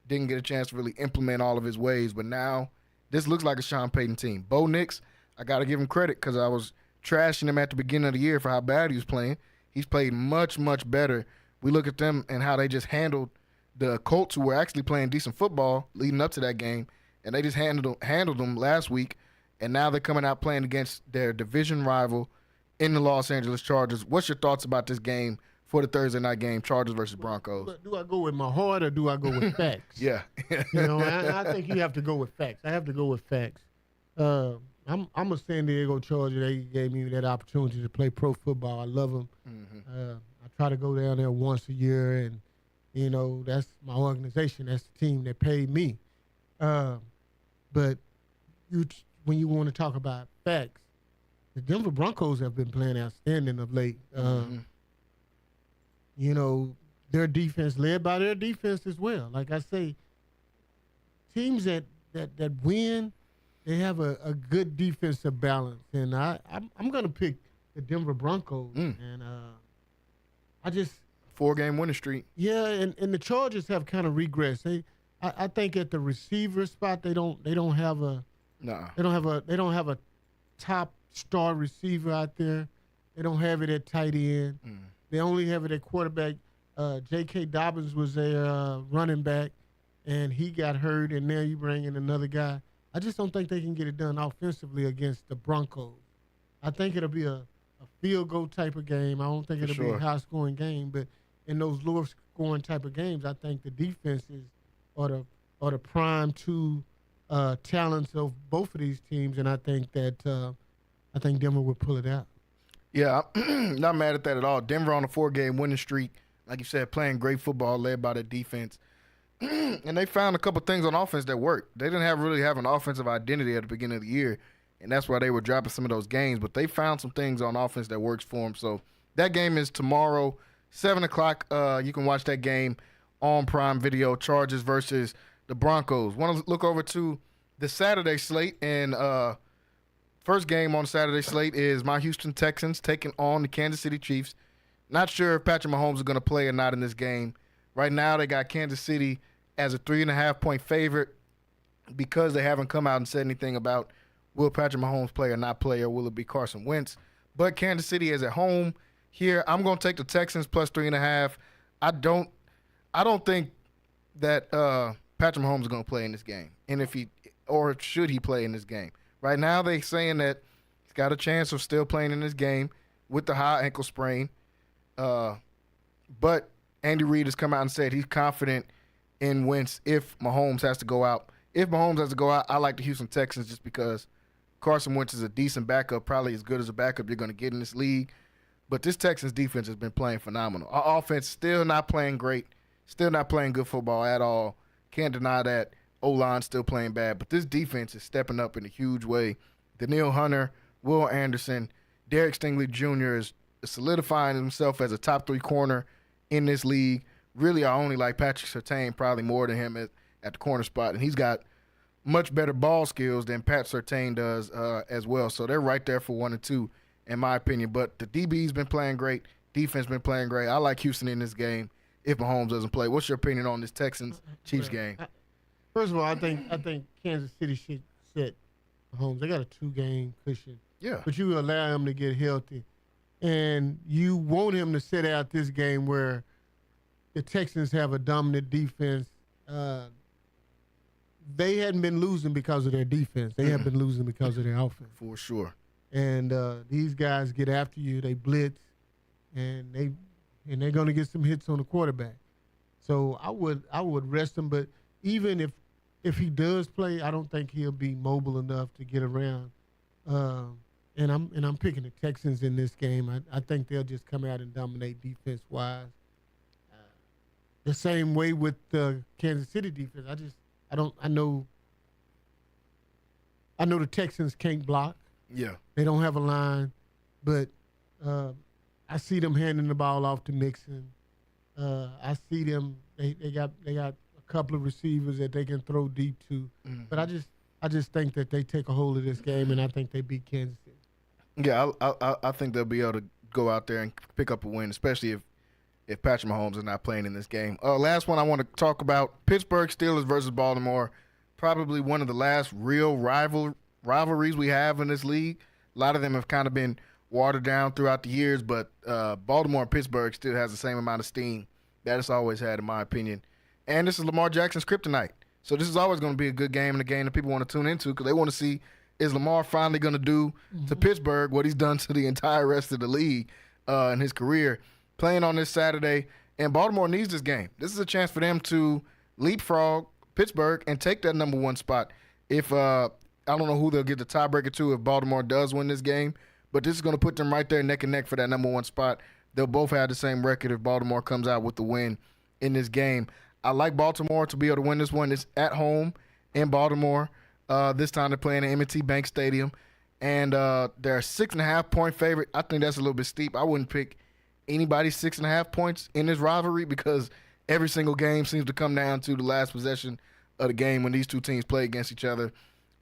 Didn't get a chance to really implement all of his ways, but now this looks like a Sean Payton team. Bo Nix, I got to give him credit because I was trashing him at the beginning of the year for how bad he was playing. He's played much, much better. We look at them and how they just handled the Colts, who were actually playing decent football leading up to that game, and they just handled them last week, and now they're coming out playing against their division rival in the Los Angeles Chargers. What's your thoughts about this game for the Thursday night game, Chargers versus Broncos? Do I go with my heart or do I go with facts? Yeah. I think you have to go with facts. I have to go with facts. I'm a San Diego Charger. They gave me that opportunity to play pro football. I love them. I try to go down there once a year, and, that's my organization. That's the team that paid me. But when you want to talk about facts, the Denver Broncos have been playing outstanding of late. Their defense, led by their defense as well. Like I say, teams that win, they have a good defensive balance. And I'm going to pick the Denver Broncos. And I just 4-game winning streak. Yeah, and the Chargers have kind of regressed. I think at the receiver spot they don't have a top star receiver out there. They don't have it at tight end. They only have it at quarterback. J.K. Dobbins was their running back, and he got hurt, and now you bring in another guy. I just don't think they can get it done offensively against the Broncos. I think it'll be a field goal type of game. I don't think it'll be a high-scoring game, but in those lower-scoring type of games, I think the defenses are the prime two talents of both of these teams, and I think that Denver will pull it out. Yeah, I'm not mad at that at all. Denver on a 4-game winning streak, like you said, playing great football, led by their defense. And they found a couple things on offense that worked. They didn't really have an offensive identity at the beginning of the year, and that's why they were dropping some of those games. But they found some things on offense that works for them. So that game is tomorrow, 7 o'clock. You can watch that game on Prime Video, Chargers versus the Broncos. Want to look over to the Saturday slate, and first game on the Saturday slate is my Houston Texans taking on the Kansas City Chiefs. Not sure if Patrick Mahomes is going to play or not in this game. Right now they got Kansas City as a 3.5-point favorite because they haven't come out and said anything about will Patrick Mahomes play or not play, or will it be Carson Wentz. But Kansas City is at home here. I'm going to take the Texans plus 3.5. I don't think that Patrick Mahomes is going to play in this game. And should he play in this game? Right now they're saying that he's got a chance of still playing in this game with the high ankle sprain. But Andy Reid has come out and said he's confident in Wentz if Mahomes has to go out. If Mahomes has to go out, I like the Houston Texans just because Carson Wentz is a decent backup, probably as good as a backup you're going to get in this league. But this Texans defense has been playing phenomenal. Our offense still not playing great, still not playing good football at all. Can't deny that. O-line still playing bad, but this defense is stepping up in a huge way. Daniil Hunter, Will Anderson, Derek Stingley Jr. is solidifying himself as a top 3 corner in this league. Really, I only like Patrick Surtain probably more than him at the corner spot, and he's got much better ball skills than Pat Surtain does as well. So they're right there for 1 and 2, in my opinion. But the DB's been playing great. Defense been playing great. I like Houston in this game if Mahomes doesn't play. What's your opinion on this Texans-Chiefs game? First of all, I think Kansas City should sit Mahomes. They got a 2-game cushion. Yeah. But you allow him to get healthy. And you want him to sit out this game where the Texans have a dominant defense. They hadn't been losing because of their defense. They have been losing because of their offense. For sure. And these guys get after you. They blitz, and they're going to get some hits on the quarterback. So I would rest him. But even if he does play, I don't think he'll be mobile enough to get around And I'm picking the Texans in this game. I think they'll just come out and dominate defense-wise. The same way with the Kansas City defense. I know the Texans can't block. Yeah. They don't have a line, but I see them handing the ball off to Mixon. I see them. They got a couple of receivers that they can throw deep to. Mm-hmm. But I just think that they take a hold of this game, and I think they beat Kansas City. Yeah, I think they'll be able to go out there and pick up a win, especially if Patrick Mahomes is not playing in this game. Last one I want to talk about, Pittsburgh Steelers versus Baltimore. Probably one of the last real rivalries we have in this league. A lot of them have kind of been watered down throughout the years, but Baltimore and Pittsburgh still has the same amount of steam that it's always had, in my opinion. And this is Lamar Jackson's kryptonite. So this is always going to be a good game and a game that people want to tune into because they want to see, is Lamar finally going to do to Pittsburgh what he's done to the entire rest of the league in his career, playing on this Saturday. And Baltimore needs this game. This is a chance for them to leapfrog Pittsburgh and take that number one spot. If I don't know who they'll get the tiebreaker to if Baltimore does win this game, but this is going to put them right there neck and neck for that number one spot. They'll both have the same record if Baltimore comes out with the win in this game. I like Baltimore to be able to win this one. It's at home in Baltimore. This time they're playing at M&T Bank Stadium. And they're a 6.5-point favorite. I think that's a little bit steep. I wouldn't pick anybody 6.5 points in this rivalry because every single game seems to come down to the last possession of the game when these two teams play against each other.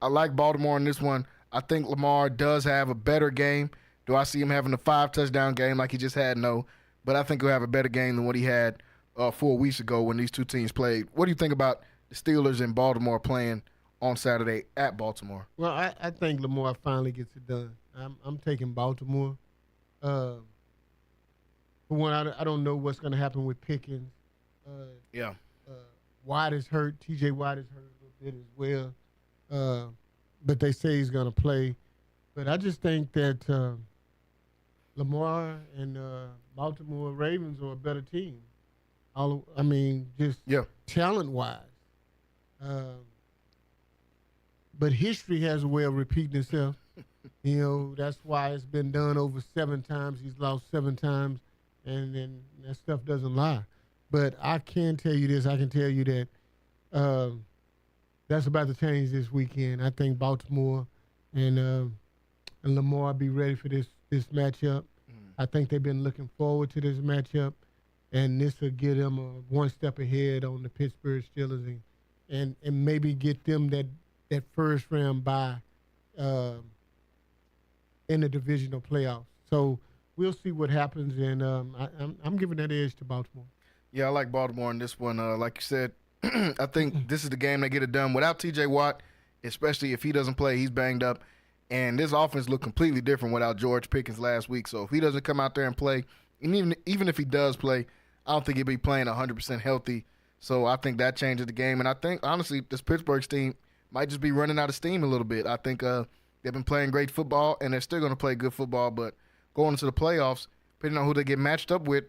I like Baltimore in this one. I think Lamar does have a better game. Do I see him having a 5-touchdown game like he just had? No. But I think he'll have a better game than what he had 4 weeks ago when these two teams played. What do you think about the Steelers and Baltimore playing on Saturday at Baltimore? Well, I think Lamar finally gets it done. I'm taking Baltimore. For one, I don't know what's going to happen with Pickens. Watt is hurt. T.J. Watt is hurt a little bit as well. But they say he's going to play. But I just think that Lamar and Baltimore Ravens are a better team. Talent-wise. But history has a way of repeating itself. That's why it's been done over 7 times. He's lost 7 times, and then that stuff doesn't lie. But I can tell you this. I can tell you that that's about to change this weekend. I think Baltimore and Lamar be ready for this matchup. I think they've been looking forward to this matchup, and this will get them one step ahead on the Pittsburgh Steelers and maybe get them that first round bye in the divisional playoffs. So we'll see what happens, and I'm giving that edge to Baltimore. Yeah, I like Baltimore in this one. Like you said, I think this is the game they get it done. Without T.J. Watt, especially if he doesn't play, he's banged up. And this offense looked completely different without George Pickens last week. So if he doesn't come out there and play, and even if he does play, I don't think he'll be playing 100% healthy. So I think that changes the game. And I think, honestly, this Pittsburgh team might just be running out of steam a little bit. I think they've been playing great football, and they're still going to play good football. But going into the playoffs, depending on who they get matched up with,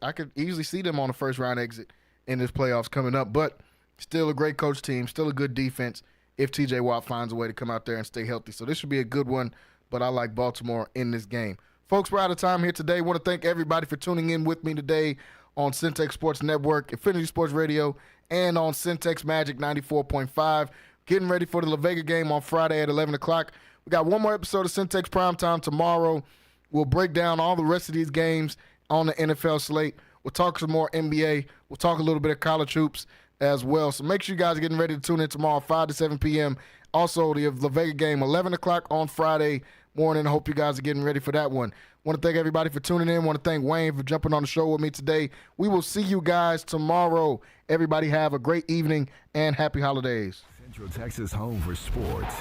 I could easily see them on a first-round exit in this playoffs coming up. But still a great coach team, still a good defense if T.J. Watt finds a way to come out there and stay healthy. So this should be a good one, but I like Baltimore in this game. Folks, we're out of time here today. I want to thank everybody for tuning in with me today on Centex Sports Network, Infinity Sports Radio, and on Centex Magic 94.5. Getting ready for the La Vega game on Friday at 11 o'clock. We got one more episode of Centex Primetime tomorrow. We'll break down all the rest of these games on the NFL slate. We'll talk some more NBA. We'll talk a little bit of college hoops as well. So make sure you guys are getting ready to tune in tomorrow, 5 to 7 p.m. Also, the La Vega game, 11 o'clock on Friday morning. I hope you guys are getting ready for that one. Want to thank everybody for tuning in. Want to thank Wayne for jumping on the show with me today. We will see you guys tomorrow. Everybody have a great evening and happy holidays. Central Texas home for sports.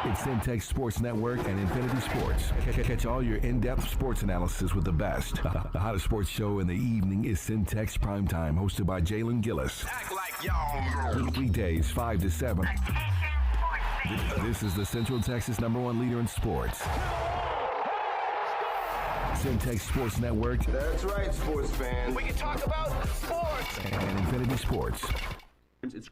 It's Centex Sports Network and Infinity Sports. Catch all your in-depth sports analysis with the best. The hottest sports show in the evening is Centex Primetime, hosted by Jalen Gillis. Act like y'all know. Weekdays, 5 to 7. This is the Central Texas #1 leader in sports. Centex Sports Network. That's right, sports fans. We can talk about sports. And Infinity Sports. It's